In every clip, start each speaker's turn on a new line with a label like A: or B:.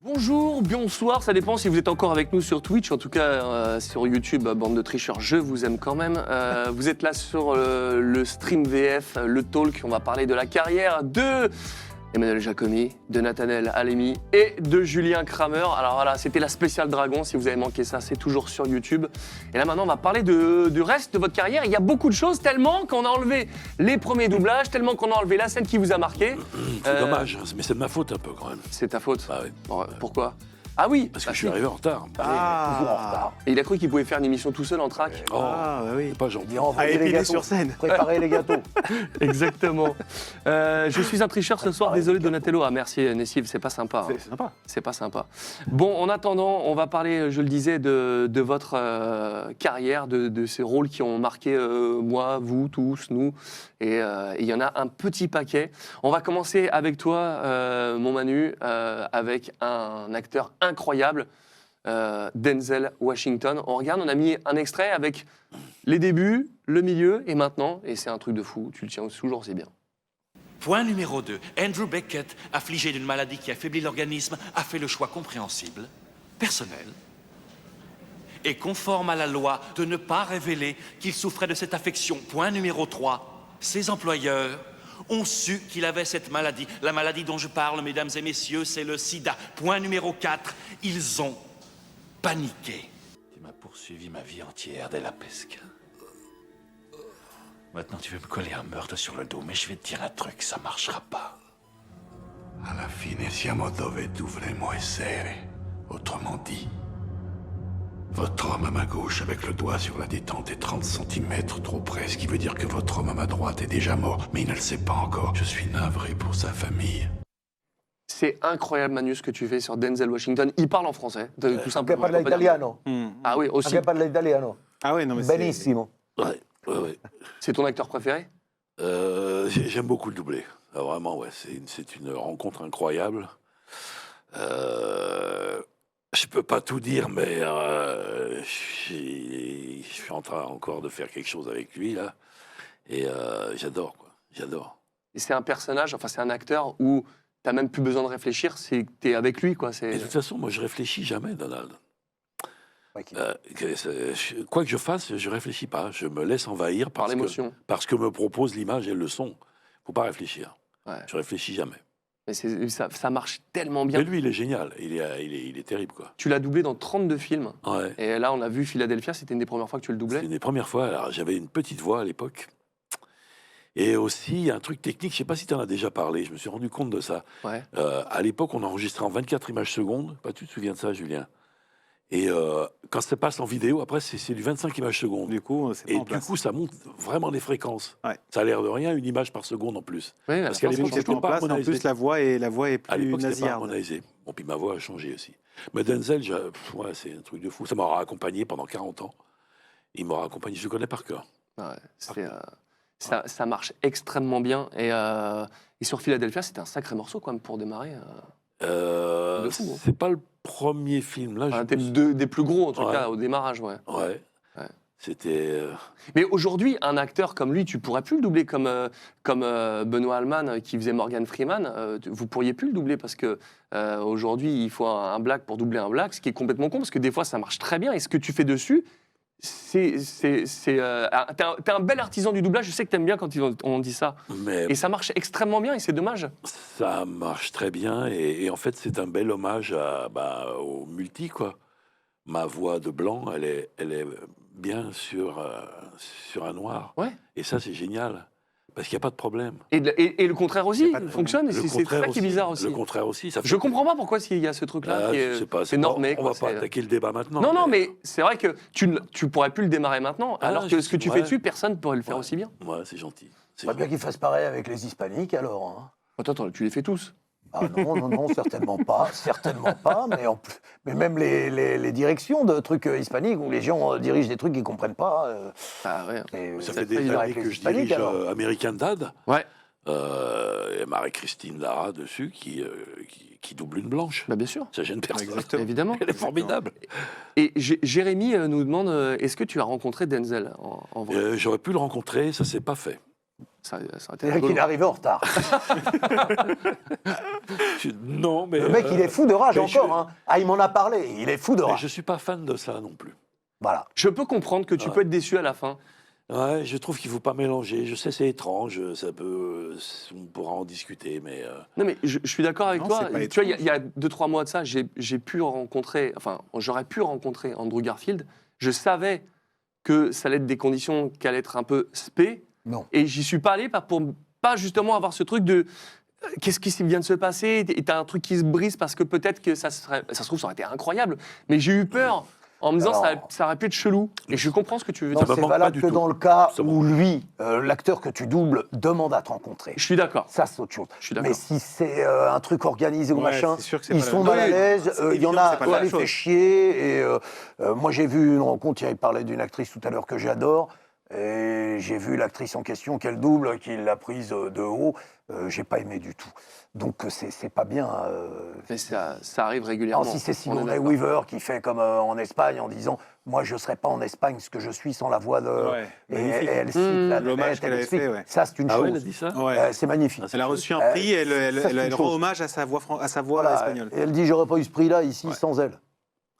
A: Bonjour, bonsoir, ça dépend si vous êtes encore avec nous sur Twitch, en tout cas sur YouTube, bande de tricheurs, je vous aime quand même. Vous êtes là sur le stream VF, le talk, on va parler de la carrière de Emmanuel Jacomy, de Nathanaël Alemi et de Julien Kramer. Alors voilà, c'était la spéciale Dragon, si vous avez manqué ça, c'est toujours sur YouTube. Et là maintenant, on va parler du reste de votre carrière. Il y a beaucoup de choses, tellement qu'on a enlevé les premiers doublages, tellement qu'on a enlevé la scène qui vous a marqué.
B: C'est dommage, mais c'est de ma faute un peu quand même.
A: C'est ta faute.
B: Ah oui.
A: Bon, pourquoi ? Ah oui,
B: Parce que je suis arrivé en retard.
A: Toujours en retard. Et il a cru qu'il pouvait faire une émission tout seul en track.
B: Oh,
C: bah oui.
B: c'est pas gentil.
C: Épiler sur scène.
D: Préparer les gâteaux.
A: Exactement. Je suis un tricheur ce soir, désolé Donatello. Ah merci Nessive, c'est pas sympa.
C: C'est sympa.
A: C'est pas sympa. Bon, en attendant, on va parler, je le disais, de votre carrière, de ces rôles qui ont marqué moi, vous, tous, nous. Et il y en a un petit paquet. On va commencer avec toi, mon Manu, avec un acteur incroyable, Denzel Washington. On regarde, on a mis un extrait avec les débuts, le milieu et maintenant. Et c'est un truc de fou, tu le tiens toujours, c'est bien.
E: Point numéro 2. Andrew Beckett, affligé d'une maladie qui affaiblit l'organisme, a fait le choix compréhensible, personnel, et conforme à la loi de ne pas révéler qu'il souffrait de cette affection. Point numéro 3. Ses employeurs ont su qu'il avait cette maladie. La maladie dont je parle, mesdames et messieurs, c'est le sida. Point numéro 4. Ils ont paniqué. Tu m'as poursuivi ma vie entière dès la pesque. Maintenant, tu veux me coller un meurtre sur le dos, mais je vais te dire un truc, ça marchera pas.
F: Alla fine siamo dove dovremmo essere. Autrement dit, votre homme à ma gauche avec le doigt sur la détente est 30 cm trop près, ce qui veut dire que votre homme à ma droite est déjà mort, mais il ne le sait pas encore. Je suis navré pour sa famille.
A: C'est incroyable, Manu, ce que tu fais sur Denzel Washington. Il parle en français, tout
D: Anche
A: simplement.
D: parla italiano.
A: Ah oui, aussi.
D: Anche parla italiano.
C: Ah ouais, non mais c'est...
D: Benissimo.
B: Ouais.
A: C'est ton acteur préféré ?
B: J'aime beaucoup le doubler. Ah, vraiment, ouais, c'est une rencontre incroyable. Je peux pas tout dire, mais je suis en train encore de faire quelque chose avec lui, là. Et j'adore, quoi. J'adore.
A: Et c'est un personnage, enfin c'est un acteur où t'as même plus besoin de réfléchir, c'est que t'es avec lui, quoi.
B: Et de toute façon, moi, je réfléchis jamais, Donald.
D: Ouais, qui-
B: Quoi que je fasse, je réfléchis pas. Je me laisse envahir
A: Par
B: parce
A: l'émotion.
B: parce que me propose l'image et le son. Faut pas réfléchir.
A: Ouais.
B: Je réfléchis jamais.
A: Mais ça marche tellement bien.
B: Mais lui, il est génial. Il est terrible, quoi.
A: Tu l'as doublé dans 32 films.
B: Ouais.
A: Et là, on a vu Philadelphia, c'était une des premières fois que tu le doublais.
B: C'était une des premières fois. Alors, j'avais une petite voix à l'époque. Et aussi, un truc technique, je sais pas si tu en as déjà parlé, je me suis rendu compte de ça.
A: Ouais.
B: À l'époque, on enregistrait en 24 images secondes. Pas, tu te souviens de ça, Julien? Et quand ça passe en vidéo, après, c'est du 25 images secondes.
C: Du coup, c'est pas
B: Et
C: en
B: du
C: place.
B: coup, ça monte vraiment les fréquences.
C: Ouais.
B: Ça a l'air de rien, une image par seconde en plus.
A: Ouais,
B: Parce qu'à
A: la
B: l'époque,
A: France,
C: C'est
B: c'était
C: en
B: pas
C: place, en
B: harmonisé.
C: plus la voix est
B: À
C: plus
B: l'époque, c'était pas
C: nasillarde.
B: harmonisé. Bon, puis ma voix a changé aussi. Mais Denzel, ouais, c'est un truc de fou. Ça m'aura accompagné pendant 40 ans. Il m'aura accompagné, je le connais par cœur.
A: ouais, ça marche extrêmement bien. Et sur Philadelphia, c'était un sacré morceau quand même pour démarrer. De fou, hein.
B: C'est pas le premier film là.
A: Un des plus gros, en tout
B: Ouais.
A: cas, au démarrage, ouais.
B: Ouais.
A: Ouais.
B: C'était.
A: Mais aujourd'hui, un acteur comme lui, tu pourrais plus le doubler comme Benoît Alman qui faisait Morgan Freeman. Vous pourriez plus le doubler parce que aujourd'hui, il faut un black pour doubler un black, ce qui est complètement con parce que des fois, ça marche très bien. Et ce que tu fais dessus, t'es un bel artisan du doublage. Je sais que t'aimes bien quand on dit ça.
B: Mais
A: Et ça marche extrêmement bien et c'est dommage.
B: ça marche très bien et en fait, c'est un bel hommage au multi, quoi. Ma voix de blanc, elle est bien sur un noir.
A: Ouais.
B: Et ça, c'est génial. Parce qu'il n'y a pas de problème.
A: Et le contraire aussi
C: pas de
A: fonctionne. Et
B: Le
A: c'est ça
B: contraire
A: qui est bizarre aussi.
B: Le contraire aussi. Ça fait...
A: Je comprends pas pourquoi il y a ce truc-là qui
B: je sais pas,
A: c'est normé.
B: On
A: quoi,
B: va pas
A: c'est-
B: attaquer le débat maintenant.
A: Non, mais c'est vrai que tu pourrais plus le démarrer maintenant,
B: Ah,
A: alors que ce que tu fais
B: ouais.
A: dessus, personne ne pourrait le faire
B: Ouais.
A: aussi bien.
B: Ouais, c'est gentil. C'est
D: Pas bien
B: gentil.
D: qu'il fasse pareil avec les hispaniques alors. Hein.
A: Attends, tu les fais tous.
D: Ah non, certainement pas, mais même les directions de trucs hispaniques où les gens dirigent des trucs qu'ils comprennent pas.
A: Ah ouais.
D: Et
B: Ça
D: c'est
B: fait
D: pas
B: des
D: évident
B: années
D: avec les
B: que je
D: Hispaniques,
B: dirige
D: alors.
B: American Dad.
A: Ouais.
B: Il y a Marie-Christine Lara dessus qui double une blanche.
A: Bah, bien sûr,
B: Ça gêne personne.
C: Exactement.
A: évidemment.
B: Elle est formidable.
A: Et Jérémy nous demande, est-ce que tu as rencontré Denzel en vrai?
B: J'aurais pu le rencontrer, ça s'est pas fait.
A: Ça aurait été
D: C'est-à-dire
A: rigolo.
D: qu'il est arrivé en retard.
B: Non, mais
D: Le mec, il est fou de rage
B: mais
D: encore.
B: je-
D: Hein. Ah, il m'en a parlé. Il est fou de
B: mais
D: rage.
B: je suis pas fan de ça non plus.
D: Voilà.
A: Je peux comprendre que tu peux être déçu à la fin.
B: Ouais, je trouve qu'il faut pas mélanger. Je sais, c'est étrange, ça peut, on pourra en discuter, mais
A: Non, mais je suis d'accord avec
C: Non,
A: toi.
C: c'est pas
A: Tu vois, il y a 2-3 mois de ça, j'aurais pu rencontrer Andrew Garfield. Je savais que ça allait être des conditions qui allaient être un peu spé.
D: Non.
A: Et j'y suis pas allé pour pas justement avoir ce truc de qu'est-ce qui vient de se passer, et t'as un truc qui se brise parce que peut-être que ça se trouve, ça aurait été incroyable. Mais j'ai eu peur en me disant
D: Alors-
A: ça aurait pu être chelou. Et je comprends ce que tu veux
D: Non,
A: dire.
B: me
D: c'est
B: manque pas
D: valable
B: du
D: que
B: tout.
D: dans le cas
B: Ça me
D: où lui, l'acteur que tu doubles, demande à te rencontrer.
A: Je suis d'accord.
D: Ça, c'est autre chose.
A: Je suis d'accord.
D: Mais si c'est un truc organisé ou
C: Ouais,
D: machin,
C: c'est sûr que c'est
D: ils
C: pas la
D: sont
C: même
D: mal à
C: chose.
D: l'aise.
C: C'est
D: Il y en
C: évident que
D: a,
C: c'est pas la
D: ça
C: même
D: les fait
C: chose.
D: chier. Et moi, j'ai vu une rencontre, il parlait d'une actrice tout à l'heure que j'adore. Et j'ai vu l'actrice en question qu'elle double, qu'il l'a prise de haut. J'ai pas aimé du tout. Donc, c'est pas bien.
A: Mais ça arrive
D: Alors,
A: régulièrement.
D: si c'est
A: On est
D: Sigourney
A: d'accord.
D: Weaver qui fait comme en Espagne en disant moi je serais pas en Espagne ce que je suis sans la voix de
C: Ouais,
D: et
C: magnifique.
D: elle cite la
C: L'hommage
D: Nanette,
C: qu'elle
D: elle
C: avait
D: explique.
C: fait, ouais.
D: Ça c'est une
B: ah ouais, elle a
D: chose.
B: dit ça.
C: Ouais.
D: C'est magnifique.
C: Elle a reçu un prix, elle
D: ça, c'est une
C: rend
D: chose.
C: hommage à sa voix, à sa voix
D: Voilà.
C: espagnole.
D: Et elle dit j'aurais pas eu ce prix là ici
C: Ouais.
D: sans elle.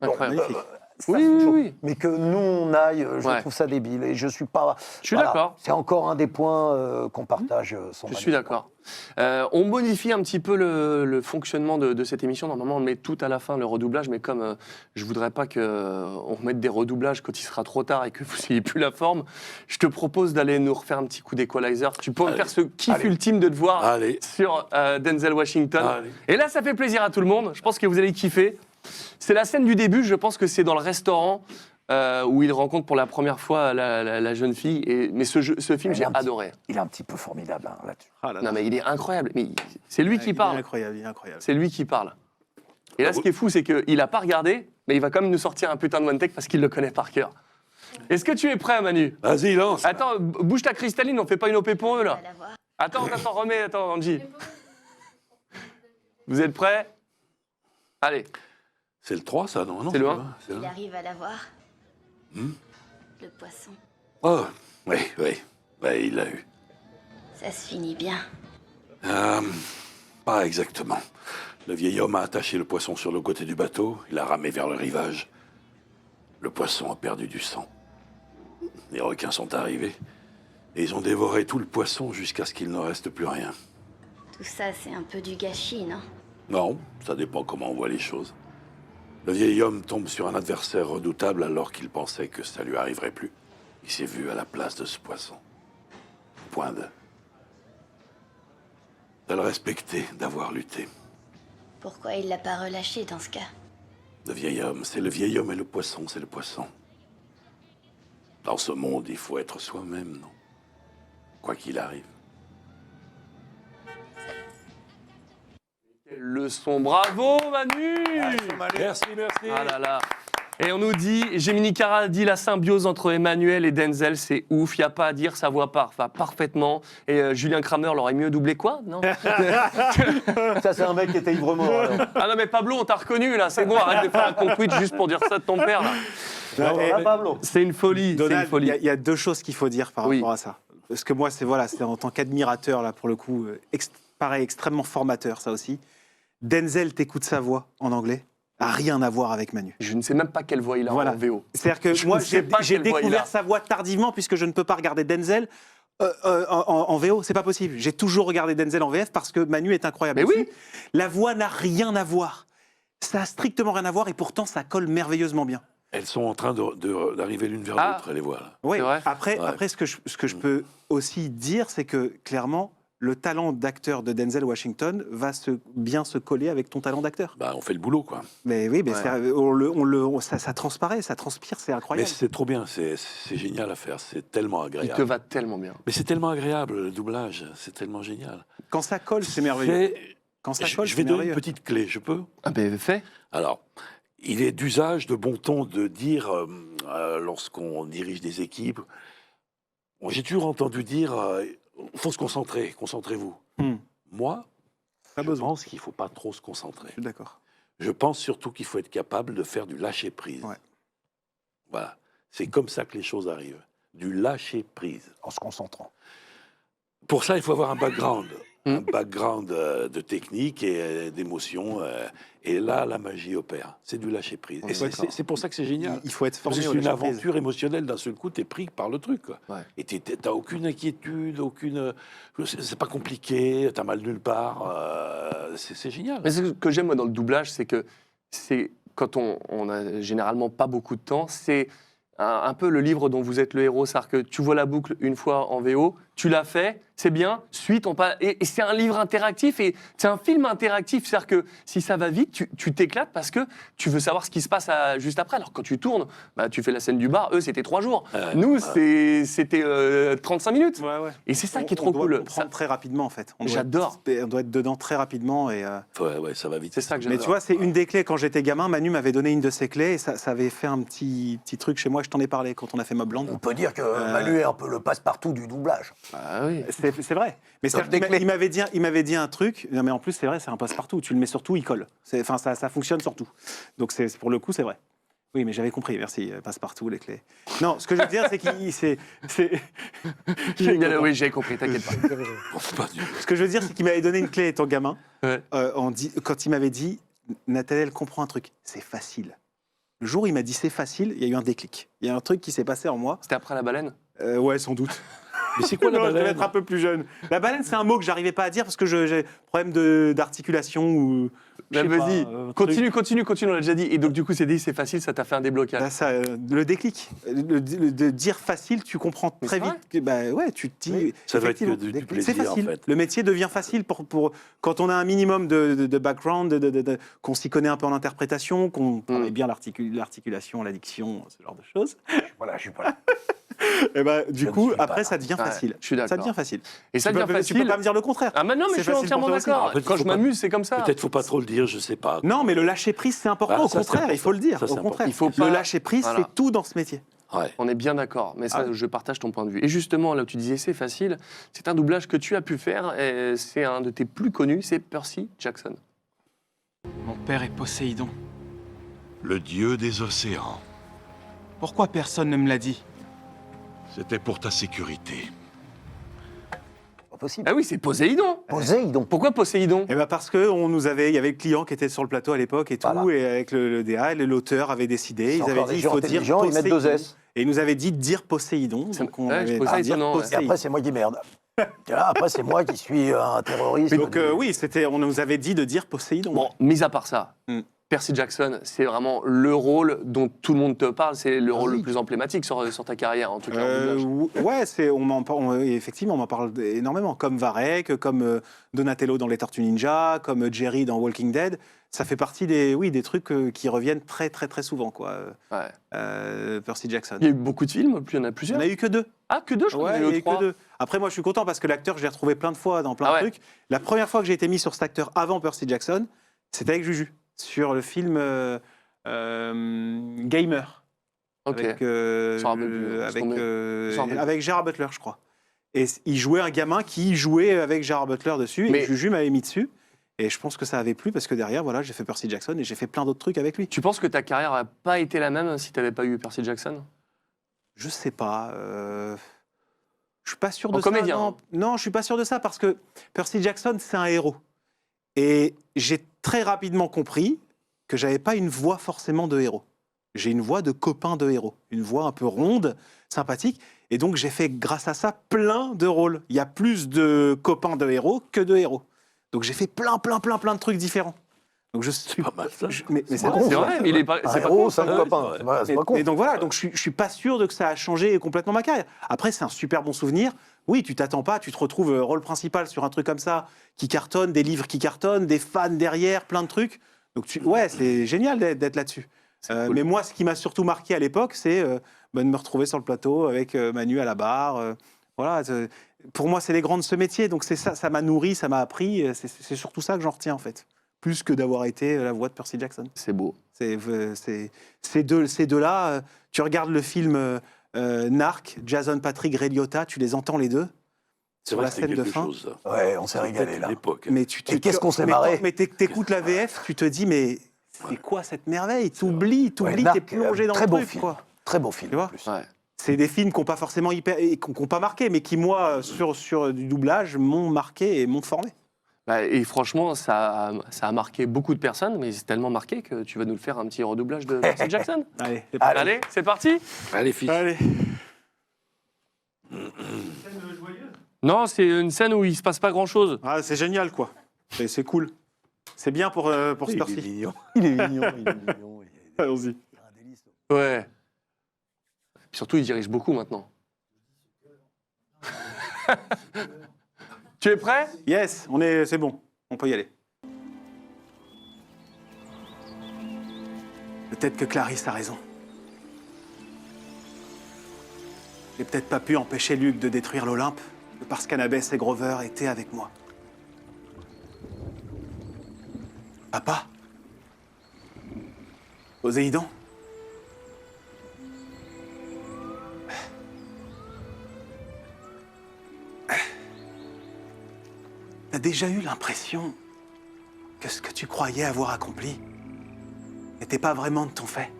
A: Incroyable.
C: Magnifique.
D: Ça,
A: Oui,
D: c'est une
A: oui,
D: chose.
A: oui.
D: Mais que nous on aille, je
A: Ouais.
D: trouve ça débile et je suis pas.
A: Je suis
D: Voilà.
A: d'accord.
D: C'est encore un des points qu'on partage.
A: Je suis d'accord. On modifie un petit peu le fonctionnement de cette émission. Normalement, on met tout à la fin, le redoublage, mais comme je voudrais pas qu'on remette des redoublages quand il sera trop tard et que vous n'ayez plus la forme, je te propose d'aller nous refaire un petit coup d'équalizer. Tu peux me
B: Allez.
A: faire ce kiff
D: Allez.
A: ultime de te voir
B: Allez.
A: sur Denzel Washington.
B: Allez.
A: Et là, ça fait plaisir à tout le monde. Je pense que vous allez kiffer. C'est la scène du début. Je pense que c'est dans le restaurant où il rencontre pour la première fois la jeune fille. Mais ce film,
D: Elle
A: j'ai
D: est un petit-
A: adoré.
D: Il est un petit peu formidable hein, là-dessus.
C: Ah là là.
A: Non, mais il est incroyable. Mais c'est lui qui
C: Il est
A: parle.
C: incroyable, il est incroyable.
A: C'est lui qui parle. Et là, ce qui est fou, c'est qu'il n'a pas regardé, mais il va quand même nous sortir un putain de one take parce qu'il le connaît par cœur. Est-ce que tu es prêt, Manu?
B: Vas-y, lance.
A: Attends, bouge ta cristalline, on fait pas une OP pour eux, là.
G: Va la voir.
A: Attends, attends, Angie. Vous êtes prêts? Allez.
B: C'est le 3, ça, non?
A: C'est le
B: pas
A: 1.
B: vrai, c'est
G: Il
B: le un.
G: arrive à la voir.
B: Hmm.
G: Le poisson.
B: Oh, oui, il l'a eu.
G: Ça se finit bien.
B: Pas exactement. Le vieil homme a attaché le poisson sur le côté du bateau, il a ramé vers le rivage. Le poisson a perdu du sang. Les requins sont arrivés et ils ont dévoré tout le poisson jusqu'à ce qu'il ne reste plus rien.
G: Tout ça, c'est un peu du gâchis, non?
B: Non, ça dépend comment on voit les choses. Le vieil homme tombe sur un adversaire redoutable alors qu'il pensait que ça lui arriverait plus. Il s'est vu à la place de ce poisson. Point de le respecter, d'avoir lutté.
G: Pourquoi il l'a pas relâché dans ce cas?
B: Le vieil homme, c'est le vieil homme et le poisson, c'est le poisson. Dans ce monde, il faut être soi-même, non? Quoi qu'il arrive.
A: Quelle leçon, bravo, Manu!
B: Merci.
A: Ah là là. Et on nous dit, Gemini Cara dit la symbiose entre Emmanuel et Denzel, c'est ouf, il n'y a pas à dire, sa voix va parfaitement. Et Julien Kramer l'aurait mieux doublé quoi, non?
D: Ça c'est un mec qui était ivre-mort. alors.
A: Ah non mais Pablo, on t'a reconnu là, c'est bon, arrête de faire un compte Twitch juste pour dire ça de ton père là.
D: Ah, Pablo.
A: C'est une folie, c'est une
C: Donald,
A: folie.
C: il y a deux choses qu'il faut dire par
A: Oui.
C: rapport à ça. Parce que moi, c'est en tant qu'admirateur, là, pour le coup, pareil, extrêmement formateur, ça aussi. Denzel, t'écoutes sa voix en anglais, a rien à voir avec Manu.
A: Je ne sais même pas quelle voix il a
C: Voilà.
A: en VO.
C: C'est-à-dire que
A: Je
C: moi,
A: ne sais pas
C: j'ai
A: quelle voix il a.
C: découvert sa voix tardivement, puisque je ne peux pas regarder Denzel en VO. C'est pas possible. J'ai toujours regardé Denzel en VF parce que Manu est incroyable.
A: Mais oui.
C: dessus. La voix n'a rien à voir. Ça a strictement rien à voir et pourtant, ça colle merveilleusement bien.
B: Elles sont en train d'arriver l'une vers
A: Ah.
B: l'autre, les voilà.
C: Oui.
A: C'est vrai.
C: Après,
B: Ouais.
C: après, ce que je peux aussi dire, c'est que clairement, le talent d'acteur de Denzel Washington va bien se coller avec ton talent d'acteur.
B: Bah, on fait le boulot, quoi.
C: Mais oui, mais
A: Ouais.
C: ça transparaît, ça transpire, c'est
B: Mais
C: incroyable.
B: c'est trop bien, c'est génial à faire, c'est tellement
A: Il
B: agréable.
A: te va tellement bien.
B: Mais c'est tellement agréable, le doublage, c'est tellement génial.
C: Quand ça colle, c'est merveilleux.
B: C'est-
C: Quand ça
B: Je
C: colle,
B: vais
C: c'est
B: donner
C: merveilleux.
B: une petite clé, je peux?
A: Ah ben fais.
B: Alors, il est d'usage, de bon ton, de dire, lorsqu'on dirige des équipes, j'ai toujours entendu dire, il faut se concentrer, concentrez-vous. Moi,
C: Pas
B: je
C: besoin.
B: pense qu'il ne faut pas trop se concentrer.
C: Je suis d'accord.
B: Je pense surtout qu'il faut être capable de faire du lâcher-prise.
C: Ouais.
B: Voilà. C'est comme ça que les choses arrivent. Du lâcher-prise.
D: En se concentrant.
B: Pour ça, il faut avoir un background. Un background de technique et d'émotion. Et là, la magie opère. C'est du lâcher-prise.
A: On
B: Et
A: est d'accord.
B: c'est pour ça que c'est génial.
C: Il faut être
B: Parce que
C: formé
B: c'est
C: au
B: une
C: lâcher-prise.
B: aventure émotionnelle, d'un seul coup, t'es pris par le truc. Quoi.
A: Ouais.
B: Et t'as aucune inquiétude, aucune. C'est pas compliqué, t'as mal nulle part. C'est génial.
A: Mais ce que j'aime moi dans le doublage, c'est que c'est quand on a généralement pas beaucoup de temps, c'est un peu le livre dont vous êtes le héros, c'est-à-dire que tu vois la boucle une fois en VO, tu l'as fait, c'est bien, suite on passe, et c'est un livre interactif et c'est un film interactif, c'est-à-dire que si ça va vite, tu t'éclates parce que tu veux savoir ce qui se passe juste après. Alors quand tu tournes, bah, tu fais la scène du bar, eux c'était 3 jours, nous c'était 35 minutes.
C: Ouais, ouais.
A: Et c'est ça qui est
C: On
A: trop
C: doit
A: cool.
C: comprendre très rapidement, en fait.
A: J'adore.
C: On doit être dedans très rapidement.
B: Ouais, ça va vite.
A: C'est ça que
C: Mais
A: j'adore.
C: tu vois, c'est une des clés. Quand j'étais gamin, Manu m'avait donné une de ses clés et ça avait fait un petit truc chez moi. Je t'en ai parlé quand on a fait Mob Land.
D: On peut dire que Manu est un peu le passe-partout du doublage.
A: Ah oui.
C: C'est vrai. Mais
D: Top des clés.
C: il m'avait dit un truc. Non, mais en plus, c'est vrai, c'est un passe-partout. Tu le mets sur tout, il colle. Enfin, ça fonctionne sur tout. Donc, pour le coup, c'est vrai. Oui, mais j'avais compris. Merci. Passe-partout, les clés. Non, ce que je veux dire, c'est
A: Génial, oui, j'ai compris, t'inquiète pas.
C: Ce que je veux dire, c'est qu'il m'avait donné une clé étant gamin.
A: Ouais.
C: Quand il m'avait dit, Nathalie, elle comprend un truc. C'est facile. Le jour où il m'a dit c'est facile, il y a eu un déclic. Il y a un truc qui s'est passé en moi.
A: C'était après la baleine.
C: Ouais, sans doute.
B: Mais c'est quoi la
C: Non, je devais
B: baleine
C: être un peu plus jeune. La baleine, c'est un mot que j'arrivais pas à dire parce que j'ai problème d'articulation ou. je sais
A: Vas-y,
C: pas,
A: continue, on l'a déjà dit. Et donc, du coup, c'est facile, ça t'a fait un déblocage.
C: Là, le déclic. De dire facile, tu comprends
A: Mais
C: très
A: c'est
C: vite. Que, bah ouais, tu te dis.
B: Ça va être que
C: effectivement,
B: du plaisir,
C: c'est facile.
B: en fait.
C: Le métier devient facile pour quand on a un minimum de background, qu'on s'y connaît un peu en interprétation, qu'on travaille bien l'articulation, la diction, ce genre de choses.
D: Voilà, je suis pas là.
C: Et bah, du
D: Je
C: coup,
D: ne suis pas
C: après,
D: là.
C: ça devient
A: Ouais,
C: facile.
A: je suis d'accord.
C: Ça devient facile.
A: Et ça
C: Tu
A: devient
C: peux-
A: facile.
C: Tu peux pas me dire le contraire.
A: Ah, mais non, mais
C: C'est
A: je suis
C: facile
A: entièrement
C: pour toi aussi.
A: d'accord.
B: Après,
A: Quand
B: faut
A: je
B: pas-
A: m'amuse, c'est comme ça.
B: Peut-être faut pas trop le dire, je sais pas.
C: Non, mais le lâcher prise, c'est important.
B: Ah,
C: Au
B: ça, c'est
C: contraire, il faut le dire.
B: Ça, c'est
C: Au contraire,
A: Il faut pas-
C: le lâcher prise,
A: Voilà.
C: c'est tout dans ce métier.
B: Ouais.
A: On est bien d'accord, mais ça,
C: Ah.
A: je partage ton point de vue. Et justement, là où tu disais c'est facile, c'est un doublage que tu as pu faire, et c'est un de tes plus connus, c'est Percy Jackson.
H: Mon père est Poséidon.
F: Le dieu des océans.
H: Pourquoi personne ne me l'a dit?
F: C'était pour ta sécurité.
D: Pas possible.
A: Ah oui, c'est Poséidon.
D: Poséidon.
A: Pourquoi Poséidon?
C: Et bah parce que il y avait le client qui était sur le plateau à l'époque et tout,
D: Voilà.
C: et avec le DA, l'auteur avait décidé, ils avaient
D: encore
C: dit
D: des
C: il
D: gens
C: faut dire
D: intelligents, ils mettent deux
C: Poséidon.
D: S.
C: Et ils nous avaient dit de dire Poséidon.
A: Ça-
C: Donc on
A: ouais, je
C: avait
A: trouvais ça
C: dit dire
A: étonnant, ouais.
D: Et
C: Poséidon.
D: après, c'est moi qui merde. Là, après, c'est moi qui suis un terroriste.
C: Donc oui, on nous avait dit de dire Poséidon.
A: Bon, mis à part ça,
C: Hmm.
A: Percy Jackson, c'est vraiment le rôle dont tout le monde te parle, c'est le rôle
D: oui.
A: le plus emblématique sur ta carrière, en tout cas. en doublage.
C: Ouais, effectivement, on m'en parle énormément. Comme Varek, comme Donatello dans Les Tortues Ninja, comme Jerry dans Walking Dead. Ça fait partie des trucs qui reviennent très, très, très souvent, quoi.
A: Ouais.
C: Percy Jackson.
A: Il y a eu beaucoup de films, puis il y en a
C: Il n'y
A: plusieurs.
C: en a eu que 2.
A: Ah, que deux, je crois
C: Ouais,
A: qu'il y en a eu trois.
C: que 2. Après, moi, je suis content parce que l'acteur, je l'ai retrouvé plein de fois dans plein
A: Ah
C: de
A: ouais.
C: trucs. La première fois que j'ai été mis sur cet acteur avant Percy Jackson, c'était avec Juju, sur le film Gamer.
A: Ok.
C: Avec,
A: Je me rappelle plus, parce qu'on est- je me rappelle
C: avec Gérard Butler, je crois. Et il jouait un gamin qui jouait avec Gérard Butler dessus,
A: Mais-
C: et Juju m'avait mis dessus. Et je pense que ça avait plu parce que derrière, voilà, j'ai fait Percy Jackson et j'ai fait plein d'autres trucs avec lui.
A: Tu penses que ta carrière n'aurait pas été la même si tu n'avais pas eu Percy Jackson?
C: Je sais pas. Je suis pas sûr de
A: En
C: ça.
A: comédien,
C: Non.
A: hein.
C: Non, je suis pas sûr de ça parce que Percy Jackson, c'est un héros. Et j'ai très rapidement compris que j'avais pas une voix forcément de héros. J'ai une voix de copain de héros, une voix un peu ronde, sympathique. Et donc j'ai fait grâce à ça plein de rôles. Il y a plus de copains de héros que de héros. Donc j'ai fait plein de trucs différents. Donc je suis
B: pas mal, ça.
C: mais c'est
D: bon,
C: bon,
A: C'est vrai, mais il est pas.
D: Un
A: C'est pas
D: héros,
A: con,
D: c'est
A: ça.
D: un copain. C'est pas con.
C: et donc voilà, donc je suis pas sûr de que ça a changé complètement ma carrière. Après, c'est un super bon souvenir. Oui, tu t'attends pas, tu te retrouves rôle principal sur un truc comme ça, qui cartonne, des livres qui cartonnent, des fans derrière, plein de trucs. Donc ouais, c'est génial d'être là-dessus.
B: cool.
C: Mais moi, ce qui m'a surtout marqué à l'époque, c'est de me retrouver sur le plateau avec Manu à la barre. Voilà, pour moi, c'est les grands de ce métier. Donc c'est ça m'a nourri, ça m'a appris. C'est surtout ça que j'en retiens en fait, plus que d'avoir été la voix de Percy Jackson.
A: C'est beau.
C: Ces deux-là, tu regardes le film Narc, Jason Patrick, Ray Liotta, tu les entends les deux.
B: C'est
C: sur
B: vrai
C: la
B: que c'était
C: scène de
B: quelque
C: fin.
B: chose.
D: Ouais, on s'est régalé
B: Peut-être
D: là.
B: l'époque.
C: Mais
D: Et qu'est-ce qu'on s'est marré.
C: Mais t'écoutes la VF, tu te dis, mais c'est quoi cette merveille? T'oublies,
D: Ouais,
C: t'es
D: Narc,
C: plongé dans
D: très
C: le
D: beau
C: truc,
D: film.
C: quoi.
D: Très beau film
C: Tu vois
D: en plus.
A: Ouais.
C: C'est des films qui n'ont pas forcément qui ont pas marqué, mais qui, moi, sur du doublage, m'ont marqué et m'ont formé.
A: Bah, et franchement, ça a marqué beaucoup de personnes, mais c'est tellement marqué que tu vas nous le faire un petit redoublage de Percy Jackson.
C: Allez, c'est
D: Allez.
A: Allez, c'est parti.
B: Allez, fils.
C: Allez.
A: Non, c'est une scène où il se passe pas grand-chose.
C: Ah, c'est génial, quoi. C'est cool. C'est bien pour ce
B: Il est
C: Percy.
B: mignon.
D: Il est mignon, il est mignon.
C: Allons-y.
D: Il a un délice.
A: Ouais. Puis surtout, il dirige beaucoup maintenant. Tu es prêt?
C: Yes, c'est bon. On peut y aller. Peut-être que Clarisse a raison. J'ai peut-être pas pu empêcher Luke de détruire l'Olympe, parce qu'Annabeth et Grover étaient avec moi. Papa? Poséidon? T'as déjà eu l'impression que ce que tu croyais avoir accompli n'était pas vraiment de ton fait?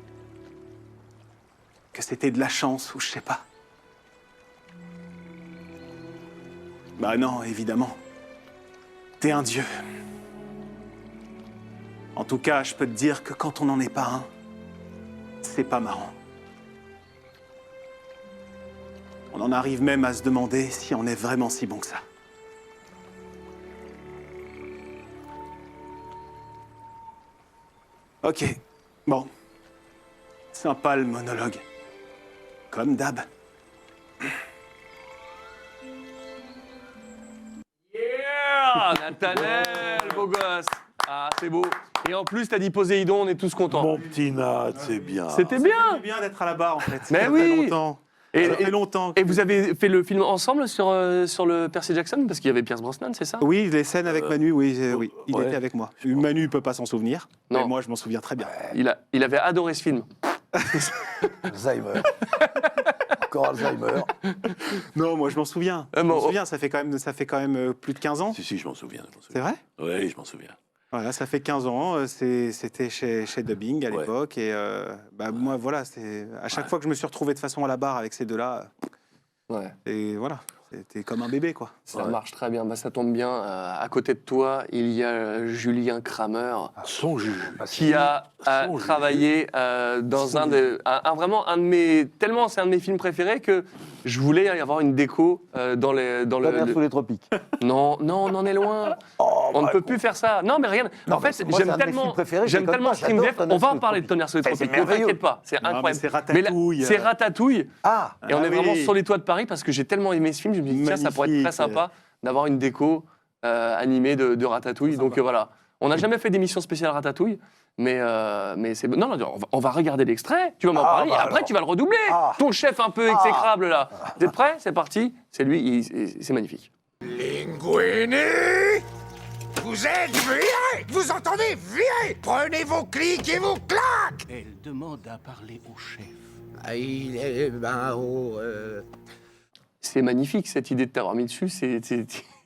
C: Que c'était de la chance ou je sais pas? Bah non, évidemment. T'es un dieu. En tout cas, je peux te dire que quand on n'en est pas un, c'est pas marrant. On en arrive même à se demander si on est vraiment si bon que ça. Ok, bon. Sympa le monologue. Comme d'hab.
A: Yeah, Nathanaël, beau gosse. Ah, c'est beau. Et en plus, t'as dit Poséidon, on est tous contents.
B: Mon petit Nat, c'est bien.
A: C'était bien.
C: C'est bien d'être à la barre, en fait.
A: Mais
C: Ça fait
A: oui.
C: longtemps.
A: Et-
C: Ça fait
A: et-
C: longtemps.
A: Et vous avez fait le film ensemble sur le Percy Jackson? Parce qu'il y avait Pierce Brosnan, c'est ça?
C: Oui, les scènes avec Manu, oui, oui. Il
B: ouais.
C: était avec moi. Manu peut pas s'en souvenir,
A: Non.
C: mais moi, je m'en souviens très bien.
A: Il avait adoré ce film.
D: Alzheimer. Encore Alzheimer.
C: Non, moi, je m'en souviens. Je
A: bon,
C: m'en souviens, ça fait quand même plus de 15 ans.
B: Si, je m'en souviens.
C: C'est vrai?
B: Oui, je m'en souviens.
C: Voilà, ça fait 15 ans. C'était chez Dubbing à
B: Ouais.
C: l'époque. Et moi, voilà, à chaque fois que je me suis retrouvé de façon à la barre avec ces deux-là,
A: Ouais.
C: et voilà, c'était comme un bébé, quoi.
A: Ça marche très bien. Bah, ça tombe bien. À côté de toi, il y a Julien Kramer,
B: Son juge.
A: qui a
B: Son
A: travaillé dans vraiment un de mes... Tellement c'est un de mes films préférés que je voulais y avoir une déco dans
D: Sous les tropiques.
A: Non, on en est loin. On ne peut plus faire ça. Non, mais regarde.
D: Non,
A: En
D: mais
A: fait,
D: moi, c'est un
A: j'aime
D: de mes films
A: tellement,
D: préférés, je
A: j'aime
D: déconne
A: tellement
D: pas,
A: Stream
D: j'adore
A: Dev.
D: Tonnerre
A: On va
D: sous
A: en
D: les
A: parler de
D: tropiques.
A: Tonnerre sous les
D: Mais c'est
A: tropiques. Ne
D: merveilleux.
A: t'inquiète pas, c'est
C: Non, mais
A: incroyable.
C: c'est
A: Mais là,
C: Ratatouille.
A: c'est Ratatouille.
D: Ah,
A: Et on est
C: oui.
A: vraiment sur les toits de Paris parce que j'ai tellement aimé ce film. Je me dis, tiens, ça pourrait être très
C: Magnifique.
A: sympa d'avoir une déco animée de Ratatouille. Donc voilà. On n'a jamais fait d'émission spéciale Ratatouille. Mais c'est... Non, on va regarder l'extrait. Tu vas m'en
D: Ah,
A: parler.
D: bah
A: et après,
D: alors.
A: tu vas le redoubler.
D: Ah.
A: Ton chef un peu exécrable, là. Vous êtes prêts? C'est parti. C'est lui. C'est magnifique.
I: Linguini! Vous êtes virés! Vous entendez? Virés! Prenez vos clics et vos claques!
J: Elle demande à parler au chef.
I: Ah, il est
A: C'est magnifique, cette idée de t'avoir mis dessus.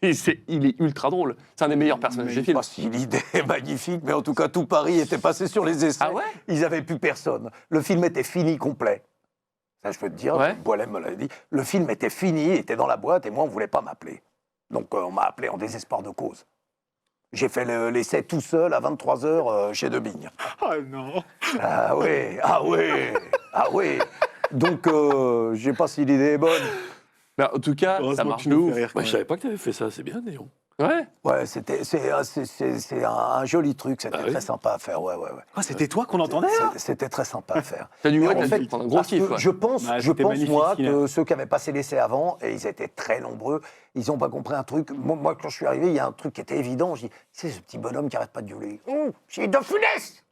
A: Il est ultra drôle. C'est un des meilleurs personnages du film.
D: pas si l'idée est magnifique, mais en tout cas, tout Paris était passé sur les essais.
A: Ah ouais?
D: Ils n'avaient plus personne. Le film était fini, complet. Ça, je peux te dire,
A: Ouais.
D: Boilem me l'avait dit. Le film était fini, était dans la boîte, et moi, on ne voulait pas m'appeler. Donc, on m'a appelé en désespoir de cause. J'ai fait l'essai tout seul à 23h chez Dubbing.
C: Oh non.
D: Ah oui, ah oui, ah oui. Donc, je ne sais pas si l'idée est bonne.
A: Bah, en tout cas, ça
C: Heureusement que
A: marche
C: tu
A: de
C: nous
A: ouf.
C: fais rire, quand
B: Ouais, je
C: même.
B: savais pas que tu avais fait ça, c'est bien, Néon.
A: Ouais.
D: Ouais, c'est un joli truc, c'était
B: Ah oui
D: très sympa à faire, ouais.
C: Ah, c'était toi qu'on entendait, là?
D: C'était très sympa à faire.
A: T'as dû,
D: Et
A: ouais,
D: en
A: t'as
D: fait,
A: dû prendre un gros
D: parce
A: kiff.
D: que
A: Ouais.
D: je pense,
C: Ouais,
D: je
C: c'était
D: pense
C: magnifique,
D: moi,
C: il a-
D: que ceux qui avaient passé l'essai avant, et ils étaient très nombreux, ils n'ont pas compris un truc. Moi, quand je suis arrivé, il y a un truc qui était évident. Je dis, c'est ce petit bonhomme qui arrête pas de gueuler. C'est De Funès.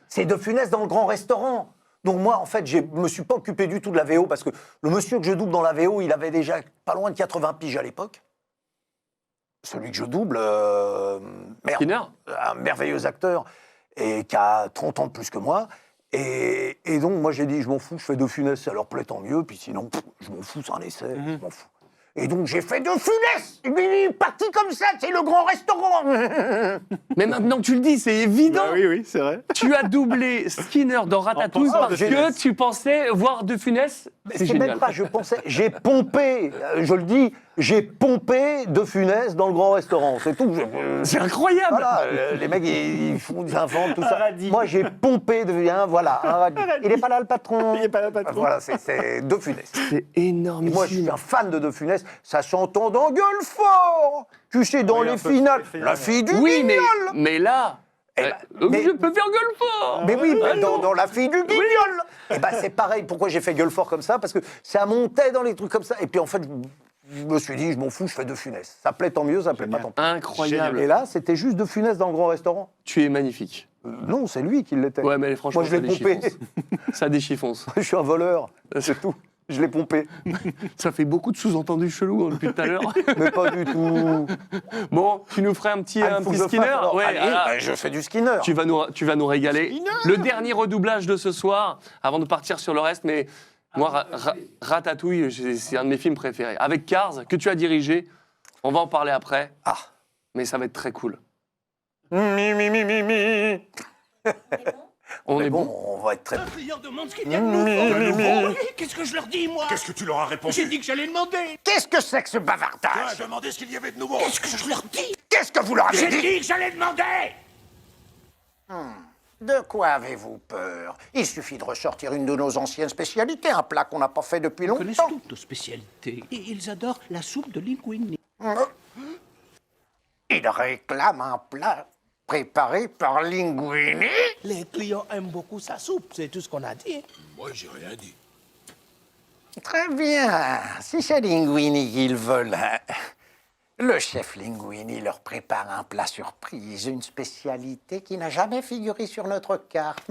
D: C'est De Funès dans le grand restaurant. Donc moi, en fait, je me suis pas occupé du tout de la VO, parce que le monsieur que je double dans la VO, il avait déjà pas loin de 80 piges à l'époque. Celui que je double,
A: Skinner?
D: un merveilleux acteur, et qui a 30 ans de plus que moi. Et donc, moi, j'ai dit, je m'en fous, je fais De Funès, ça leur plaît, tant mieux. Puis sinon, je m'en fous, c'est un essai, je m'en fous. Et donc j'ai fait De Funès. Il est parti comme ça, c'est le grand restaurant.
A: Mais maintenant que tu le dis, c'est évident.
C: Bah oui, c'est vrai.
A: Tu as doublé Skinner dans Ratatouille
C: pensant à
A: parce
C: De Funès.
A: que tu pensais voir De Funès. C'est
D: C'est même
A: génial.
D: pas, je pensais, j'ai pompé, je le dis, j'ai pompé De Funès dans le grand restaurant. C'est tout.
A: C'est incroyable.
D: Voilà, les mecs, ils inventent tout ça. Moi, j'ai pompé voilà. un radis. Il est pas là, le patron.
C: Il est pas là, le patron.
D: Voilà, c'est De Funès.
A: C'est énorme.
D: Et moi, je suis un fan de Funès. Ça s'entend dans Gueule fort. Tu sais, dans
C: Oui, un
D: les
C: peu
D: finales,
C: fait,
D: la fille du
A: Oui,
D: Guignol.
A: mais là,
D: Eh ben, mais-
A: je peux faire gueule fort.
D: Mais oui, mais
A: non.
D: dans la fille du Guignol. Et ben c'est pareil. Pourquoi j'ai fait Gueule fort comme ça? Parce que ça montait dans les trucs comme ça. Et puis en fait, je me suis dit, je m'en fous, je fais De Funès. Ça plaît tant mieux, ça plaît pas tant pis.
A: Incroyable.
D: Et là, c'était juste De Funès dans le grand restaurant.
A: Tu es magnifique.
D: Non, c'est lui qui l'était.
A: Ouais, mais franchement,
D: Moi, je
A: ça
D: l'ai pompé.
A: déchiffonce. Ça déchiffonce.
D: Je suis un voleur, c'est tout. Je l'ai pompé.
A: Ça fait beaucoup de sous-entendus chelous hein, depuis tout à l'heure.
D: Mais pas du tout.
A: Bon, tu nous ferais un petit,
D: Ah, il faut que je
A: Skinner.
D: fasse, alors.
A: Ouais,
D: Allez,
A: ah,
D: ben, je fais du Skinner.
A: tu vas nous régaler. Le dernier redoublage de ce soir, avant de partir sur le reste, mais moi, Ratatouille, c'est un de mes films préférés. Avec Cars, que tu as dirigé, on va en parler après,
D: Ah.
A: mais ça va être très cool.
D: Mi.
A: On
D: Mais
A: est
D: bon,
A: bon.
D: on va être très...
J: Un client demande ce qu'il y a de nouveau. Qu'est-ce que je leur dis, moi?
I: Qu'est-ce que tu leur as répondu?
J: J'ai dit que j'allais demander.
D: Qu'est-ce que c'est que ce
I: Tu as
D: bavardage?
I: demandé ce qu'il y avait de nouveau.
J: Qu'est-ce que je leur dis?
D: Qu'est-ce que vous leur avez
J: J'ai
D: dit?
J: dit que j'allais demander.
D: De quoi avez-vous peur? Il suffit de ressortir une de nos anciennes spécialités, un plat qu'on n'a pas fait depuis
J: Ils connaissent
D: longtemps.
J: toutes nos spécialités. Et ils adorent la soupe de linguine.
D: Il réclame un plat préparé par Linguini.
J: Les clients aiment beaucoup sa soupe, c'est tout ce qu'on a dit.
F: Moi, j'ai rien dit.
D: Très bien. Si c'est Linguini qu'ils veulent, hein, le chef Linguini leur prépare un plat surprise, une spécialité qui n'a jamais figuré sur notre carte.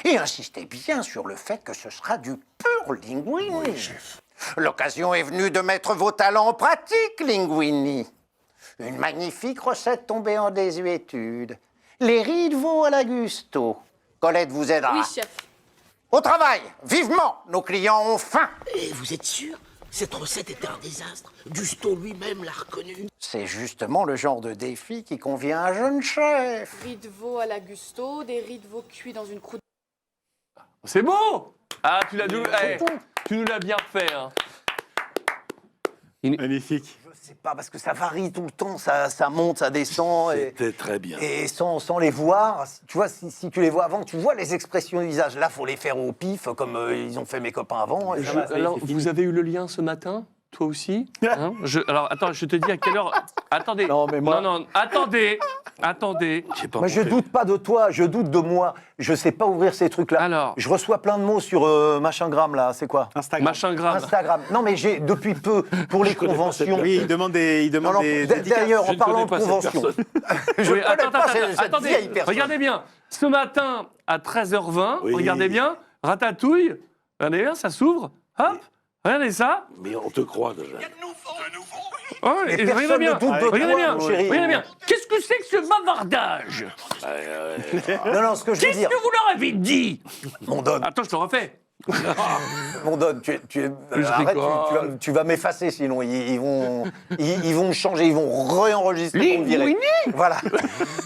D: Et insistez bien sur le fait que ce sera du pur Linguini.
F: Oui, chef.
D: L'occasion est venue de mettre vos talents en pratique, Linguini. Une magnifique recette tombée en désuétude. Les riz de veau à la Gusto. Colette vous aidera.
K: Oui, chef.
D: Au travail, vivement, nos clients ont faim.
J: Et vous êtes sûr? Cette recette était un désastre. Gusto lui-même l'a reconnu.
D: C'est justement le genre de défi qui convient à un jeune chef.
K: Riz de veau à la Gusto, des riz de veau cuits dans une croûte.
A: C'est beau. Ah, tu nous l'as bien fait. Hein.
C: Magnifique.
D: Je sais pas, parce que ça varie tout le temps, ça monte, ça descend.
B: C'était très bien.
D: Et sans les voir, tu vois, si tu les vois avant, tu vois les expressions du visage. Là, faut les faire au pif, comme ils ont fait mes copains avant. Et ça va,
A: Alors, vous avez eu le lien ce matin, toi aussi hein Alors, attends, je te dis à quelle heure. Attendez.
D: Non, mais moi-
A: Non, attendez.
B: J'ai pas
D: Moi, je
B: compris.
D: doute pas de toi, je doute de moi. Je sais pas ouvrir ces trucs-là.
A: Alors.
D: Je reçois plein de mots sur machingramme, là, c'est quoi?
C: Instagram.
A: Machin grave.
D: Instagram. Non, mais j'ai depuis peu, pour les conventions.
C: Oui, il demande des,
D: Non, non,
C: dédicaces.
D: d'ailleurs,
B: Je
D: en
B: ne
D: parlant
B: connais
D: de
B: pas cette
D: convention,
B: personne.
D: je
A: Oui,
D: ne connais pas cette
A: attendez,
D: vieille personne.
A: regardez bien. Ce matin, à 13h20,
B: Oui.
A: regardez bien, Ratatouille, regardez bien, ça s'ouvre, hop, regardez ça.
B: Mais on te croit déjà.
A: Oh,
D: Mais
A: et
D: personne
A: regardez bien,
D: ne doute de
A: regardez
D: toi,
A: bien,
D: mon chéri.
A: regardez bien. Qu'est-ce que c'est que ce bavardage?
D: Non, ce que je veux
A: Qu'est-ce
D: dire,
A: que vous leur avez dit?
D: mon Don,
A: Attends, je te refais.
D: mon Don, arrête,
A: rigole.
D: tu vas m'effacer, sinon ils vont me changer, ils vont réenregistrer pour me virer. Voilà.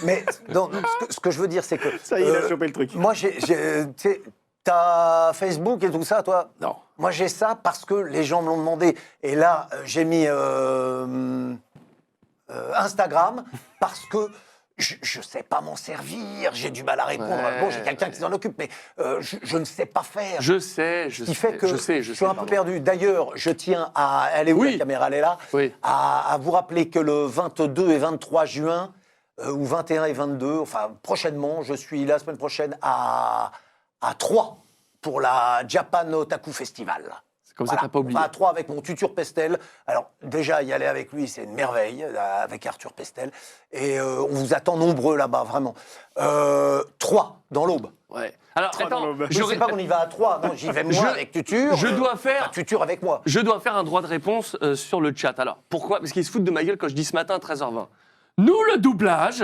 D: Mais non, ce que je veux dire, c'est que
C: Ça y est, il a chopé le truc.
D: moi, tu sais, t'as Facebook et tout ça, toi?
B: Non.
D: Moi, j'ai ça parce que les gens me l'ont demandé. Et là, j'ai mis Instagram parce que je ne sais pas m'en servir. J'ai du mal à répondre.
A: Ouais.
D: Bon, j'ai quelqu'un qui s'en occupe, mais je ne sais pas faire.
A: Je sais,
D: Ce qui fait que
A: je sais,
D: je suis un peu
A: pardon.
D: perdu. D'ailleurs, je tiens à... Elle est où
A: Oui.
D: la caméra? Elle est là.
A: Oui.
D: À vous rappeler que le 22 et 23 juin, ou 21 et 22, enfin prochainement, je suis la semaine prochaine à Troyes pour la Japan Otaku Festival.
A: Comme ça, t'as pas oublié.
D: On va à Troyes avec mon tuteur Pestel. Alors, déjà, y aller avec lui, c'est une merveille, avec Arthur Pestel. Et on vous attend nombreux là-bas, vraiment. Troyes, dans l'Aube.
A: Ouais. Alors, attends,
D: Je ne sais pas qu'on y va à Troyes. Non, j'y vais moi avec Tutur.
A: je dois faire-
D: enfin, Tutur avec moi.
A: Je dois faire un droit de réponse sur le chat. Alors, pourquoi? Parce qu'ils se foutent de ma gueule quand je dis ce matin à 13h20. Nous, le doublage,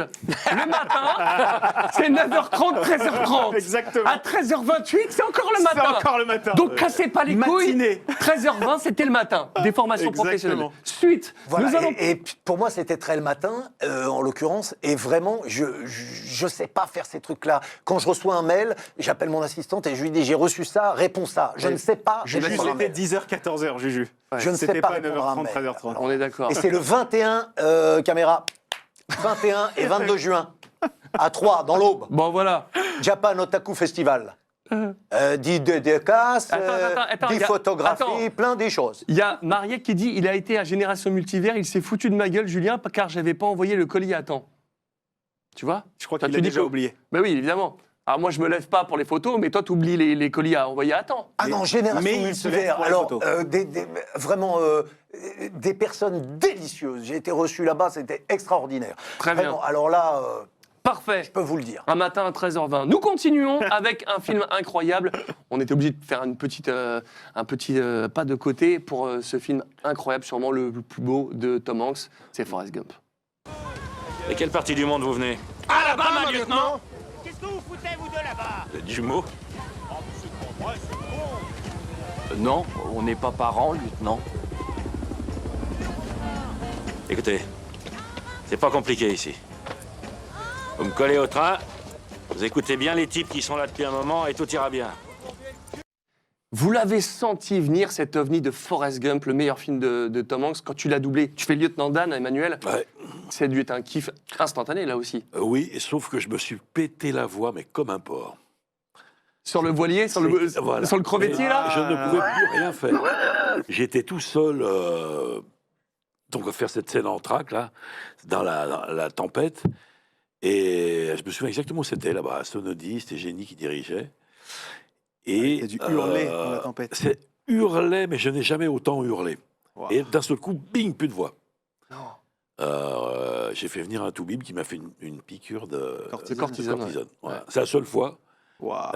A: le matin, c'est 9h30, 13h30.
C: Exactement.
A: À 13h28, c'est encore le
C: C'est
A: matin.
C: encore le matin.
A: Donc, cassez pas les couilles.
C: Matinée.
A: 13h20, c'était le matin. Des formations
C: Exactement.
A: professionnelles. Suite,
D: Voilà,
A: nous allons...
D: et pour moi, c'était très le matin, en l'occurrence, et vraiment, je sais pas faire ces trucs-là. Quand je reçois un mail, j'appelle mon assistante et je lui dis, j'ai reçu ça, réponds ça. Je ne sais pas
C: Juju,
D: répondre à un
C: c'était
D: mail.
C: 10h, 14h, Juju.
D: Je ne sais
C: C'était
D: pas
C: pas
D: répondre à un
C: 9h30,
D: mail.
C: 13h30.
A: On est d'accord.
D: Et c'est le 21, caméra, 21 et 22 juin, à 3, dans l'Aube,
A: Bon, voilà.
D: Japan Otaku Festival. 10 dédicaces,
A: Attends,
D: 10
A: y a-
D: photographies,
A: attends.
D: plein des choses.
A: Il y a Mariette qui dit il a été à Génération Multivers, il s'est foutu de ma gueule, Julien, car j'avais pas envoyé le colis à temps. Tu vois?
C: Je crois
A: Toi,
C: qu'il
A: tu
C: a
A: dis
C: déjà
A: que-
C: oublié.
A: Ben oui, évidemment. Alors moi, je me lève pas pour les photos, mais toi, tu oublies les colis à envoyer à temps.
D: Ah non, Génération
C: mais il se lève
D: Multivers.
C: pour la
D: Alors,
C: photo.
D: vraiment, des personnes délicieuses. J'ai été reçu là-bas, c'était extraordinaire.
A: Très bien.
D: Vraiment, alors là,
A: Parfait.
D: je peux vous le dire.
A: Un matin à 13h20. Nous continuons avec un film incroyable. On était obligé de faire un petit pas de côté pour ce film incroyable, sûrement le plus beau de Tom Hanks, c'est Forrest Gump.
E: De quelle partie du monde vous venez?
J: Alabama, lieutenant.
I: Qu'est-ce que vous foutez, vous deux, là-bas?
E: Vous êtes jumeaux?
J: Non, on n'est pas parents, lieutenant.
E: Écoutez, c'est pas compliqué ici. Vous me collez au train, vous écoutez bien les types qui sont là depuis un moment et tout ira bien.
A: Vous l'avez senti venir, cet ovni de Forrest Gump, le meilleur film de Tom Hanks, quand tu l'as doublé. Tu fais le lieutenant Dan, Emmanuel.
B: Ouais.
A: Ça a dû être un kiff instantané, là aussi.
B: Oui, et sauf que je me suis pété la voix, mais comme un porc.
A: Sur le voilier, sur le,
B: Voilà.
A: sur le crevettier, là.
B: Je ne pouvais plus rien faire. J'étais tout seul, donc à faire cette scène en trac, là, dans la tempête. Et je me souviens exactement où c'était, là-bas. Sonody, c'était Génie qui dirigeait. Et
C: T'as dû hurler dans la tempête.
B: C'est hurler, mais je n'ai jamais autant hurlé.
C: Wow.
B: Et d'un seul coup, bing, plus de voix.
A: Non.
B: J'ai fait venir un toubib qui m'a fait une piqûre de
A: cortisone, ouais.
B: Voilà.
A: Ouais.
B: C'est la seule fois.
C: Waouh.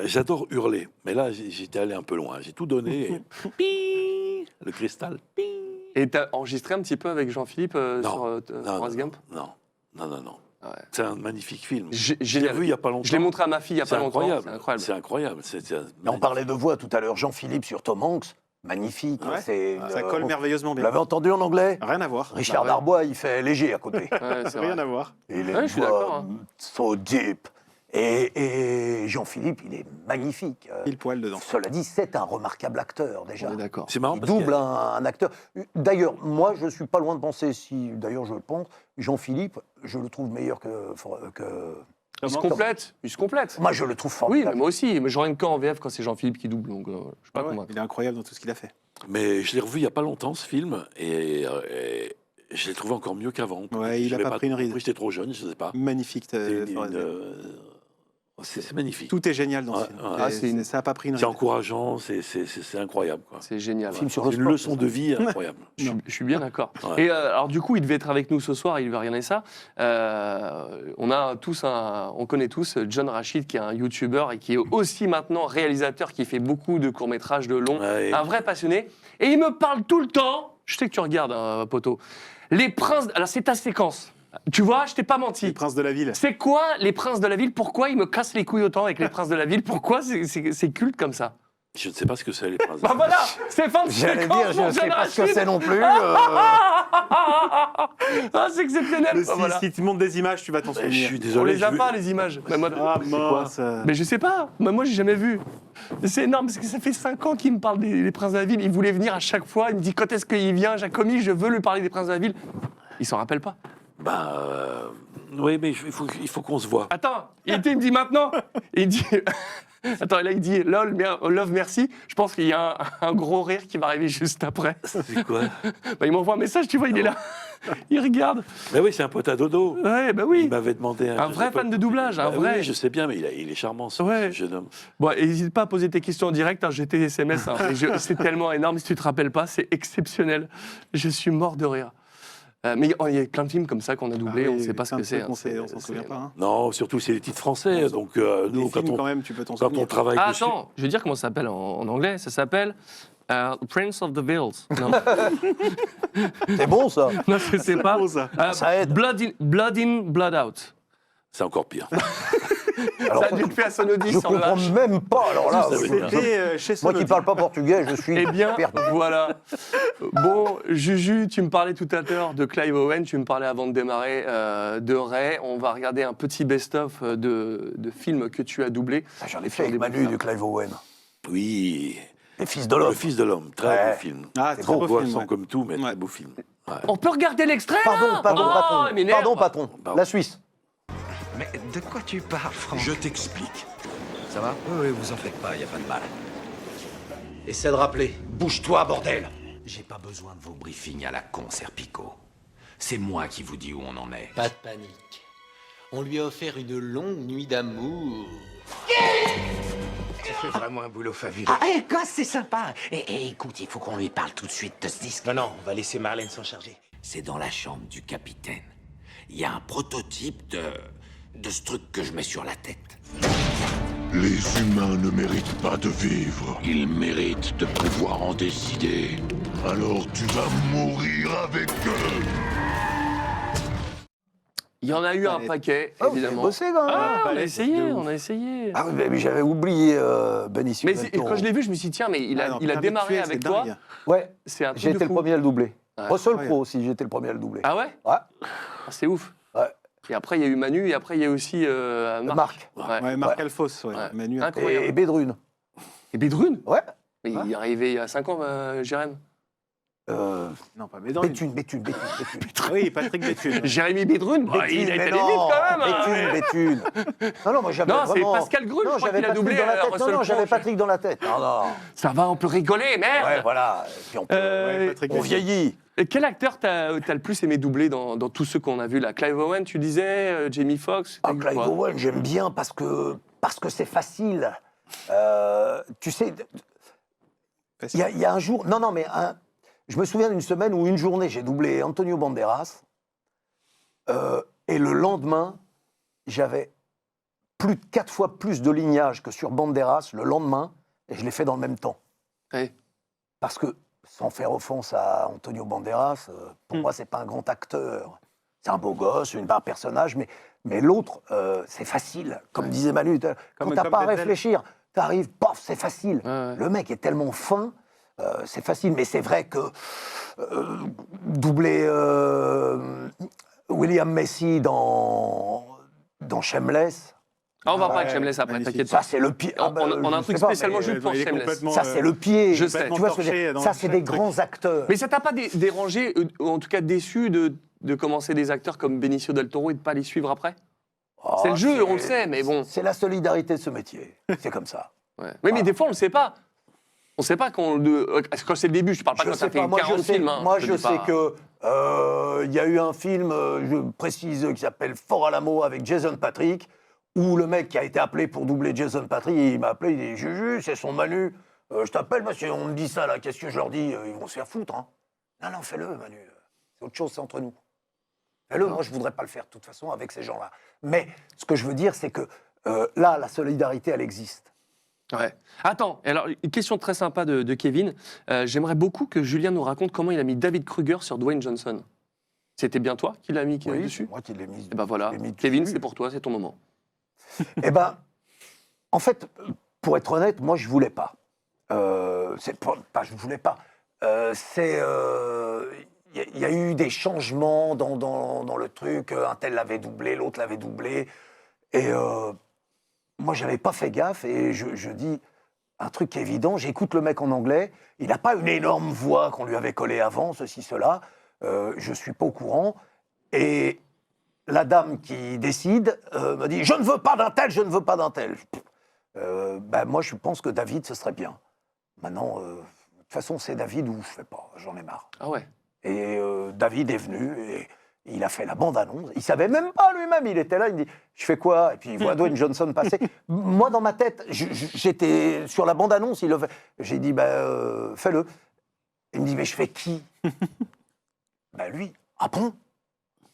B: J'adore hurler, mais là j'étais allé un peu loin. J'ai tout donné. Et... Ping, le cristal. Ping.
A: Et t'as enregistré un petit peu avec Jean-Philippe
B: Non.
A: sur
B: Non,
A: Forrest Gump?
B: Non.
A: Ouais.
B: C'est un magnifique film.
A: Génial.
B: Je l'ai revu il y a pas longtemps.
A: Je l'ai montré à ma fille il y a
B: C'est
A: pas longtemps.
B: incroyable.
A: C'est incroyable.
B: C'est incroyable.
D: Mais on parlait de voix tout à l'heure. Jean-Philippe sur Tom Hanks, magnifique.
C: Ouais.
D: C'est
C: Ça colle merveilleusement
D: Vous
C: bien.
D: l'avez entendu en anglais?
C: Rien à voir.
D: Richard
A: ouais.
D: Darbois, il fait léger à côté.
A: Ouais, c'est vrai.
C: Rien à voir.
D: Il
A: Ouais,
D: a une
A: je suis d'accord,
D: voix
A: hein.
D: so deep. Et Jean-Philippe, il est magnifique.
C: Pile poil dedans.
D: Cela dit, c'est un remarquable acteur déjà.
A: On est d'accord.
B: C'est marrant
D: Il
B: parce que
D: double un acteur. D'ailleurs, moi, je ne suis pas loin de penser, si d'ailleurs je le pense, Jean-Philippe, je le trouve meilleur que
A: Il se complète. Il se complète.
D: Moi, je le trouve
A: Oui,
D: formidable.
A: mais moi aussi. Mais je regarde qu'en VF quand c'est Jean-Philippe qui double. Donc, je suis pas
C: Ah ouais,
A: convaincu.
C: il est incroyable dans tout ce qu'il a fait.
B: Mais je l'ai revu il y a pas longtemps ce film et je l'ai trouvé encore mieux qu'avant.
C: Ouais, il a
B: J'avais
C: pas pris une ride.
B: J'étais trop jeune, je sais pas.
C: Magnifique.
B: C'est
C: Forrest Gump.
B: c'est magnifique.
C: Tout est génial dans ce
B: Ouais,
C: film.
B: ouais.
A: Ah, c'est une-
C: Ça n'a pas pris une
B: C'est
C: ride.
B: encourageant, c'est incroyable. Quoi.
A: C'est génial.
D: Film
A: ouais.
D: sur le
B: C'est une
D: sport,
B: leçon
D: c'est
B: de vie incroyable.
A: Je suis bien d'accord.
B: Ouais.
A: Et alors du coup, il devait être avec nous ce soir, il devait regarder ça. On connaît tous John Rachid, qui est un YouTuber et qui est aussi maintenant réalisateur, qui fait beaucoup de courts-métrages, de longs,
B: Ouais.
A: un vrai passionné. Et il me parle tout le temps, je sais que tu regardes, hein, poteau, les princes... Alors c'est ta séquence, tu vois, je t'ai pas menti.
C: Les princes de la ville.
A: C'est quoi les princes de la ville? Pourquoi ils me cassent les couilles autant avec les princes de la ville? Pourquoi c'est culte comme ça?
B: Je ne sais pas ce que c'est les princes.
A: Bah voilà, c'est fin de
D: J'allais
A: séquence,
D: dire, je
A: mon
D: ne sais
A: John
D: pas ce que
A: Rachid.
D: c'est non plus.
A: Ah, c'est exceptionnel.
C: Mais
A: Bah, voilà.
C: si tu montes des images, tu vas t'en
B: Je
C: souvenir.
B: suis
A: On
B: désolé.
A: les a
B: je vais-
A: pas, les images. Mais moi,
C: Ah mince.
A: mais je sais pas. Moi, j'ai jamais vu. C'est énorme parce que ça fait 5 ans qu'il me parle des princes de la ville. Il voulait venir à chaque fois. Il me dit quand est-ce qu'il vient, Jacomi, je veux lui parler des princes de la ville. Il s'en rappelle pas.
B: Oui, mais il faut qu'on se voit.
A: Attends, il me dit maintenant. Il dit. Attends, là, il dit love, merci. Je pense qu'il y a un gros rire qui va arriver juste après.
B: C'est quoi?
A: Bah, il m'envoie un message, tu vois, il est là. Il regarde.
B: Mais oui, c'est un pote à dodo.
A: Ouais, bah oui.
B: Il m'avait demandé
A: Un
B: je
A: vrai
B: sais pas-
A: fan de doublage, un
B: Bah
A: vrai.
B: Oui, je sais bien, mais il est charmant, ce
A: Ouais.
B: jeune homme.
A: Bon, n'hésite pas à poser tes questions en direct, hein, j'ai tes SMS. Hein, c'est tellement énorme, si tu te rappelles pas, c'est exceptionnel. Je suis mort de rire. Mais il y a plein de films comme ça qu'on a doublés,
C: Ah
A: on
C: oui,
A: ne sait pas ce
C: plein
A: que
C: de
A: c'est.
C: trucs
A: hein,
C: On s'en souvient pas. Hein.
B: Non, surtout, c'est les titres français. Donc, nous,
C: Les films, quand même, tu peux t'en
B: quand
C: souvenir.
B: on travaille
A: Ah,
B: dessus...
A: attends, je vais dire comment ça s'appelle en anglais. Ça s'appelle Prince of the Veils. Non,
D: C'est bon, ça.
A: non je sais pas.
D: Ça aide.
A: Blood in, Blood out.
B: C'est encore pire.
D: Alors,
A: Ça a dû le faire Sonodis
D: je
A: sur le
D: comprends
A: H.
D: même pas. Alors là,
B: Ça, oui.
C: C'était chez
D: moi qui
C: Sonobi.
D: parle pas portugais, je suis
A: Eh bien,
D: perdu.
A: voilà. Bon, Juju, tu me parlais tout à l'heure de Clive Owen, tu me parlais avant de démarrer de Ray. On va regarder un petit best-of de films que tu as doublés.
D: Ah, j'en ai fait avec Manu du Clive Owen.
B: Oui.
D: Les Fils de
B: Le
D: l'homme.
B: Fils de l'homme, très
D: Ouais.
B: beau film.
C: Ah,
D: C'est
C: très
D: beau,
C: beau film.
B: Poisson
C: ouais.
B: comme tout, mais
C: Ouais.
B: très beau film. Ouais.
A: On peut regarder l'extrait
D: Pardon,
A: là
D: pardon,
A: Oh,
D: patron.
A: il m'énerve.
D: Pardon, patron.
B: Pardon.
D: La Suisse.
J: Mais de quoi tu parles, Franck?
F: Je t'explique.
J: Ça va?
F: Oui, vous en faites pas, y a pas de mal.
J: Essaie de rappeler. Bouge-toi, bordel! J'ai pas besoin de vos briefings à la con, Serpico. C'est moi qui vous dis où on en est.
L: Pas de panique. On lui a offert une longue nuit d'amour.
J: Tu fais vraiment un boulot fabuleux.
L: Ah, gosse, c'est sympa. Et écoute, il faut qu'on lui parle tout de suite de ce disque. Non, on va laisser Marlène s'en charger.
J: C'est dans la chambre du capitaine. Il y a un prototype de ce truc que je mets sur la tête.
F: Les humains ne méritent pas de vivre. Ils méritent de pouvoir en décider. Alors tu vas mourir avec eux.
A: Il y en a eu un
C: Allez.
A: paquet,
D: Ah, vous avez
A: évidemment.
D: bossé quand même.
A: Ah, on a
C: Palais,
A: essayé,
C: de ouf.
A: on a essayé.
D: Ah oui, mais j'avais oublié Benicio
A: Mais
D: del
A: c'est-
D: Toro.
A: quand je l'ai vu, je me suis dit, tiens, mais il a,
C: Ah non,
A: il a
C: putain,
A: démarré
C: Virtuel,
A: avec
C: c'est
A: toi.
C: dingue.
D: Ouais,
A: C'est un truc
D: j'ai
A: de
D: été le
A: fou.
D: premier à le doubler.
A: Ouais.
D: Russell
C: Ouais.
D: Crowe aussi, j'ai été le premier à le doubler.
A: Ah ouais
D: Ouais,
A: Ah, c'est ouf.
D: ouais.
A: Et après, il y a eu Manu, et après, il y a aussi Marc.
D: Marc.
A: Ouais.
C: Ouais, Marc
D: Ouais.
C: Alphos, ouais.
A: Ouais.
C: Manu.
A: Incroyable.
D: Et Bédrune.
A: Et Bédrune
D: Ouais.
A: Mais il est arrivé il y a 5 ans, Jérém.
C: Non, pas Bédrune.
D: Béthune.
C: Oui, Patrick Béthune.
A: Jérémy Bédrune bah, il a été
D: mais
A: allé
D: non,
A: vite quand même hein,
D: Béthune. Non, moi j'avais
A: Non, c'est
D: vraiment...
A: Pascal Grul, je
D: Non,
A: crois
D: j'avais
A: qu'il a
D: Patrick
A: doublé
D: dans la tête.
A: Russell
D: Non, j'avais
A: Crowe.
D: Patrick dans la tête. Non.
A: Ça va, on peut rigoler, merde
D: Ouais, voilà. Et puis
A: Euh,
C: Patrick
D: on vieillit.
A: Et quel acteur t'as le plus aimé doubler dans tous ceux qu'on a vus là? Clive Owen, tu disais, Jamie Foxx
D: Ah,
A: t'as eu
D: Clive
A: quoi
D: Owen, j'aime bien parce que c'est facile. Tu sais, il y a un jour... Non, mais je me souviens d'une semaine ou une journée, j'ai doublé Antonio Banderas. Et le lendemain, j'avais plus de 4 fois plus de lignage que sur Banderas le lendemain, et je l'ai fait dans le même temps.
A: Ouais.
D: Parce que, sans faire offense à Antonio Banderas, pour moi, c'est pas un grand acteur. C'est un beau gosse, un personnage, mais l'autre, c'est facile. Comme disait Manu, quand t'as
C: comme
D: pas à
C: Denzel.
D: réfléchir, t'arrives, paf, c'est facile.
A: Ouais.
D: Le mec est tellement fin, c'est facile. Mais c'est vrai que doubler William Messi dans Shameless,
A: Ah, on va
C: Ah
A: parler de
C: ouais,
A: Shameless après,
C: magnifique.
A: t'inquiète
D: ça
A: pas.
D: c'est le pied.
A: On a un truc spécialement juste pour
C: il est
A: Shameless.
C: complètement,
D: Ça c'est le pied.
A: Je sais.
D: Tu vois ce que je veux
C: torché
D: dire
C: dans
D: Ça c'est
C: chaque
D: des
C: truc.
D: grands acteurs.
A: Mais ça t'a pas dérangé, ou en tout cas déçu, de commencer des acteurs comme Benicio del Toro et de pas les suivre après
D: Oh,
A: C'est le jeu, on le sait, mais bon.
D: C'est la solidarité de ce métier. C'est comme ça.
A: Ouais. Oui, mais des fois, on le sait pas. On sait pas quand c'est le début, je parle pas
D: Je
A: quand ça
D: sais
A: fait
D: pas, moi
A: 40
D: je sais,
A: films. Hein,
D: moi
A: te
D: je
A: dis
D: sais
A: pas.
D: que il y a eu un film, je précise, qui s'appelle Fort Alamo avec Jason Patrick, où le mec qui a été appelé pour doubler Jason Patrick, il m'a appelé, il dit Juju, c'est son Manu, je t'appelle parce qu'on me dit ça là, qu'est-ce que je leur dis Ils vont se faire foutre. Hein. Non, fais-le, Manu. C'est autre chose, c'est entre nous. Fais-le, moi je voudrais pas le faire de toute façon avec ces gens-là. Mais ce que je veux dire, c'est que là, la solidarité, elle existe.
A: Ouais. Attends, alors une question très sympa de Kevin. J'aimerais beaucoup que Julien nous raconte comment il a mis David Kruger sur Dwayne Johnson. C'était bien toi qui l'as mis
D: Oui,
A: dessus
D: c'est moi qui l'ai mis.
A: Et ben voilà,
D: je l'ai mis
A: Kevin,
D: dessus.
A: c'est pour toi, c'est ton moment.
D: Eh ben, en fait, pour être honnête, moi, je voulais pas. C'est pas, je voulais pas. Il y a eu des changements dans le truc. Un tel l'avait doublé, l'autre l'avait doublé. Et moi, j'avais pas fait gaffe. Et je dis un truc évident. J'écoute le mec en anglais. Il n'a pas une énorme voix qu'on lui avait collée avant, ceci, cela. Je suis pas au courant. Et la dame qui décide me dit « Je ne veux pas d'un tel, je ne veux pas d'un tel. » Moi, je pense que David, ce serait bien. Maintenant, de toute façon, c'est David ou je fais pas. J'en ai marre.
A: Ah ouais.
D: Et David est venu et il a fait la bande-annonce. Il savait même pas lui-même. Il était là, il me dit « Je fais quoi ?» Et puis il voit Dwayne Johnson passer. Moi, dans ma tête, j'étais sur la bande-annonce. J'ai dit « Fais-le. » Il me dit « Mais je fais qui ?» Lui. « Ah bon ?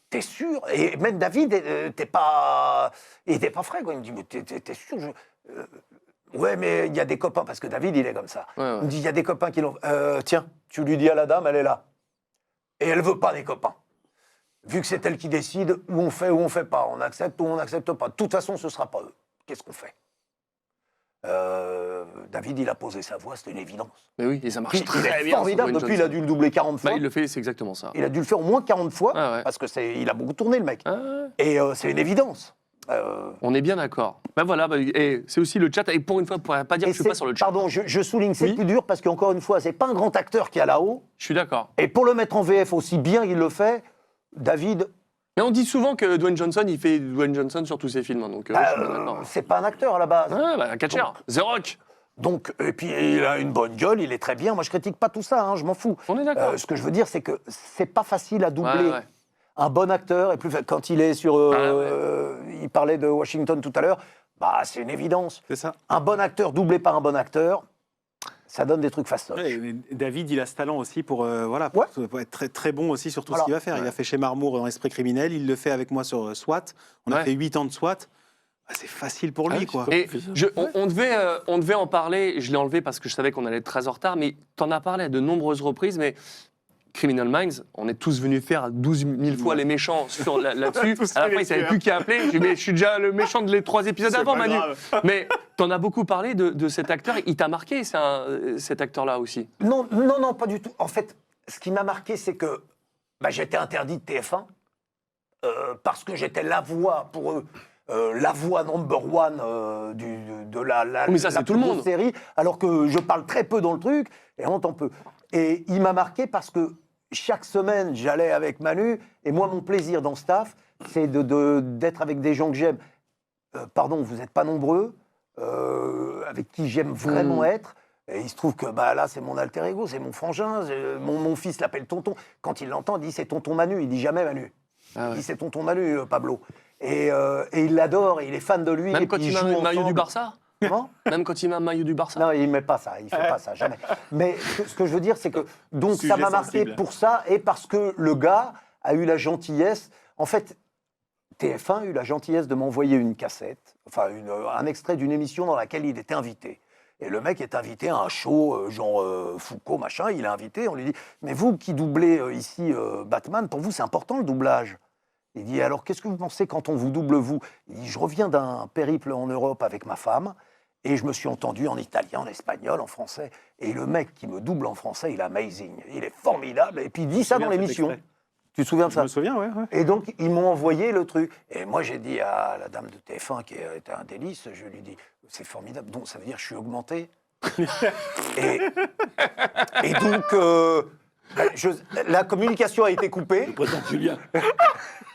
D: T'es sûr ?» Et même David, il était pas frais, quoi. Il me dit « Mais t'es sûr Ouais, mais il y a des copains, parce que David, il est comme ça.
A: Ouais, ouais.
D: Il me dit, il y a des copains qui l'ont... tiens, tu lui dis à la dame, elle est là. Et elle veut pas des copains. Vu que c'est elle qui décide, où on fait pas, on accepte ou on n'accepte pas. De toute façon, ce sera pas eux. Qu'est-ce qu'on fait? David, il a posé sa voix, c'était une évidence.
A: Mais oui, et ça marche
D: Il
A: très
D: est
A: bien.
D: formidable,
A: sur Dwayne
D: depuis il a
A: Johnson.
D: dû le doubler 40 fois.
A: Bah, il le fait, c'est exactement ça.
D: Il a dû le faire au moins 40 fois,
A: Ah ouais.
D: parce que il a beaucoup tourné, le mec.
A: Ah ouais.
D: Et c'est une évidence.
A: On est bien d'accord. Ben voilà, et c'est aussi le chat. Et pour une fois, pour pas dire que je suis pas sur le chat.
D: Pardon, je souligne, c'est
A: Oui.
D: plus dur, parce qu'encore une fois, c'est pas un grand acteur qui a là-haut.
A: Je suis d'accord.
D: Et pour le mettre en VF aussi bien qu'il le fait, David,
A: Mais on dit souvent que Dwayne Johnson, il fait Dwayne Johnson sur tous ses films. Hein, donc, je suis bien d'accord.
D: c'est pas un acteur à la base.
A: Ouais, bah, un catcheur. The Rock.
D: Donc, et puis il a une bonne gueule, il est très bien. Moi, je critique pas tout ça, hein, je m'en fous.
A: On est d'accord.
D: Ce que je veux dire, c'est que c'est pas facile à doubler
A: Ouais.
D: un bon acteur. Et plus quand il est sur, il parlait de Washington tout à l'heure, bah c'est une évidence.
C: C'est ça.
D: Un bon acteur doublé par un bon acteur, ça donne des trucs fastoches.
C: Ouais, mais David, il a ce talent aussi pour, pour être très, très bon aussi sur tout ce qu'il va faire. Il a fait chez Marmour dans Esprit criminel, il le fait avec moi sur SWAT. On a fait 8 ans de SWAT. Ah, c'est facile pour lui, quoi.
A: Et on devait en parler, je l'ai enlevé parce que je savais qu'on allait être très en retard, mais tu en as parlé à de nombreuses reprises, mais Criminal Minds, on est tous venus faire 12 000 fois les méchants là-dessus. À la fin, ils ne savaient plus qui appeler. Je dis, mais je suis déjà le méchant de les 3 épisodes avant, Manu. Mais tu en as beaucoup parlé de cet acteur. Il t'a marqué, cet acteur-là aussi?
D: Non, pas du tout. En fait, ce qui m'a marqué, c'est que j'étais interdit de TF1 parce que j'étais la voix pour eux. La voix number one de la
A: mais ça, c'est
D: plus
A: tout le
D: grosse
A: monde.
D: série, alors que je parle très peu dans le truc, et on entend peu. Et il m'a marqué parce que chaque semaine, j'allais avec Manu, et moi, mon plaisir dans Staff, c'est d'être avec des gens que j'aime. Pardon, vous n'êtes pas nombreux, avec qui j'aime vraiment être. Et il se trouve que là, c'est mon alter ego, c'est mon frangin, mon fils l'appelle tonton. Quand il l'entend, il dit c'est tonton Manu, il dit jamais Manu.
A: Ah ouais.
D: Il dit c'est tonton Manu, Pablo. Et il l'adore, il est fan de lui.
A: Même
D: et
A: quand
D: puis
A: il met
D: joue
A: un maillot
D: ensemble.
A: du Barça?
D: Comment?
A: Même quand il met un maillot du Barça?
D: Non, il ne met pas ça, il ne fait pas ça, jamais. Mais ce que je veux dire, c'est que donc
C: Sujet
D: ça m'a marqué
C: sensible.
D: pour ça, et parce que le gars a eu la gentillesse. En fait, TF1 a eu la gentillesse de m'envoyer une cassette, enfin un extrait d'une émission dans laquelle il était invité. Et le mec est invité à un show, genre Foucault, machin, il est invité, on lui dit « Mais vous qui doublez ici Batman, pour vous c'est important le doublage ?» Il dit « Alors qu'est-ce que vous pensez quand on vous double vous ?» Il dit « Je reviens d'un périple en Europe avec ma femme, et je me suis entendu en italien, en espagnol, en français. Et le mec qui me double en français, il est amazing, il est formidable. Et puis il dit ça dans l'émission. Tu te souviens de ça?
C: Je me souviens, ouais.
D: Et donc, ils m'ont envoyé le truc. Et moi, j'ai dit à la dame de TF1, qui était un délice, je lui ai dit, c'est formidable, donc ça veut dire que je suis augmenté. et donc, la communication a été coupée.
B: Je présente Julien.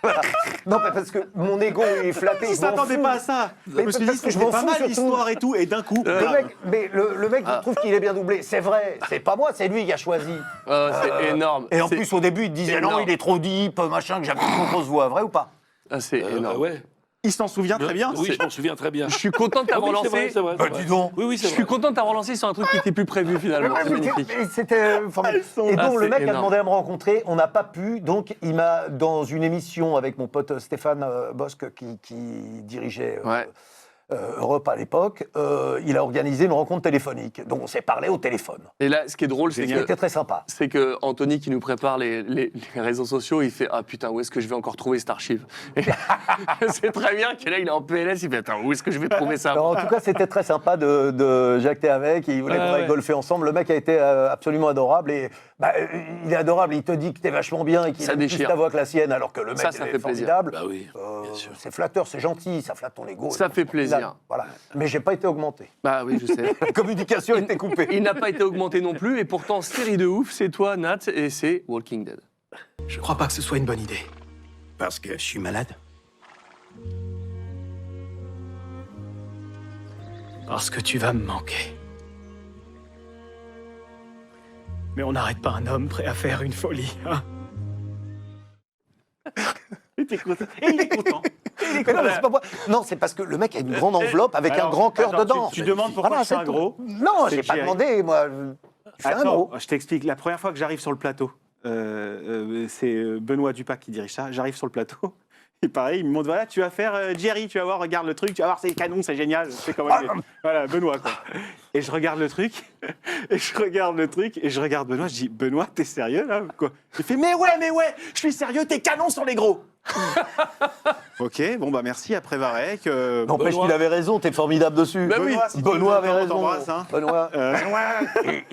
D: Voilà. Non, mais parce que mon ego est flatté.
C: Je ne s'attendait pas à ça. Je me suis dit que c'était pas mal l'histoire et tout, et d'un coup...
D: Le mec, il trouve qu'il est bien doublé. C'est vrai, c'est pas moi, c'est lui qui a choisi.
A: C'est énorme.
D: Et en plus, au début, il disait non, il est trop deep, machin, que j'avais une grosse voix. Vrai ou pas?
A: C'est énorme.
B: Ouais.
C: Il s'en souvient très bien.
B: Oui, je m'en souviens très bien.
A: Je suis content de t'avoir lancé.
B: C'est vrai.
D: Dis donc.
B: Oui,
A: Je suis content de t'avoir lancé sur un truc qui n'était plus prévu finalement. C'est magnifique.
D: C'était formidable. Et donc, le mec a
A: énorme.
D: demandé à me rencontrer. On n'a pas pu. Donc, il m'a, dans une émission avec mon pote Stéphane Bosque, qui dirigeait Europe à l'époque, il a organisé une rencontre téléphonique. Donc, on s'est parlé au téléphone.
A: Et là, ce qui est drôle, c'est
D: C'était très sympa.
A: C'est que Anthony qui nous prépare les réseaux sociaux, il fait ah putain où est-ce que je vais encore trouver cette archive? Et c'est très bien que là il est en PLS, il fait attends où est-ce que je vais trouver ça?
D: Alors, en tout cas, c'était très sympa de jacter avec. Il voulait qu'on aille golfer ensemble. Le mec a été absolument adorable. Et il est adorable. Il te dit que t'es vachement bien et qu'il
A: Ça
D: a plus
A: déchire.
D: ta voix que la sienne, alors que le mec
A: Ça
D: il
A: fait
D: est
A: plaisir.
D: formidable.
B: Bah oui, bien sûr.
D: C'est flatteur, c'est gentil, ça flatte ton ego.
A: Ça fait plaisir.
D: Voilà. Mais j'ai pas été augmenté.
A: Bah oui, je sais.
D: La communication était coupée.
A: Il n'a pas été augmenté non plus, et pourtant série de ouf, c'est toi Nat et c'est Walking Dead.
L: Je crois pas que ce soit une bonne idée. Parce que je suis malade. Parce que tu vas me manquer. Mais on n'arrête pas un homme prêt à faire une folie, hein?
C: Il est content.
D: Mais non, mais c'est pas moi. Non, c'est parce que le mec a une grande enveloppe avec un grand cœur dedans.
C: Tu demandes pourquoi
D: Voilà,
C: je fais un
D: c'est tout.
C: gros?
D: Non,
C: C'est
D: j'ai
C: que
D: pas
C: j'ai-
D: demandé, moi. Je fais un
C: Attends,
D: gros.
C: je t'explique. La première fois que j'arrive sur le plateau, c'est Benoît Dupac qui dirige ça. J'arrive sur le plateau Et pareil, il me montre, voilà, tu vas faire Jerry, tu vas voir, regarde le truc, tu vas voir, c'est canon, c'est génial. C'est comme voilà, Benoît, quoi. Et je regarde le truc, et je regarde Benoît, je dis, Benoît, t'es sérieux, là, ou quoi? Il fait, mais ouais, je suis sérieux, t'es canon sur les gros. Ok, bon, bah merci, après Varek.
D: N'empêche qu'il avait raison, t'es formidable dessus.
C: Bah oui, si
D: Benoît avait raison.
C: t'embrasse, hein.
D: Benoît,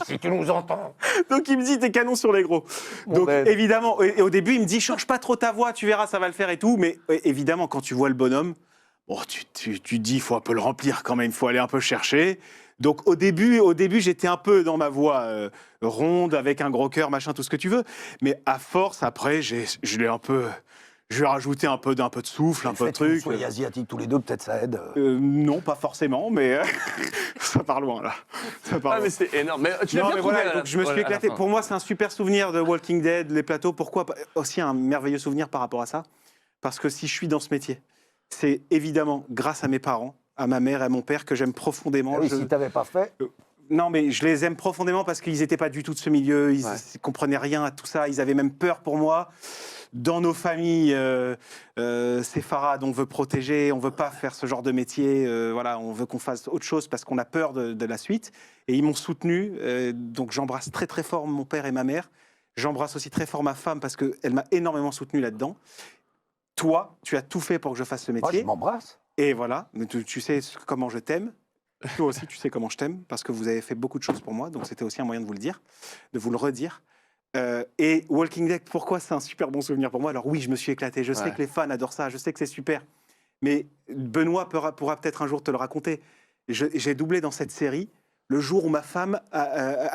D: si tu nous entends.
C: Donc il me dit, t'es canon sur les gros.
D: Bon,
C: Donc
D: ben.
C: évidemment, et au début, il me dit, change pas trop ta voix, tu verras, ça va le faire et tout. Mais évidemment, quand tu vois le bonhomme, bon, tu te dis, il faut un peu le remplir quand même, il faut aller un peu chercher. Donc au début, j'étais un peu dans ma voix ronde, avec un gros cœur, machin, tout ce que tu veux. Mais à force, après, je vais rajouter un peu de souffle, un peu de truc.
D: Vous soyez asiatiques tous les deux, peut-être ça aide.
C: Non, pas forcément, mais ça part loin là. Ça part loin.
A: Mais c'est énorme. Mais tu l'as
C: Non,
A: bien
C: mais
A: trouvé
C: voilà,
A: à la-
C: donc je me suis
A: voilà, à la
C: éclaté.
A: fin.
C: Pour moi, c'est un super souvenir de Walking Dead, les plateaux. Pourquoi aussi un merveilleux souvenir par rapport à ça? Parce que si je suis dans ce métier, c'est évidemment grâce à mes parents, à ma mère et à mon père que j'aime profondément.
D: Ah oui, si t'avais pas fait.
C: Non, mais je les aime profondément parce qu'ils n'étaient pas du tout de ce milieu, ils ne comprenaient rien à tout ça, ils avaient même peur pour moi. Dans nos familles séfarades, on veut protéger, on ne veut pas faire ce genre de métier, voilà, on veut qu'on fasse autre chose parce qu'on a peur de la suite. Et ils m'ont soutenu, donc j'embrasse très très fort mon père et ma mère. J'embrasse aussi très fort ma femme parce qu'elle m'a énormément soutenu là-dedans. Toi, tu as tout fait pour que je fasse ce métier.
D: Moi, je m'embrasse.
C: Et voilà, tu sais comment je t'aime. Toi aussi, tu sais comment je t'aime, parce que vous avez fait beaucoup de choses pour moi, donc c'était aussi un moyen de vous le dire, de vous le redire. Et Walking Dead, pourquoi c'est un super bon souvenir pour moi? Alors oui, je me suis éclaté, je sais que les fans adorent ça, je sais que c'est super, mais Benoît pourra peut-être un jour te le raconter. J'ai doublé dans cette série le jour où ma femme a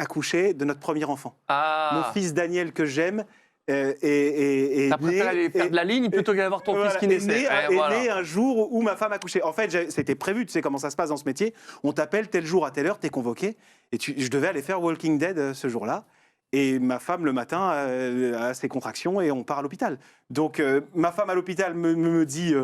C: accouché de notre premier enfant. Mon fils Daniel, que j'aime,
A: T'as préféré aller faire de la ligne plutôt qu'aller voir ton fils qui naissait.
C: est né un jour où ma femme a couché. En fait, c'était prévu, tu sais comment ça se passe dans ce métier. On t'appelle tel jour à telle heure, t'es convoqué. Et je devais aller faire Walking Dead ce jour-là. Et ma femme, le matin, a ses contractions et on part à l'hôpital. Donc, ma femme à l'hôpital me dit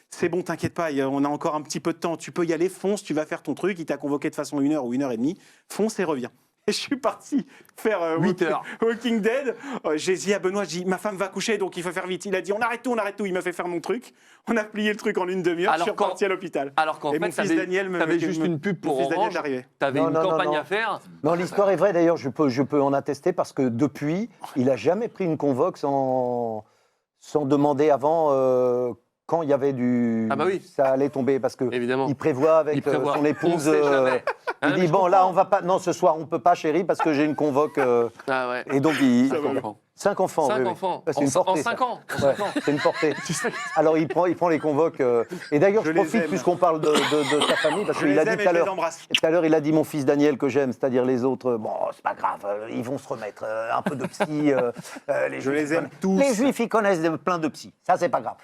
C: c'est bon, t'inquiète pas, on a encore un petit peu de temps, tu peux y aller, fonce, tu vas faire ton truc. Il t'a convoqué de façon 1 heure ou 1h30, fonce et reviens. Et je suis parti faire
A: 8 heures.
C: Walking Dead. J'ai dit à Benoît, je dis, ma femme va coucher, donc il faut faire vite. Il a dit, on arrête tout. Il m'a fait faire mon truc. On a plié le truc en 1 demi-heure. Je suis reparti à l'hôpital.
A: Alors qu'en
C: Et
A: fait,
C: mon fils Daniel
A: t'avais juste une pub pour Orange. T'avais une campagne à faire.
D: Non, l'histoire est vraie d'ailleurs, je peux en attester parce que depuis, il n'a jamais pris une convoque sans demander avant quand il y avait du.
A: Ah bah oui.
D: Ça allait tomber parce que
A: Évidemment.
D: il prévoit avec son épouse.
A: On sait jamais.
D: Il dit bon, là, on va pas. Non, ce soir, on peut pas, chérie, parce que j'ai une convoque.
A: Ah ouais.
D: Et donc, 5 enfants.
A: 5
D: oui, oui.
A: enfants.
D: C'est une portée,
A: En 5
D: ça.
A: ans.
D: Ouais, c'est une portée. Alors, il prend les convoques. Et d'ailleurs, je
C: les
D: profite,
C: aime.
D: puisqu'on parle de sa famille, parce
C: Je
D: qu'il
C: les
D: a dit
C: aime et
D: tout à
C: je les
D: l'heure.
C: embrasse.
D: Tout à l'heure, il a dit mon fils Daniel que j'aime, c'est-à-dire les autres. Bon, c'est pas grave, ils vont se remettre. Un peu de psy.
C: Je les aime tous.
D: Les juifs, ils connaissent plein de psy. Ça, c'est pas grave.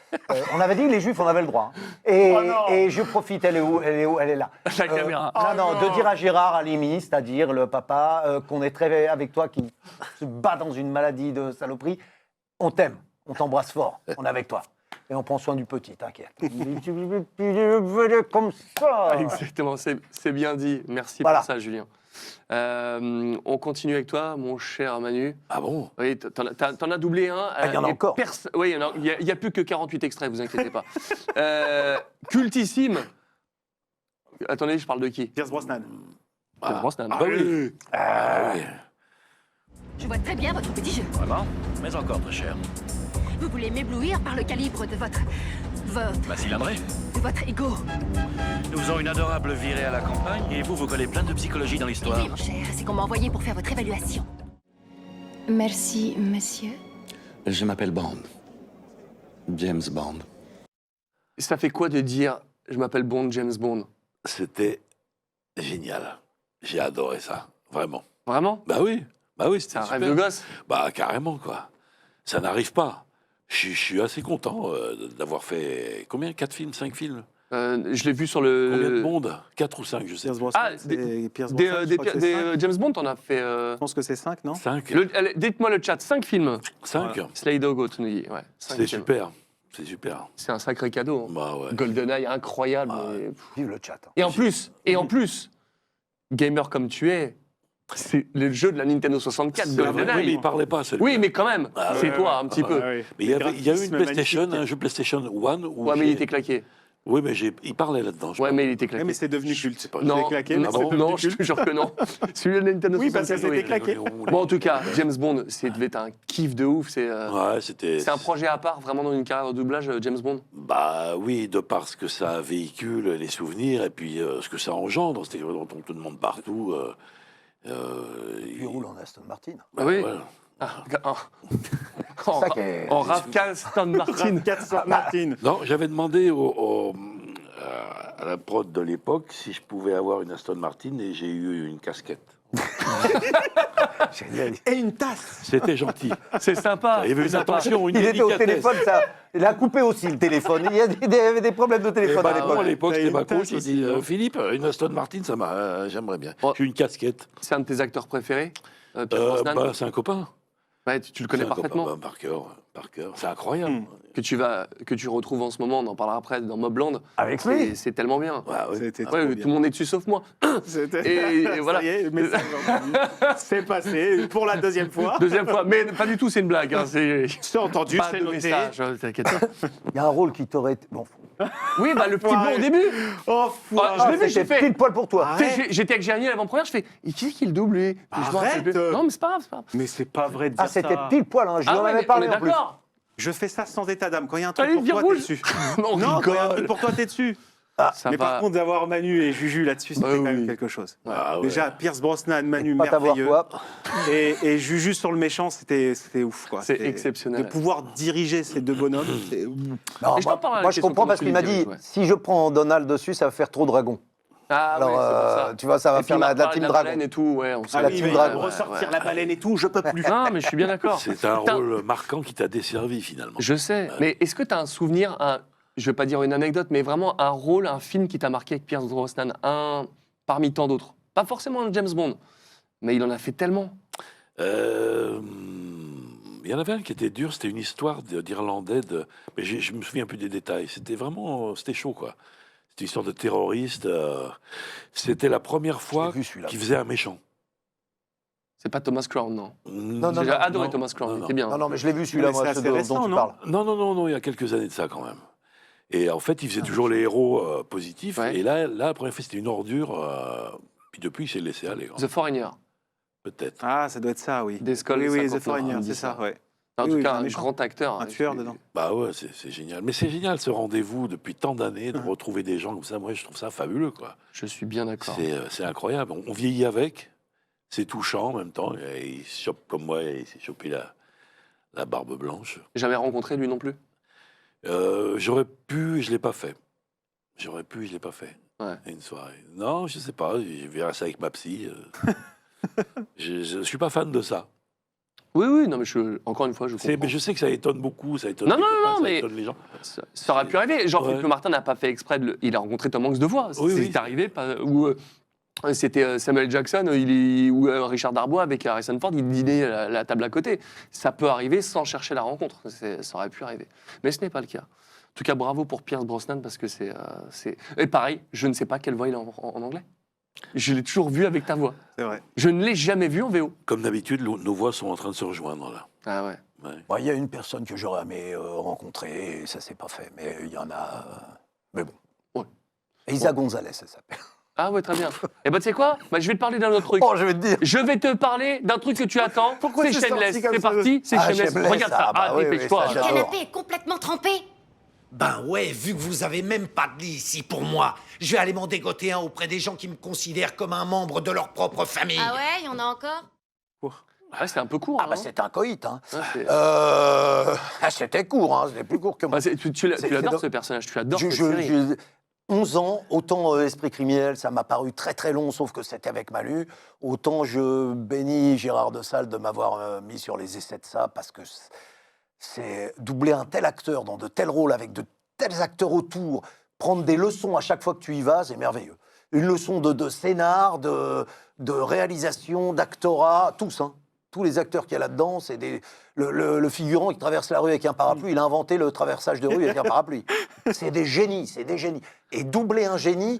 D: On avait dit les juifs, on avait le droit. Hein. Et je profite, elle est où? Elle est là.
A: La caméra.
D: Non, de dire à Gérard Halimi, c'est-à-dire le papa, qu'on est très avec toi, qui se bat dans une maladie de saloperie. On t'aime, on t'embrasse fort, on est avec toi. Et on prend soin du petit, t'inquiète. Tu veux comme ça.
A: Exactement, c'est bien dit. Merci
D: Voilà.
A: pour ça, Julien. On continue avec toi, mon cher Manu.
B: Ah bon?
A: Oui, t'en as doublé un.
D: Il y en a encore.
A: Oui, il n'y a plus que 48 extraits, vous inquiétez pas. Cultissime. Attendez, je parle de qui?
C: Pierce Brosnan.
A: Pierce Brosnan.
B: Ah oui. Ah oui.
M: Je vois très bien votre petit jeu.
E: Vraiment? Mais encore très cher.
M: Vous voulez m'éblouir par le calibre de votre
E: Ma cylindrée.
M: de votre ego.
E: Nous faisons une adorable virée à la campagne et vous collez plein de psychologie dans l'histoire.
M: Oui, mon cher, c'est qu'on m'a envoyé pour faire votre évaluation.
N: Merci, monsieur.
F: Je m'appelle Bond. James Bond.
A: Ça fait quoi de dire je m'appelle Bond, James Bond?
B: C'était génial. J'ai adoré ça, vraiment.
A: Vraiment?
B: Bah oui, c'était
A: C'est un
B: super.
A: rêve de gosse.
B: Bah carrément, quoi. Ça n'arrive pas. Je suis assez content d'avoir fait, combien? 4 films, 5 films?
A: Je l'ai vu sur
B: Combien
A: le.
B: de Bond? 4 ou 5, je sais.
C: Pierce Brosnan,
A: Ah,
C: c'est Pierce Brosnan, je crois que c'est
A: des
C: cinq.
A: James Bond, on a fait.
C: Je pense que c'est 5, non?
B: 5.
A: Dites-moi le chat, 5 films.
B: 5.
A: Slade Dog, tu nous dis. Ouais, cinq
B: C'est
A: films.
B: super. C'est super.
A: C'est un sacré cadeau.
B: Bah ouais.
A: GoldenEye, incroyable.
B: Ah,
A: mais-
D: Vive le chat.
A: Et en plus, gamer comme tu es, C'est le jeu de la Nintendo 64,
B: Oui, mais
A: GoldenEye.
B: il parlait pas, celui-là.
A: Oui, mais quand même, c'est toi, un petit peu.
B: Mais il y a eu une PlayStation, un jeu PlayStation 1 où
A: Ouais, mais il était claqué.
B: Oui, mais il parlait là-dedans.
A: Ouais, mais il était claqué.
C: Mais c'est devenu culte.
A: Non,
C: C'est claqué, mais
A: non,
C: c'est devenu
A: non, je
C: culte.
A: te jure que non. Celui de la Nintendo
C: Oui, parce que
A: 64,
C: c'était claqué.
A: Bon, en tout cas, James Bond, ça devait être un kiff de ouf.
B: Ouais, c'était...
A: C'est un projet à part, vraiment, dans une carrière de doublage, James Bond.
B: Bah oui, de par ce que ça véhicule, les souvenirs, et puis ce que ça engendre. C'est-à-dire dont on te demande partout.
D: Il roule en Aston Martin.
A: Ah oui.
B: Ouais.
A: En
D: ça qui est-
A: RAV4 Aston Martin.
C: RAV4 Martin.
B: Non, j'avais demandé à la prod de l'époque si je pouvais avoir une Aston Martin et j'ai eu une casquette.
D: Génial.
C: Et une tasse.
B: C'était gentil.
A: C'est sympa.
B: Il y avait une attention, une
D: Il était au
B: délicatesse.
D: téléphone, ça. Il a coupé aussi le téléphone. Il y avait des problèmes de
B: Et
D: téléphone à
B: à l'époque,
C: T'as
B: c'était
C: une
B: ma coach.
C: tasse
B: Il
C: aussi,
B: dit
C: non
B: Philippe, une Aston Martin, j'aimerais bien.
A: Oh.
B: J'ai une casquette.
A: C'est un de tes acteurs préférés, Pierce Brosnan.
B: Bah, c'est un copain.
A: Ouais, tu le connais
B: C'est un
A: parfaitement.
B: copain, par cœur. C'est incroyable.
A: Que tu retrouves en ce moment, on en parlera après, dans Mobland.
D: Avec lui.
A: C'est tellement bien.
B: Ouais, ouais.
C: C'était
A: Ouais,
C: trop
A: tout le monde est dessus sauf moi. Et voilà.
C: Ça y est, le message entendu. C'est passé pour la deuxième fois.
A: Deuxième fois, mais pas du tout, c'est une blague. Hein,
C: C'est entendu,
A: pas
C: c'est
A: de
C: noté.
A: message, t'inquiète pas.
D: Il y a un rôle qui t'aurait été... Bon.
A: Oui, bah le petit blond au début.
C: Oh,
A: Je l'ai vu, j'ai
D: C'était
A: fait.
D: pile poil pour toi.
A: Tu sais, J'étais avec Jérémy à l'avant-première, je fais, et qui c'est qui le double lui? Et je me rappelle
C: Arrête.
A: plus. Non, mais c'est pas grave, c'est pas grave.
C: Mais c'est pas vrai de dire
D: Ah, c'était
C: ça.
D: pile poil, hein. Je lui
A: Ah
D: en
A: ouais,
D: avais
A: mais on
D: parlé
A: est
D: en plus.
A: d'accord.
C: Je fais ça sans état d'âme. Quand il y a un truc
A: Allez,
C: pour
A: vire
C: toi, t'es
A: rouge.
C: dessus.
A: On
C: Non, quand il y a un
A: rigole.
C: truc pour toi, t'es dessus.
A: Ça
C: Mais
A: va.
C: par contre, d'avoir Manu et Juju là-dessus, c'était
A: Bah
C: quand même
A: oui.
C: quelque chose.
B: Ah ouais.
C: Déjà, Pierce Brosnan, Manu,
D: Pas t'avoir
C: merveilleux.
D: quoi.
C: Et Juju sur le méchant, c'était ouf. quoi.
A: C'est
C: C'était-
A: exceptionnel.
C: De pouvoir diriger ces deux bonhommes, c'est...
D: Non,
A: Et je t'en parle à la
D: moi je
A: question
D: comprends
A: comment
D: parce
A: tu
D: qu'il
A: les
D: m'a dit
A: diriges, ouais.
D: si je prends Donald dessus, ça va faire trop dragon.
A: Ah,
D: Alors,
A: ouais, c'est pour ça.
D: tu vois, ça va
A: Et puis,
D: faire
A: il m'a
D: de la
A: parlé
D: team
A: de
D: dragon.
A: baleine et tout, ouais, on sait.
C: Ah
D: la
C: oui,
D: team
C: mais
D: dragon.
C: ressortir la baleine et tout, je peux plus.
A: Non, mais je suis bien d'accord.
B: C'est un
A: T'as-
B: rôle marquant qui t'a desservi finalement.
A: Je sais, mais est-ce que tu as un souvenir, je vais pas dire une anecdote, mais vraiment un rôle, un film qui t'a marqué avec Pierce Brosnan, un parmi tant d'autres? Pas forcément un James Bond, mais il en a fait tellement.
B: Il y en avait un qui était dur, c'était une histoire d'Irlandais, mais je me souviens plus des détails. C'était chaud, quoi. C'était une histoire de terroriste. C'était la première fois
D: vu, celui-là.
B: qu'il faisait un méchant.
A: C'est pas Thomas Crown, non.
D: Non,
A: J'ai adoré
B: non,
A: Thomas Crown,
B: non,
A: il
B: non.
A: était bien.
D: Non, non, mais je l'ai vu celui-là,
C: Mais
D: moi,
C: c'est
D: ce
C: assez récent,
D: dont tu
C: non
D: parles.
B: Non, il y a quelques années de ça quand même. Et en fait, il faisait toujours les héros positifs.
A: Ouais.
B: Et là, la première fois, c'était une ordure. Puis depuis, il s'est laissé aller.
A: The Foreigner,
B: Peut-être.
C: Ah, ça doit être ça, oui.
A: des Skulls.
C: Oui, oui, The
A: 59,
C: Foreigner,
A: on dit
C: c'est ça, ouais.
A: En
C: Oui,
A: tout
C: oui,
A: cas,
C: un
A: un
C: méchant.
A: grand acteur.
C: Un tueur dedans.
B: Bah ouais, c'est génial. Mais c'est génial ce rendez-vous depuis tant d'années, de retrouver des gens comme ça. Moi, je trouve ça fabuleux, quoi.
A: Je suis bien d'accord.
B: C'est incroyable. On vieillit avec. C'est touchant en même temps. Et il se chope comme moi, et il s'est chopé la barbe blanche.
A: Jamais rencontré lui non plus.
B: J'aurais pu, je l'ai pas fait. J'aurais pu, je l'ai pas fait.
A: Ouais.
B: Une soirée. Non, je sais pas. Je verrai ça avec ma psy. Je suis pas fan de ça.
A: Oui, oui, non, mais encore une fois, je comprends.
B: Mais je sais que ça étonne beaucoup. Ça étonne
A: Non,
B: les
A: non,
B: copains,
A: non,
B: ça
A: mais
B: étonne les gens.
A: Ça aurait pu arriver. Jean-Philippe
B: Ouais.
A: Martin n'a pas fait exprès il a rencontré Tom Hanks deux fois.
B: Oui,
A: C'est
B: oui.
A: arrivé. Ou c'était Samuel Jackson ou Richard Darbois avec Harrison Ford, ils dînaient à la table à côté. Ça peut arriver sans chercher la rencontre. Ça aurait pu arriver. Mais ce n'est pas le cas. En tout cas, bravo pour Pierce Brosnan parce que c'est. Et pareil, je ne sais pas quelle voix il a en anglais. Je l'ai toujours vu avec ta voix.
C: C'est vrai.
A: Je ne l'ai jamais vu en VO.
B: Comme d'habitude, nos voix sont en train de se rejoindre là.
A: Ah ouais.
B: Ouais.
D: Bon, il y a une personne que j'aurais aimé rencontrer, et ça s'est pas fait. Mais il y en a. Mais bon.
A: Ouais.
D: Isa Gonzalez, ça s'appelle.
A: Ah ouais, très bien. Et bah tu sais quoi, je vais te parler d'un autre truc.
D: Oh, je vais te dire.
A: Je vais te parler d'un truc que tu attends.
C: Pourquoi
A: c'est
C: c'est
A: Shameless.
C: sorti comme
A: C'est
C: ça
A: parti, c'est
D: Ah,
A: Shameless.
D: Shameless,
A: Regarde ça.
D: ah, bah oui, oui,
A: dépêche-toi.
D: ça,
M: Le
D: j'adore.
M: canapé est complètement trempé.
L: Ben ouais, vu que vous avez même pas de lit ici pour moi, je vais aller m'en dégoter un auprès des gens qui me considèrent comme un membre de leur propre famille.
G: Ah ouais, y en a encore?
A: Ah, c'était un peu court.
D: Ah, bah, c'était un coït, hein.
A: Ah,
D: C'était court, hein. C'était plus court que moi.
A: tu l'adores ce personnage, tu adores cette série.
D: 11 ans, autant Esprit criminel, ça m'a paru très très long, sauf que c'était avec Manu. Autant je bénis Gérard de Salle de m'avoir mis sur les essais de ça, parce que c'est doubler un tel acteur dans de tels rôles, avec de tels acteurs autour, prendre des leçons à chaque fois que tu y vas, c'est merveilleux. Une leçon de scénar, de réalisation, d'actorat, tous, hein. Tous les acteurs qu'il y a là-dedans, c'est le figurant qui traverse la rue avec un parapluie, il a inventé le traversage de rue avec un parapluie. C'est des génies, c'est des génies. Et doubler un génie,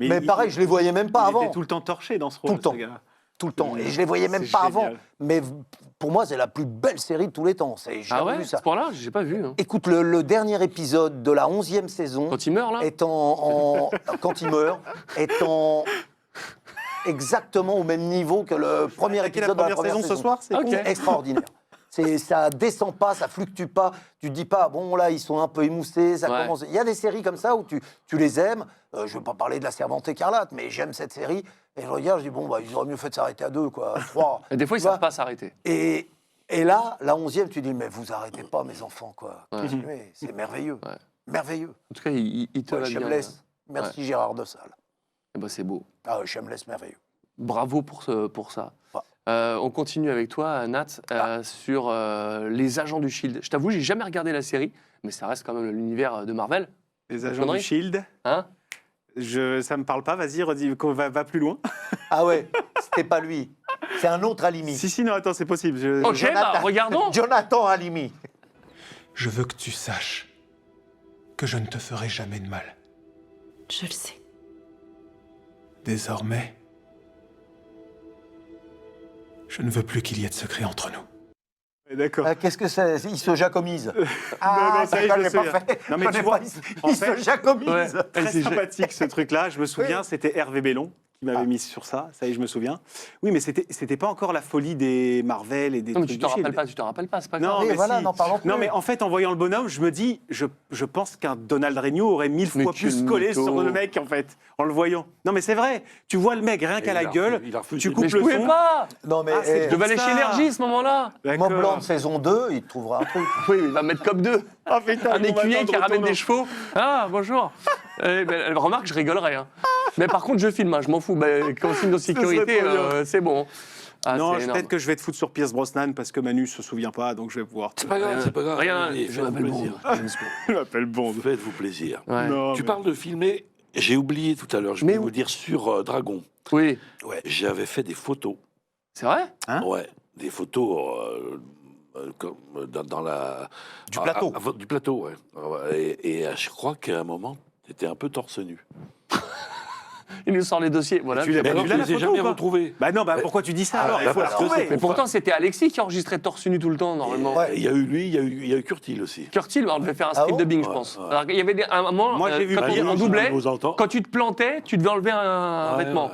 D: Mais pareil, je les voyais même pas
C: Il
D: avant.
C: était tout le temps torché dans ce rôle.
D: Tout le temps.
C: ce gars.
D: Tout le temps. Et je les voyais même
C: C'est
D: pas
C: génial.
D: avant. Mais pour moi, c'est la plus belle série de tous les temps. J'ai
A: Ah
D: jamais
A: ouais,
D: vu
A: à
D: ça.
A: ce point-là, j'ai pas vu. Hein.
D: Écoute, le dernier épisode de la 11e saison.
A: Quand il meurt, là
D: est quand il meurt, est exactement au même niveau que le premier
C: attaquer
D: épisode
C: la
D: de la
C: première
D: première
C: saison ce soir, c'est
A: Ok.
C: con.
D: Extraordinaire. Ça descend pas, ça fluctue pas. Tu te dis pas, bon là, ils sont un peu émoussés, ça
A: Ouais.
D: commence. Il y a des séries comme ça où tu les aimes. Je veux pas parler de La Servante écarlate, mais j'aime cette série. Et je regarde, je dis, bon, bah, ils auraient mieux fait de s'arrêter à 2, quoi. 3.
A: Et des fois, ils
D: Tu vois.
A: savent pas s'arrêter.
D: Et là, la 11e, tu dis, mais vous arrêtez pas, mes enfants, quoi.
A: Ouais.
D: Continuez, c'est merveilleux.
A: Ouais.
D: Merveilleux.
A: En tout cas, il te
D: Ouais,
A: va bien.
D: Shameless. Merci Gérard de Salle.
A: Eh ben, c'est beau.
D: Ah ouais, Shameless, merveilleux.
A: Bravo pour ça.
D: Ouais.
A: On continue avec toi, Nat, sur les agents du Shield. Je t'avoue, j'ai jamais regardé la série, mais ça reste quand même l'univers de Marvel.
C: Les agents
A: Conneries.
C: du Shield.
A: Hein
C: Ça me parle pas, vas-y, redis, va plus loin.
D: Ah ouais, c'était pas lui. C'est un autre Halimi.
C: Si, non, attends, c'est possible.
A: Ok, bah, regardons.
D: Jonathan Halimi.
F: Je veux que tu saches que je ne te ferai jamais de mal.
N: Je le sais.
F: Désormais, je ne veux plus qu'il y ait de secret entre nous.
C: D'accord.
D: Qu'est-ce que c'est? Il se jacomise.
C: non, ça y est, je me
D: l'ai pas
C: souviens.
D: fait.
C: Non, mais
D: Je
C: tu
D: l'ai
C: vois,
D: pas-
C: en
D: il
C: fait-
D: se jacomise.
A: Ouais.
C: Très
A: c'est-
C: sympathique ce truc-là. Je me souviens, c'était Hervé Bellon qui m'avait mis sur ça. Ça y est, je me souviens. Oui, mais c'était pas encore la folie des Marvel et des
A: Non, mais
C: trucs
A: tu te
C: du Shield.
A: rappelles pas, c'est pas grave.
C: Non,
D: Oui,
C: mais
D: voilà,
C: si.
D: n'en parlons plus.
C: Non, mais en fait, en voyant le bonhomme, je me dis, je pense qu'un Donald Renew aurait 1000
A: Mais
C: fois
A: tu
C: plus
A: es
C: collé
A: mytho.
C: sur le mec, en fait, en le voyant. Non, mais c'est vrai. Tu vois le mec, rien qu'à la gueule,
B: il a refusé.
C: tu
B: Mais
C: coupes
A: Mais je
C: le
A: pouvais
C: son.
A: pas.
D: Non, mais
C: c'est
A: Je devais aller
C: ça.
A: chez Énergie à ce moment-là.
C: D'accord.
D: Mob Blanc de saison 2, il te trouvera un truc.
A: Oui, mais il va mettre comme 2.
C: Ah, putain,
A: Un
C: ils vont
A: écuyer
C: m'attendre
A: qui
C: au
A: ramène
C: tournant.
A: des chevaux. Ah, bonjour. Remarque, je rigolerais. Hein. Mais par contre, je filme, hein, je m'en fous. Comme signe de sécurité,
C: trop bien.
A: c'est bon. Ah,
C: Non,
A: c'est énorme.
C: peut-être que je vais te foutre sur Pierce Brosnan parce que Manu se souvient pas, donc je vais pouvoir.
B: C'est pas grave, c'est pas grave.
A: Rien,
B: Allez,
A: je
B: faites-vous
A: m'appelle
B: plaisir.
C: Je m'appelle Bond.
B: Faites-vous plaisir.
A: Ouais.
C: Non,
B: Tu
C: mais-
B: parles de filmer, j'ai oublié tout à l'heure, je
A: Mais
B: vais
A: où
B: vous dire sur Dragon.
A: Oui.
B: Ouais, j'avais fait des photos.
A: C'est vrai
C: Hein
B: Ouais, des photos comme dans la...
D: Du plateau.
B: Du plateau, ouais. Ouais, et je crois qu'à un moment, t'étais un peu torse nu.
A: Il nous sort les dossiers. Voilà.
C: Tu l'as
B: Mais
C: pas
B: alors,
C: vu
B: je
C: là, la
B: les ai
C: photo
B: jamais
C: ou pas
B: retrouvés.
C: Bah non, bah pourquoi tu dis ça alors Il faut la
B: parce que
C: retrouver.
A: Mais pourtant, c'était Alexis qui enregistrait torse nu tout le temps, normalement.
D: Ouais.
B: Il y a eu lui, il y a eu Curtil aussi.
A: Curtil, on devait faire un
D: Ah
A: script
D: bon
A: de Bing, je
B: Ouais,
A: pense.
B: ouais.
A: Alors, il y avait un moment,
C: Moi, j'ai vu
A: quand
C: Bing,
A: on
C: je
A: doublait,
B: vous entends.
A: quand tu te plantais, tu devais enlever un
B: Ouais,
A: vêtement.
B: ouais.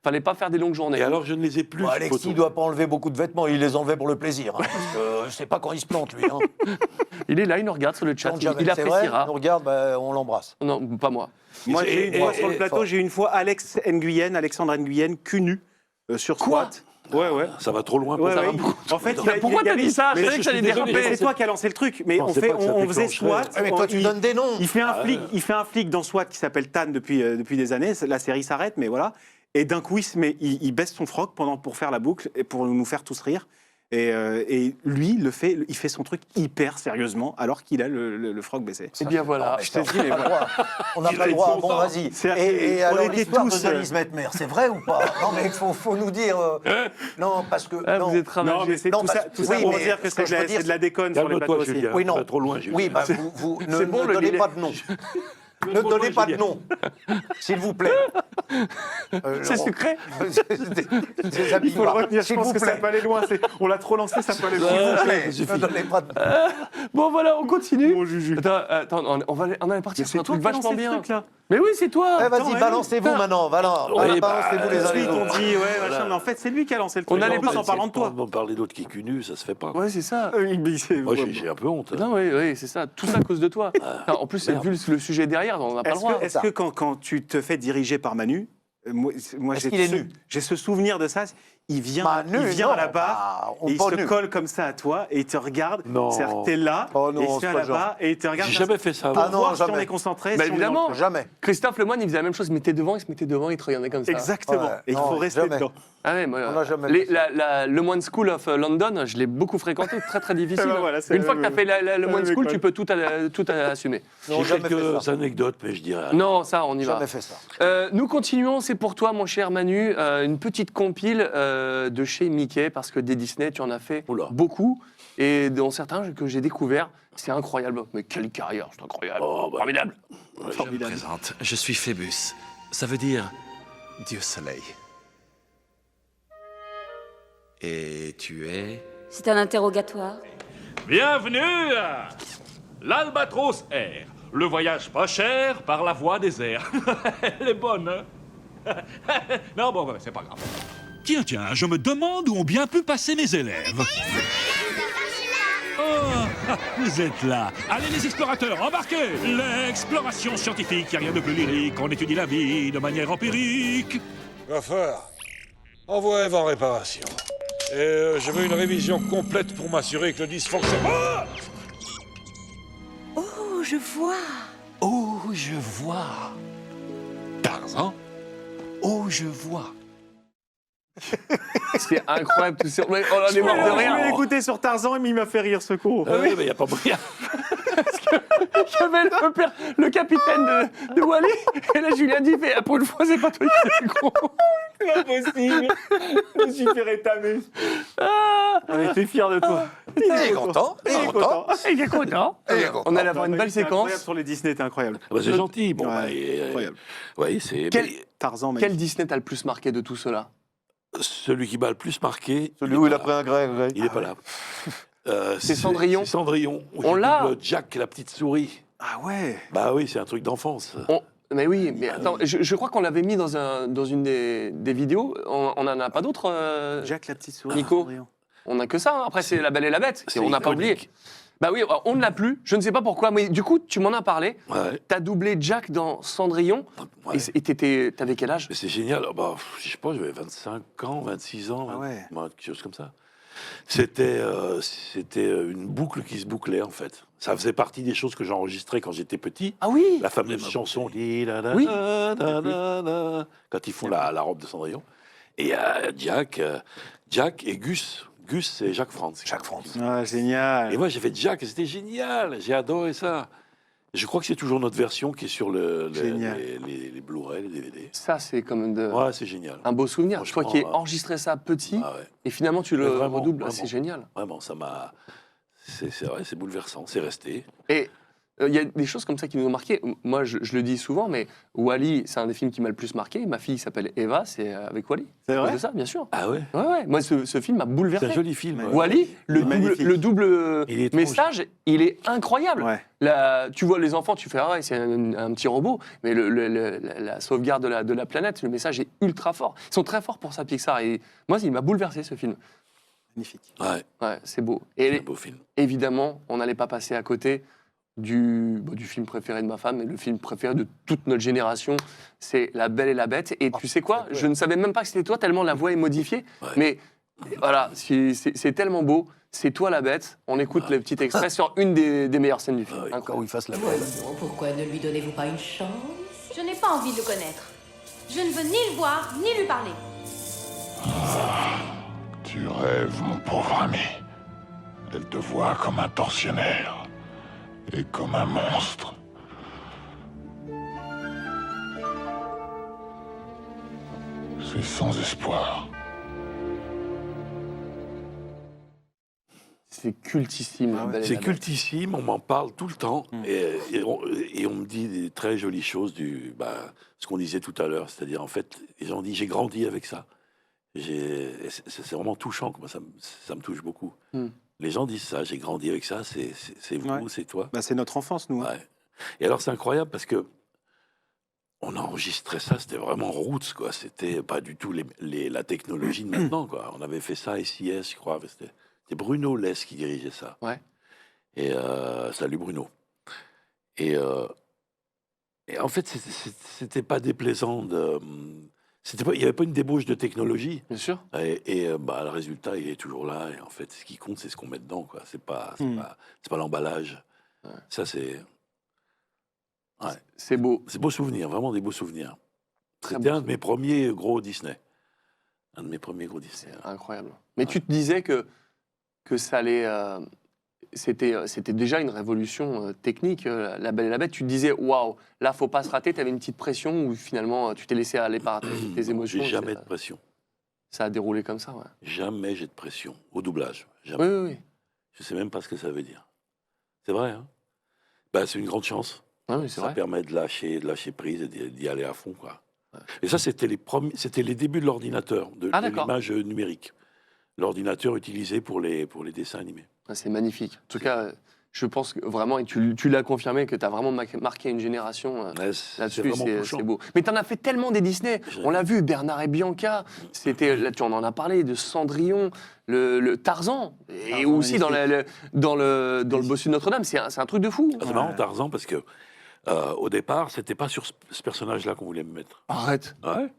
A: Fallait pas faire des longues journées.
B: Et alors, je ne les ai plus.
D: Bon,
B: ces
D: Alexis
B: photos.
D: ne doit pas enlever beaucoup de vêtements, il les enlevait pour le plaisir. Hein, parce que je sais pas quand il se plante, lui. Hein.
A: Il est là, il nous regarde sur le chat,
D: Quand
A: il
D: Jamel, c'est vrai,
A: appréciera.
D: il nous regarde, bah, on l'embrasse.
A: Non, pas moi.
C: Moi, j'ai une fois sur le
D: et-
C: plateau, j'ai une fois Alexandre Nguyen, cul nu, sur
A: Quoi
C: SWAT. Ouais, ouais.
B: Ça va trop loin pour
C: Ouais,
B: ça.
C: ouais. En fait,
A: Mais pourquoi t'as dit ça Je
C: Mais
A: savais que ça allait
B: je suis désolé,
A: déraper.
C: c'est toi qui as lancé le truc. Mais
B: Je
C: on,
B: pensais
C: fait,
B: pas que ça
C: on faisait
B: déclencherait.
C: SWAT.
D: Ouais, mais toi, tu donnes des noms.
C: Il fait un flic dans SWAT qui s'appelle Tan depuis des années. La série s'arrête, mais voilà. Et d'un coup, il baisse son froc pour faire la boucle et pour nous faire tous rire. Et lui, il fait son truc hyper sérieusement, alors qu'il a le froc baissé.
A: Eh bien voilà.
C: Je te dis, mais voilà.
D: On n'a pas le droit. Bon, vas-y. Et
C: On
D: alors,
C: était
D: l'histoire de
C: tous,
D: Denise Metmer, c'est vrai ou pas? Non, mais il faut nous dire. Non, parce que.
A: Ah,
D: non.
A: vous êtes ravagé.
C: Non, mais c'est
D: Non,
C: tout
D: parce-
C: ça, tout ça
D: oui,
C: pour
D: mais
C: dire que
D: ce que je veux
C: c'est
D: dire,
C: de la déconne sur les plateaux
B: Calme-toi,
C: aussi.
B: Julien.
D: Oui, non.
B: Ça va trop loin, Julien.
D: Oui, bah, vous ne
A: bon, le
D: donnez
A: délai.
D: pas de nom. Ne donnez pas de nom, s'il vous plaît.
A: C'est secret.
C: Il faut le retenir, je
D: S'il
C: pense
D: vous
C: que ça
D: plaît.
C: peut aller loin. On l'a trop lancé, ça peut aller
D: S'il
C: loin.
D: vous plaît, ne donnez pas de nom.
A: Bon voilà, on continue.
C: Bon, Juju.
A: Attends, on allait partir
C: Mais
A: sur un
C: c'est toi
A: truc
C: qui as
A: vachement
C: lancé ce
A: bien.
C: truc là.
A: Mais oui, c'est toi.
D: Eh,
C: Attends,
D: vas-y,
C: ouais,
D: balancez-vous
A: putain.
D: maintenant.
B: Ouais,
D: Balancez-vous les uns les
C: Ensuite, on
D: autres.
C: dit, ouais, machin, mais en fait, c'est lui qui a lancé le truc.
A: On allait
C: en plus,
A: pas-
C: en parlant de toi.
B: On va parler d'autres qui cul nu, ça se fait pas.
A: Ouais, c'est ça.
B: Moi, j'ai un peu honte.
A: Non, oui, c'est ça. Tout ça à cause de toi. Non, en plus,
B: merde.
A: vu le sujet derrière, on n'a pas le droit.
C: Est-ce que quand tu te fais diriger par Manu, moi
D: Est-ce qu'il est nu?
C: j'ai ce souvenir de ça, il vient
D: Manu,
C: à
D: non,
C: la barre,
D: on
C: et il
D: pas
C: se
D: nu.
C: colle comme ça à toi, et il te regarde,
B: Non.
C: c'est-à-dire que t'es là,
D: Oh non,
C: et il se
D: c'est
C: vient à
D: pas
C: la
D: le genre.
C: barre, et il te regarde.
B: J'ai jamais fait ça.
C: Pour
D: Ah non,
C: voir si on
D: jamais.
C: est concentré.
A: Bah,
C: si on est
A: évidemment.
C: dans le truc.
D: Jamais.
A: Christophe Lemoine, il faisait la même chose. Il se mettait devant, il te regardait comme ça.
C: Exactement.
D: Ouais,
C: Et il
D: non,
C: faut rester
D: jamais.
C: dedans.
A: Ah ouais, moi,
D: On n'a jamais
A: les-
D: fait ça.
A: le One School of London, je l'ai beaucoup fréquenté, très difficile.
C: Eh ben voilà, c'est
A: Une fois que
C: la
A: tu as fait le
C: la
A: One
C: même
A: School,
C: école.
A: tu peux tout assumer.
D: Non,
B: J'ai
D: jamais fait
B: quelques
D: ça.
B: anecdotes, mais je dirais.
A: Non, ça, on y va.
D: Jamais fait ça.
A: Nous continuons, c'est pour toi, mon cher Manu, une petite compile de chez Mickey, parce que des Disney, tu en as fait
B: Oula.
A: beaucoup, et dans certains que j'ai découverts, c'est incroyable. Mais quelle carrière, c'est incroyable,
B: Oh, bah.
A: formidable.
E: Je me
C: Formidable.
E: présente, je suis Phébus. Ça veut dire Dieu Soleil. Et tu es...
O: C'est un interrogatoire.
P: Bienvenue à l'Albatros Air. Le voyage pas cher par la voie des airs. Elle est bonne, hein? Non, bon, c'est pas grave. Tiens, je me demande où ont bien pu passer mes élèves. Oh, vous êtes là. Allez les explorateurs, embarquez. L'exploration scientifique, y a rien de plus lyrique. On étudie la vie de manière empirique.
F: Coffeur, envoie Eve en réparation. Et je veux une révision complète pour m'assurer que le dysfonctionnement...
O: Oh, je vois.
E: Oh, je vois. Tarzan. Oh, je vois.
A: C'est incroyable, tout ça. On en est mort de
C: Je
A: rire.
C: l'ai écouté sur Tarzan, mais il m'a fait rire ce coup.
B: Ah oui, mais il n'y a pas moyen.
A: Il y avait le capitaine de Wally, et là Julien dit, mais pour une fois, c'est pas toi qui es gros.
C: C'est pas possible. Je me suis fait rétamer. On était fiers de toi.
D: Il est content.
A: Il est content. Il est content. On allait avoir une belle séquence.
C: Sur les Disney, c'était incroyable.
B: Bah, c'est gentil. Bon,
C: incroyable.
B: Oui, c'est...
C: Tarzan,
A: Quel Disney t'as le plus marqué de tout cela?
B: Celui qui m'a le plus marqué...
D: Celui où il a pris un grec.
B: Il n'est pas là.
A: C'est Cendrillon.
B: C'est Cendrillon.
A: On l'a.
B: Jack, la petite souris.
C: Ah ouais.
B: Bah oui, c'est un truc d'enfance.
A: Mais oui, mais attends, je crois qu'on l'avait mis dans une des vidéos. On n'en a pas d'autres,
C: Jack, la petite souris.
A: Nico. On n'a que ça. Hein. Après, c'est La Belle et la Bête.
B: C'est
A: On n'a pas oublié.
B: iconique.
A: Bah oui, on ne l'a plus. Je ne sais pas pourquoi. Mais du coup, tu m'en as parlé.
B: Ouais.
A: T'as doublé Jack dans Cendrillon.
B: Ouais.
A: Et t'avais quel âge?
B: Mais c'est génial. Bah, je sais pas, j'avais 25 ans, 26 ans,
C: Ah ouais.
B: quelque chose comme ça. C'était une boucle qui se bouclait, en fait. Ça faisait partie des choses que j'enregistrais quand j'étais petit.
A: Ah oui.
B: La fameuse chanson
A: Oui.
B: quand ils font la robe de Cendrillon. Et Jack et Gus. Gus, c'est Jacques Franz.
D: Jacques Franz.
C: Ah, génial.
B: Et moi, j'ai fait Jack, et c'était génial. J'ai adoré ça. Je crois que c'est toujours notre version qui est sur
C: Génial.
B: les Blu-ray, les DVD.
A: Ça, c'est comme
B: Ouais, c'est génial.
A: un beau souvenir. Toi
B: Franchement,
A: qui ai enregistré ça petit,
B: Ah ouais.
A: et finalement tu le
B: Vraiment,
A: redoubles,
B: vraiment.
A: c'est génial.
B: Vraiment, ça m'a... C'est vrai, c'est bouleversant, c'est resté.
A: Et il y a des choses comme ça qui nous ont marqué. Moi, je le dis souvent, mais Wall-E, c'est un des films qui m'a le plus marqué. Ma fille s'appelle Eva, c'est avec Wall-E.
C: C'est vrai?
A: C'est ça, bien sûr.
B: Ah ouais?
A: Ouais. Moi, ce film m'a bouleversé.
B: C'est un joli film.
A: Wall-E,
C: magnifique.
A: le double
B: Il est trop
A: message, il est incroyable.
C: Ouais.
A: Là, tu vois les enfants, tu fais ah ouais, c'est un petit robot, mais la sauvegarde de la planète, le message est ultra fort. Ils sont très forts pour ça, Pixar. Et moi, il m'a bouleversé ce film.
C: Magnifique.
B: Ouais,
A: C'est beau.
B: c'est
A: Et
B: un beau film.
A: évidemment, on n'allait pas passer à côté du film préféré de ma femme, et le film préféré de toute notre génération, c'est La Belle et la Bête. Et tu sais quoi? Je ne savais même pas que c'était toi, tellement la voix est modifiée.
B: Ouais.
A: Mais voilà, c'est tellement beau. C'est toi la bête. On écoute le petit extrait sur une des meilleures scènes du film.
B: Ouais,
A: Incroyable.
D: Où il fasse la belle.
O: Pourquoi ne lui donnez-vous pas une chance?
K: Je n'ai pas envie de le connaître. Je ne veux ni le voir, ni lui parler.
F: Tu rêves, mon pauvre ami. Elle te voit comme un tortionnaire et comme un monstre. C'est sans espoir.
A: C'est cultissime. La Belle et
B: C'est
A: la Bête.
B: cultissime, on m'en parle tout le temps. Et on me dit des très jolies choses ce qu'on disait tout à l'heure. C'est-à-dire, en fait, les gens disent j'ai grandi avec ça. C'est vraiment touchant. Moi, ça me touche beaucoup. Les gens disent ça, j'ai grandi avec ça, c'est vous,
C: Ouais.
B: c'est toi.
C: Bah, c'est notre enfance, nous. hein.
B: Ouais. Et alors, c'est incroyable parce que on enregistrait ça, c'était vraiment roots, quoi. C'était pas du tout la technologie de maintenant, quoi. On avait fait ça à SIS, je crois. C'était Bruno Less qui dirigeait ça.
A: Ouais.
B: Et salut Bruno. Et en fait, c'était pas déplaisant de. Il n'y avait pas une débauche de technologie.
A: Bien sûr.
B: Et le résultat, il est toujours là. Et en fait, ce qui compte, c'est ce qu'on met dedans, quoi. C'est pas l'emballage.
A: Ouais.
B: Ça, c'est. Ouais.
A: C'est beau.
B: C'est beaux souvenirs, vraiment des beaux souvenirs.
A: Très
B: C'était
A: beau
B: un de mes premiers gros Disney. Un de mes premiers gros Disney.
A: Incroyable. Mais tu te disais que ça allait. C'était déjà une révolution technique, La Belle et la Bête. Tu te disais, waouh, là, faut pas se rater. Tu avais une petite pression ou finalement, tu t'es laissé aller par tes émotions.
B: J'ai jamais de pression.
A: Ça a déroulé comme ça, ouais.
B: Jamais j'ai de pression. Au doublage. Jamais.
A: Oui.
B: Je sais même pas ce que ça veut dire. C'est vrai, hein? C'est une grande chance.
A: Ah oui, c'est
B: Ça
A: vrai.
B: permet de lâcher prise et d'y aller à fond, quoi. Et ça, c'était les débuts de l'ordinateur, de
A: d'accord.
B: l'image numérique. L'ordinateur utilisé pour les dessins animés.
A: Ah, c'est magnifique. En tout cas, je pense que vraiment, et tu l'as confirmé, que tu as vraiment marqué une génération là-dessus.
B: vraiment
A: C'est
B: touchant.
A: beau. Mais tu en as fait tellement des Disney. On l'a vu, Bernard et Bianca. Là, tu en as parlé, de Cendrillon, le Tarzan. Et
C: Tarzan,
A: aussi dans
C: magnifique.
A: le Bossu de Notre-Dame. C'est un truc de fou.
B: Ah, c'est marrant, Tarzan, parce que au départ, c'était pas sur ce personnage-là qu'on voulait me mettre.
A: Arrête.
B: Ouais.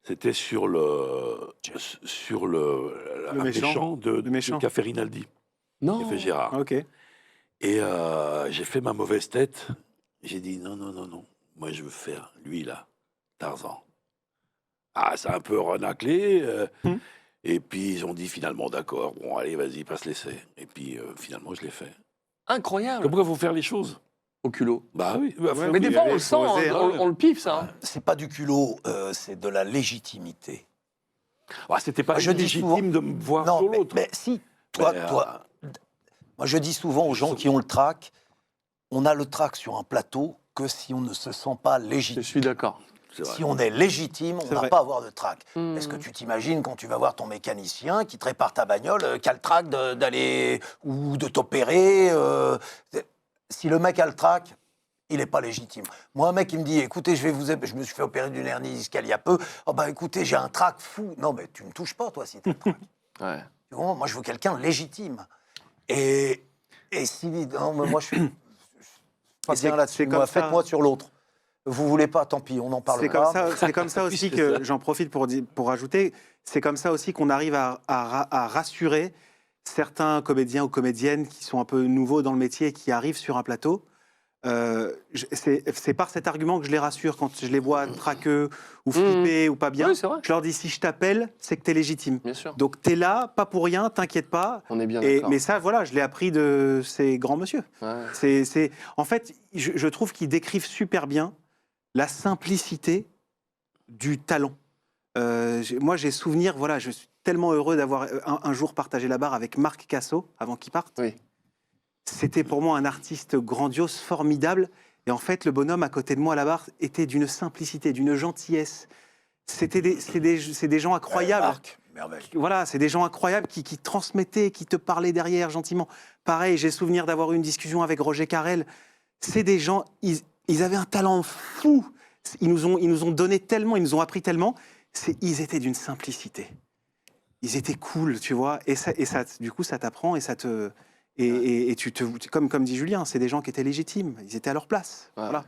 B: C'était sur le un
C: méchant.
B: de
C: méchant.
B: qu'a fait Rinaldi,
A: Non.
B: qui a fait Gérard.
C: Ok.
B: Et j'ai fait ma mauvaise tête. J'ai dit non. Moi, je veux faire lui là, Tarzan. Ah, c'est un peu renaclé. Et puis ils ont dit finalement d'accord. Bon, allez, vas-y, passe l'essai. Et puis finalement, je l'ai fait.
A: Incroyable.
B: Comme quoi, il faut faire les choses.
A: Au culot.
B: Bah oui.
A: Mais des fois, on le sent, on le piffe, ça.
D: C'est pas du culot, c'est de la légitimité.
B: C'était pas
D: Je dis
B: légitime
D: souvent-
B: de me voir
D: Non,
B: sur
D: mais-
B: l'autre.
D: mais si, toi, moi je dis souvent aux gens qui ont le trac, on a le trac sur un plateau que si on ne se sent pas légitime.
A: Je suis d'accord.
D: Si on est légitime, on
C: C'est
D: n'a
C: vrai.
D: pas à avoir de trac.
A: Hmm.
D: Est-ce que tu t'imagines quand tu vas voir ton mécanicien qui te répare ta bagnole, qui a le trac d'aller ou de t'opérer si le mec a le trac, il n'est pas légitime. Moi, un mec qui me dit, écoutez, je me suis fait opérer d'une hernie discale il y a peu. Oh ben, écoutez, j'ai un trac fou. Non, mais tu me touches pas, toi, si tu as le trac.
A: Ouais.
D: Tu comprends? Moi, je veux quelqu'un de légitime. Et si... Non, mais moi, je suis pas
C: Et c'est-
D: bien là-dessus.
C: c'est comme
D: Moi,
C: ça.
D: faites-moi sur l'autre. Vous voulez pas, tant pis, on en parle
C: C'est
D: pas.
C: comme ça aussi
B: c'est
C: que
B: ça.
C: j'en profite pour ajouter. C'est comme ça aussi qu'on arrive à rassurer certains comédiens ou comédiennes qui sont un peu nouveaux dans le métier et qui arrivent sur un plateau. C'est par cet argument que je les rassure quand je les vois traqueux ou flippés ou pas bien.
A: Oui, c'est vrai.
C: Je leur dis si je t'appelle, c'est que t'es légitime.
A: Bien sûr.
C: Donc t'es là, pas pour rien, t'inquiète pas.
A: On est bien d'accord.
C: Mais ça, voilà, je l'ai appris de ces grands monsieur.
A: Ouais.
C: En fait, je trouve qu'ils décrivent super bien la simplicité du talent. Moi, j'ai souvenir, voilà, je suis tellement heureux d'avoir un jour partagé la barre avec Marc Cassot, avant qu'il parte.
A: Oui.
C: C'était pour moi un artiste grandiose, formidable. Et en fait, le bonhomme à côté de moi à la barre était d'une simplicité, d'une gentillesse. C'est des gens incroyables.
D: Marc, merveille.
C: Voilà, c'est des gens incroyables qui transmettaient, qui te parlaient derrière gentiment. Pareil, j'ai souvenir d'avoir eu une discussion avec Roger Carrel. C'est des gens, ils avaient un talent fou. Ils nous ont donné tellement, ils nous ont appris tellement. Ils étaient d'une simplicité. Ils étaient cool, tu vois. Et ça, du coup, ça t'apprend et ça te... Et comme dit Julien, c'est des gens qui étaient légitimes. Ils étaient à leur place.
A: Ouais.
C: Voilà.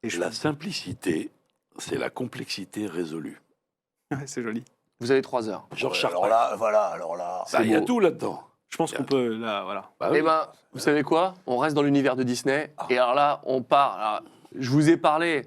C: Et
B: La simplicité, c'est la complexité résolue.
C: Ouais, c'est joli.
A: Vous avez 3 heures.
B: Georges
D: Alors
B: Charpentier.
D: là,
B: Bah, il y a tout là-dedans.
C: Je pense qu'on peut... Là, voilà.
B: Bah oui.
A: Eh ben, vous savez quoi? On reste dans l'univers de Disney. Et alors là, on part. Alors, je vous ai parlé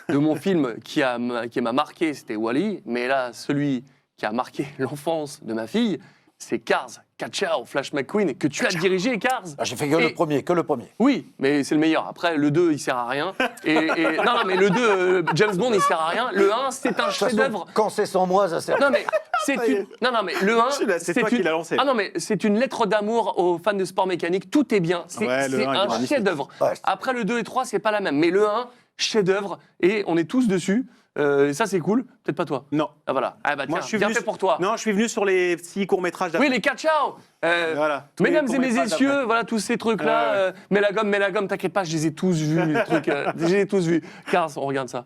A: de mon film qui m'a marqué, c'était Wall-E. Mais là, celui qui a marqué l'enfance de ma fille, c'est Cars, Ciao, Flash McQueen, que tu as dirigé, Cars.
D: j'ai fait que le premier.
A: Oui, mais c'est le meilleur. Après, le 2, il sert à rien. Non, mais le 2, James Bond, il sert à rien. Le 1, c'est un chef-d'œuvre.
D: Quand c'est sans moi, ça sert.
A: Non, mais c'est une... Non, mais le 1,
C: C'est toi qui l'as lancé.
A: Ah non, mais c'est une lettre d'amour aux fans de sport mécanique. Tout est bien. C'est
C: Ouais, le 1, il est
A: un
C: magnifique.
A: chef-d'œuvre.
D: Ouais.
A: Après, le 2 et 3, c'est pas la même. Mais le 1, chef-d'œuvre. Et on est tous dessus. Et ça, c'est cool. Peut-être pas toi.
C: Non.
A: Ah voilà. Ah bah tiens,
C: Moi, je suis
A: bien
C: venu
A: fait pour toi.
C: Non, je suis venu sur les petits courts-métrages.
A: Oui, les Ciao.
C: Voilà, tous les
A: Mesdames et
C: courts-métrages
A: messieurs,
C: d'après.
A: voilà tous ces trucs-là. Mets la gomme, t'inquiète pas, je les ai tous vus, les trucs. Je les ai tous vus. Cars, on regarde ça.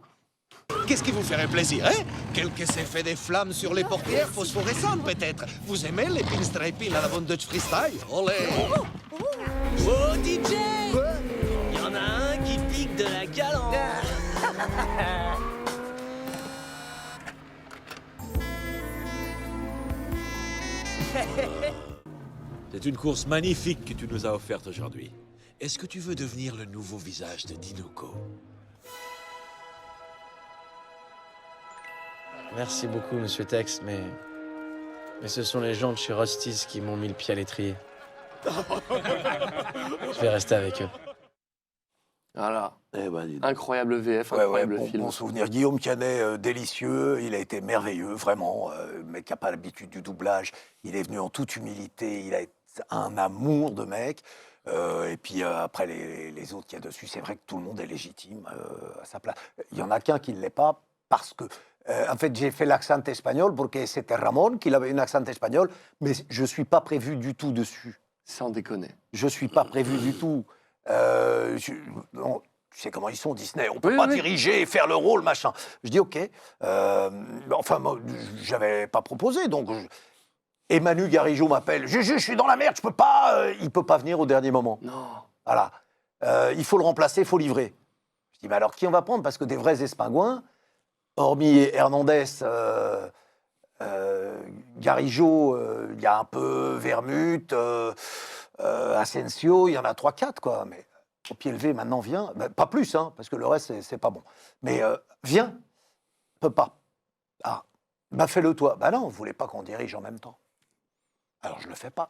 I: Qu'est-ce qui vous ferait plaisir, hein? Quelques effets des flammes sur les portières phosphorescentes, peut-être. Vous aimez les pinstriping à la bondage freestyle? Olé!
Q: Oh DJ! Il y en a un qui pique de la galante!
J: C'est une course magnifique que tu nous as offerte aujourd'hui. Est-ce que tu veux devenir le nouveau visage de Dinoco?
R: Merci beaucoup, monsieur Tex, mais ce sont les gens de chez Rusty's qui m'ont mis le pied à l'étrier. Je vais rester avec eux.
A: Voilà.
B: Eh ben, dis donc.
A: Incroyable VF,
D: Ouais,
A: incroyable
D: bon,
A: film.
D: bon souvenir. Guillaume Canet, délicieux. Il a été merveilleux, vraiment. Mec qui n'a pas l'habitude du doublage. Il est venu en toute humilité. Il a un amour de mec. Et puis après, les autres qu'il y a dessus, c'est vrai que tout le monde est légitime à sa place. Il y en a qu'un qui ne l'est pas parce que, en fait, j'ai fait l'accent espagnol parce que c'était Ramon qui avait un accent espagnol, mais je ne suis pas prévu du tout dessus.
A: Sans déconner.
D: Je ne suis pas prévu du tout. Non, tu sais comment ils sont, Disney. On ne peut pas diriger et faire le rôle, machin. Je dis OK. Enfin, moi, je n'avais pas proposé, donc... Et Manu Garigeau m'appelle. Je suis dans la merde, je peux pas. Il peut pas venir au dernier moment.
A: Non.
D: Voilà. Il faut le remplacer, il faut livrer. Je dis, mais alors qui on va prendre? Parce que des vrais espingouins, hormis Hernandez, Garigeau, il y a un peu Vermut, Asensio, il y en a 3-4, quoi. Mais au pied levé, maintenant, viens. Ben, pas plus, hein, parce que le reste, c'est pas bon. Mais viens. Peut pas. Ah. Ben fais-le toi. Ben non, vous voulez pas qu'on dirige en même temps. Alors je le fais pas.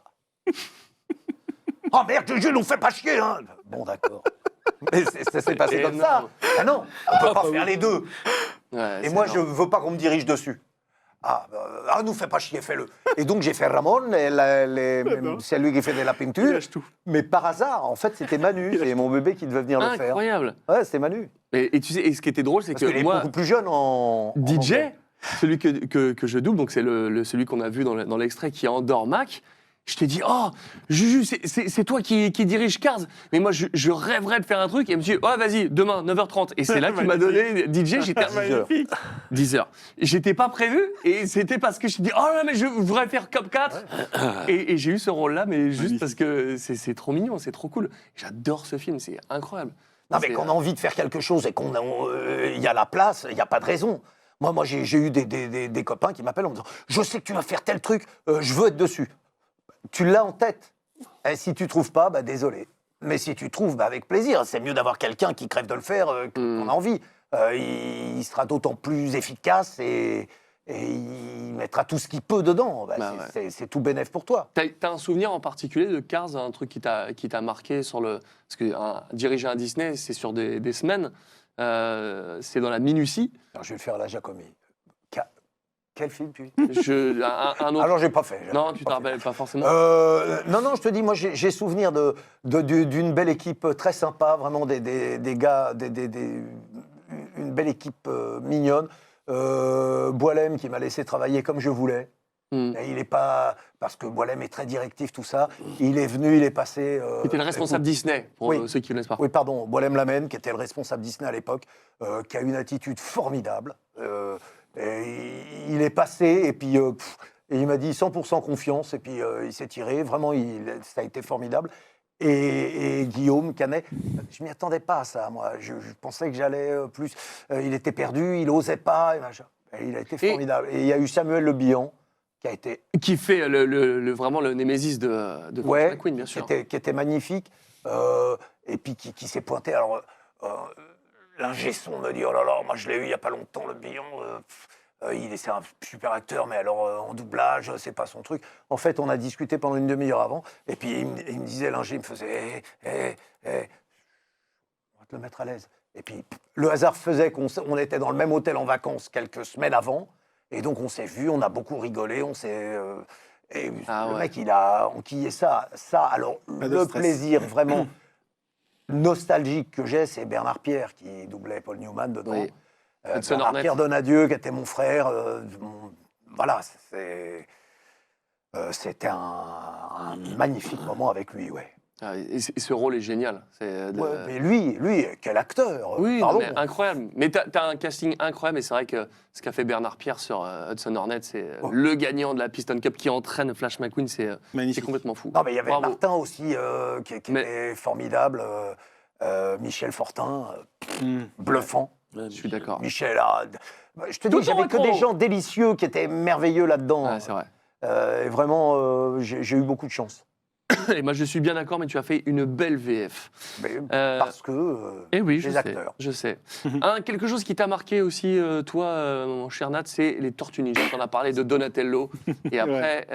D: Oh merde, je nous fais pas chier, hein. Bon, d'accord. Mais ça s'est passé comme ça. Ah non, on peut pas faire les deux.
A: Ouais,
D: et moi, je veux pas qu'on me dirige dessus. Nous fais pas chier, fais-le. Et donc j'ai fait Ramon, c'est lui qui fait de la peinture. Mais par hasard, en fait, c'était Manu, c'est mon bébé qui devait venir le faire.
A: Incroyable.
D: Ouais, c'était Manu.
A: Et tu sais, et ce qui était drôle, c'est que
D: il est
A: moi,
D: beaucoup plus jeune en
A: DJ,
D: anglais.
A: celui que je double, donc c'est celui qu'on a vu dans l'extrait qui est Andor Mac. Je t'ai dit, oh, Juju, c'est toi qui dirige Cars. Mais moi, je rêverais de faire un truc. Et il me dit, oh, vas-y, demain, 9h30. Et c'est là qu'il m'a donné DJ. J'étais 10h. J'étais pas prévu. Et c'était parce que je me dis, oh là, mais je voudrais faire Cop 4. Et j'ai eu ce rôle-là, mais juste parce que c'est trop mignon, c'est trop cool. J'adore ce film, c'est incroyable.
D: Non, mais qu'on a envie de faire quelque chose et qu'il y a la place, il n'y a pas de raison. Moi j'ai eu des copains qui m'appellent en me disant, je sais que tu vas faire tel truc, je veux être dessus. Tu l'as en tête. Et si tu trouves pas, bah désolé. Mais si tu trouves, bah avec plaisir. C'est mieux d'avoir quelqu'un qui crève de le faire qu'on a envie. Il sera d'autant plus efficace et il mettra tout ce qu'il peut dedans. C'est tout bénef pour toi.
A: T'as un souvenir en particulier de Cars, un truc qui t'a marqué sur le... Parce que diriger un Disney, c'est sur des semaines. C'est dans la minutie.
D: Alors, je vais le faire à la Giacomi. Quel film, puis
A: un autre...
D: Alors, j'ai pas fait.
A: Non, tu t'en rappelles pas forcément.
D: Non, je te dis, moi, j'ai souvenir d'une belle équipe très sympa, vraiment des gars, une belle équipe mignonne. Boilem qui m'a laissé travailler comme je voulais. Et il est pas... Parce que Boilem est très directif, tout ça. Il est venu, il est passé...
A: Qui était le responsable Disney, pour ceux qui ne connaissent pas.
D: Oui, pardon, Boilem Lamène, qui était le responsable Disney à l'époque, qui a une attitude formidable. Et il est passé, et puis et il m'a dit 100% confiance, et puis il s'est tiré. Vraiment, ça a été formidable. Et Guillaume Canet, je m'y attendais pas à ça, moi. Je pensais que j'allais plus... il était perdu, il osait pas, et machin. Et il a été formidable. Et il y a eu Samuel Le Bihan, qui
A: fait vraiment le némésis de McQueen, bien sûr.
D: Qui était magnifique, et puis qui s'est pointé. Alors, l'ingé son me dit, oh là là, moi je l'ai eu il n'y a pas longtemps, Le Bihan, c'est un super acteur, mais alors en doublage, c'est pas son truc. En fait, on a discuté pendant une demi-heure avant, et puis il me disait, l'ingé, il me faisait, on va te le mettre à l'aise. Et puis, le hasard faisait qu'on était dans le même hôtel en vacances quelques semaines avant, et donc on s'est vus, on a beaucoup rigolé, le mec, il a enquillé ça. Alors, le plaisir vraiment nostalgique que j'ai, c'est Bernard Pierre qui doublait Paul Newman dedans.
A: Oui.
D: Bernard Pierre Donadieu, qui était mon frère. Voilà, c'était un magnifique moment avec lui, ouais.
A: Et ce rôle est génial.
D: Mais lui, quel acteur.
A: Oui, mais incroyable. Mais t'as un casting incroyable, et c'est vrai que ce qu'a fait Bernard Pierre sur Hudson Hornet, c'est le gagnant de la Piston Cup qui entraîne Flash McQueen, c'est complètement fou.
D: Non, mais il y avait Martin aussi, qui était formidable. Michel Fortin, bluffant.
A: Je suis d'accord.
D: Michel, je te dis, j'avais que des gens délicieux qui étaient merveilleux là-dedans.
A: Ouais, c'est vrai.
D: Et vraiment, j'ai eu beaucoup de chance.
A: Et moi, je suis bien d'accord, mais tu as fait une belle VF.
D: Parce que
A: oui,
D: les acteurs.
A: Je sais. Quelque chose qui t'a marqué aussi, toi, mon cher Nat, c'est les Tortues Ninja. On a parlé de Donatello. Et après,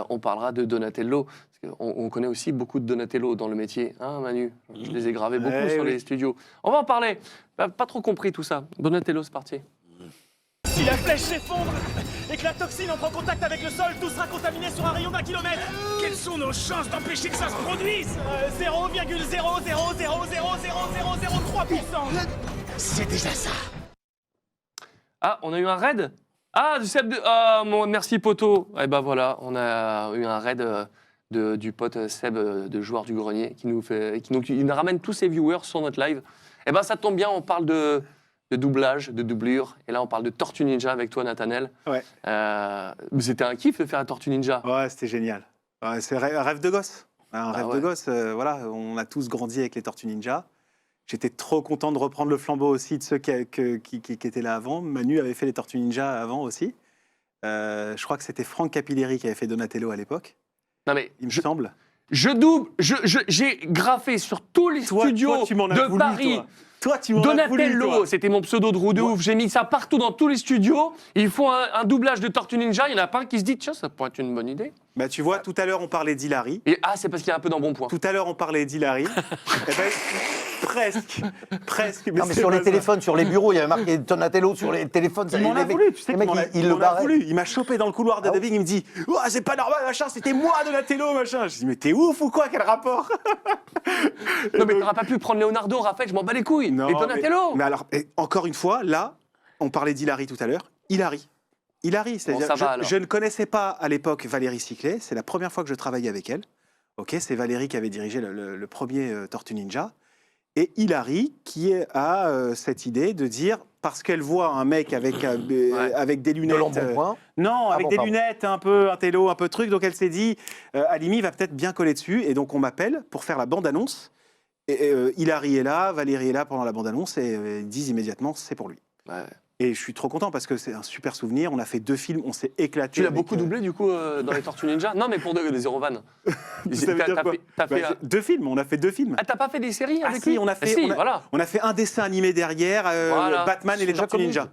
A: on parlera de Donatello. Parce on connaît aussi beaucoup de Donatello dans le métier. Hein, Manu? Je les ai gravés beaucoup sur les studios. On va en parler. Pas trop compris tout ça. Donatello, c'est parti.
S: Si la flèche s'effondre et que la toxine entre en contact avec le sol, tout sera contaminé sur un rayon d'1 kilomètre. Quelles sont nos chances d'empêcher que ça se produise 0,000000003%. C'est déjà ça.
A: Ah, on a eu un raid. Ah, du Seb de... Ah, merci, poteau. Eh ben voilà, on a eu un raid du pote Seb de Joueur du Grenier qui nous ramène tous ses viewers sur notre live. Eh ben ça tombe bien, on parle de doublage, de doublure. Et là, on parle de Tortue Ninja avec toi, Nathanel.
C: Ouais.
A: C'était un kiff de faire la Tortue Ninja.
C: Ouais, c'était génial. Ouais, c'est un rêve de gosse. Un rêve de gosse. Voilà, on a tous grandi avec les Tortues Ninja. J'étais trop content de reprendre le flambeau aussi de ceux qui étaient là avant. Manu avait fait les Tortues Ninja avant aussi. Je crois que c'était Franck Capilleri qui avait fait Donatello à l'époque.
A: Non mais,
C: il me semble.
A: J'ai graffé sur tous les studios de Paris.
C: Toi, tu m'en as voulu,
A: Donatello, c'était mon pseudo de roue de ouf. J'ai mis ça partout dans tous les studios. Il faut un doublage de Tortue Ninja. Il y en a pas un qui se dit, tiens, ça pourrait être une bonne idée.
C: Bah, tu vois, tout à l'heure, on parlait d'Hilary.
A: C'est parce qu'il y a un peu d'embonpoint.
C: Tout à l'heure, on parlait d'Hilary. Presque.
D: Non, mais sur les téléphones, sur les bureaux, il y avait marqué Donatello sur les téléphones.
C: Il m'en a voulu, tu sais,
D: il le barrait.
C: Il m'a chopé dans le couloir de dubbing, il me dit oh, c'est pas normal, machin, c'était moi Donatello, machin. Je dis mais t'es ouf ou quoi, quel rapport?
A: Non, mais t'auras pas pu prendre Leonardo, Raphaël, je m'en bats les couilles.
C: Non,
A: et Donatello.
C: Mais alors, encore une fois, là, on parlait d'Hilary tout à l'heure. Hilary, c'est-à-dire, je ne connaissais pas à l'époque Valérie Ciclet, c'est la première fois que je travaillais avec elle. Ok, c'est Valérie qui avait dirigé le premier Tortue Ninja. Et Hilary qui a cette idée de dire, parce qu'elle voit un mec avec des lunettes...
D: De l'embonpoint
C: non, avec des lunettes, un peu intello, un peu truc, donc elle s'est dit, Halimi va peut-être bien coller dessus, et donc on m'appelle pour faire la bande-annonce. Hilary est là, Valérie est là pendant la bande-annonce, et ils disent immédiatement, c'est pour lui.
A: Ouais.
C: Et je suis trop content parce que c'est un super souvenir. On a fait 2 films, on s'est éclaté.
A: Tu l'as beaucoup doublé du coup dans les Tortues Ninja? Non, mais pour des Zero Van.
C: T'as fait 2 films, on a fait 2 films.
A: Ah, t'as pas fait des séries avec
C: lui?
A: Si,
C: on a fait un dessin animé derrière, Batman et les Tortues Ninja.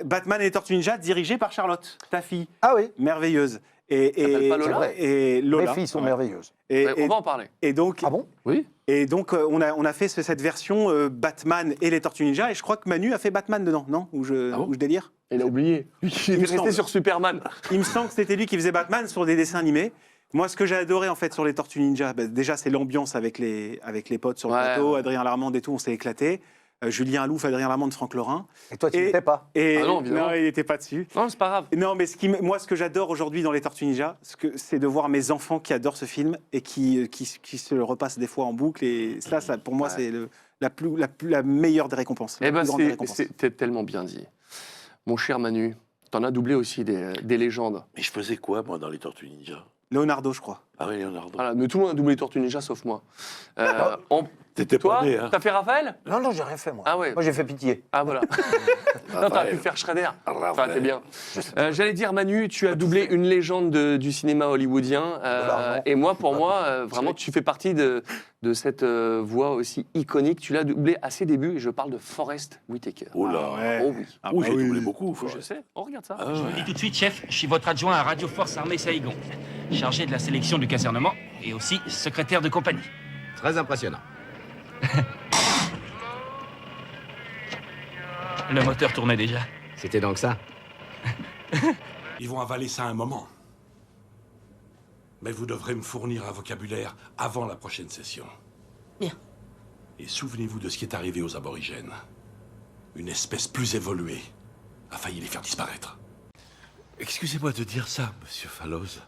C: Batman et les Tortues Ninja, dirigé par Charlotte, ta fille.
D: Ah oui.
C: Merveilleuse.
A: Pas Lola.
C: Et Lola.
D: Mes filles sont merveilleuses.
A: On va en parler.
C: Et donc,
D: ah bon?
A: Oui.
C: Et donc, on a fait cette version Batman et les Tortues Ninja, et je crois que Manu a fait Batman dedans, non? Ou je délire?
A: Il a oublié. Il est resté sur Superman.
C: Il me semble que c'était lui qui faisait Batman sur des dessins animés. Moi, ce que j'ai adoré en fait sur les Tortues Ninja, déjà c'est l'ambiance avec les potes sur le plateau, Adrien Larmande et tout, on s'est éclaté. Julien Alouf, Adrien Larmande, Franck Lorrain.
D: Et toi, tu n'étais pas?
A: Non,
C: non, il n'était pas dessus.
A: Non, c'est pas grave.
C: Non, mais moi, ce que j'adore aujourd'hui dans les Tortues Ninja, c'est de voir mes enfants qui adorent ce film et qui se le repassent des fois en boucle. Et ça pour moi, c'est la meilleure des récompenses.
A: Eh ben, c'est tellement bien dit. Mon cher Manu, t'en as doublé aussi des légendes.
B: Mais je faisais quoi, moi, dans les Tortues Ninja?
C: Leonardo, je crois.
B: Ah oui, Leonardo.
A: Voilà, mais tout le monde a doublé les Tortues Ninja, sauf moi.
B: T'étais
A: toi,
B: pas né, hein?
A: T'as fait Raphaël?
D: Non, j'ai rien fait, moi.
A: Ah ouais.
D: Moi, j'ai fait Pitié.
A: Ah voilà. Non, t'as pu faire Shredder. Enfin, t'es bien. J'allais dire, Manu, tu as doublé une légende du cinéma hollywoodien. Et moi, pour moi, vraiment, tu fais partie de cette voix aussi iconique. Tu l'as doublé à ses débuts, et je parle de Forest Whitaker.
B: Oh là.
C: Ouais.
B: Oh oui. J'ai doublé beaucoup.
A: Je sais. On regarde ça.
T: Je vous le dis tout de suite, chef, je suis votre adjoint à Radio Force Armée Saïgon, chargé de la sélection du casernement et aussi secrétaire de compagnie.
J: Très impressionnant.
T: Le moteur tournait déjà.
J: C'était donc ça?
F: Ils vont avaler ça un moment. Mais vous devrez me fournir un vocabulaire avant la prochaine session.
O: Bien.
F: Et souvenez-vous de ce qui est arrivé aux aborigènes. Une espèce plus évoluée a failli les faire disparaître. Excusez-moi de dire ça, monsieur Fallows,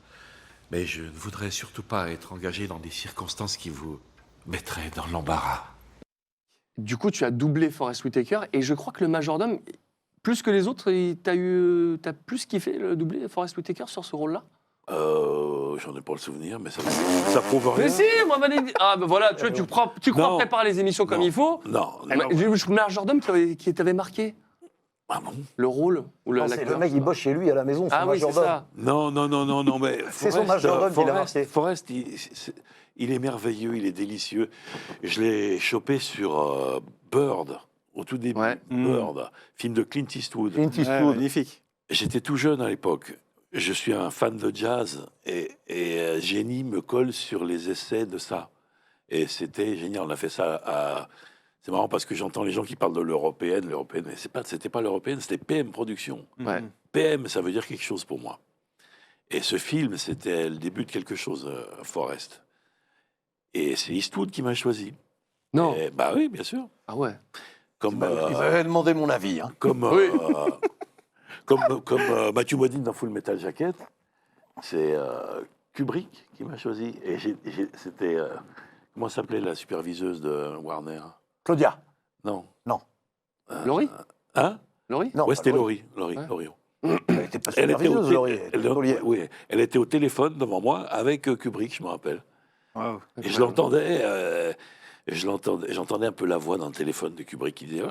F: mais je ne voudrais surtout pas être engagé dans des circonstances qui vous mettraient dans l'embarras.
A: Du coup, tu as doublé Forest Whitaker, et je crois que le majordome, plus que les autres, t'as plus kiffé le doublé Forest Whitaker sur ce rôle-là?
B: J'en ai pas le souvenir, mais ça prouve rien.
A: Mais si, moi, ah ben voilà, tu crois préparer les émissions comme il faut.
B: Non.
A: Le majordome qui t'avait marqué.
B: Ah bon?
A: Le rôle ou
D: c'est le mec, il bosse chez lui à la maison, son
A: majordome.
D: Oui, c'est ça.
B: Non, mais
D: c'est son majordome qui l'a marqué.
B: Forest, il est merveilleux, il est délicieux. Je l'ai chopé sur Bird, au tout début. Bird, film de Clint Eastwood.
C: Magnifique.
B: J'étais tout jeune à l'époque. Je suis un fan de jazz et Jenny me colle sur les essais de ça. Et c'était génial. On a fait ça à C'est marrant parce que j'entends les gens qui parlent de l'européenne, mais c'était pas l'européenne, c'était PM Productions.
A: Ouais.
B: PM, ça veut dire quelque chose pour moi. Et ce film, c'était le début de quelque chose, Forrest. Et c'est Eastwood qui m'a choisi.
A: Non.
B: Bah oui, bien sûr.
A: Ah ouais.
D: Il m'avait demandé mon avis. Hein.
B: Comme Matthew Modine dans Full Metal Jacket, c'est Kubrick qui m'a choisi. Et c'était... comment s'appelait la superviseuse de Warner?
D: Claudia.
B: Non.
D: Non.
A: Laurie?
B: Hein?
A: Laurie?
B: Non, ouais, c'était Laurie.
D: Elle n'était pas superviseuse, Laurie.
B: Oui, elle était au téléphone devant moi avec Kubrick, je me rappelle.
C: Wow.
B: Et je l'entendais... j'entendais un peu la voix dans le téléphone de Kubrick qui disait...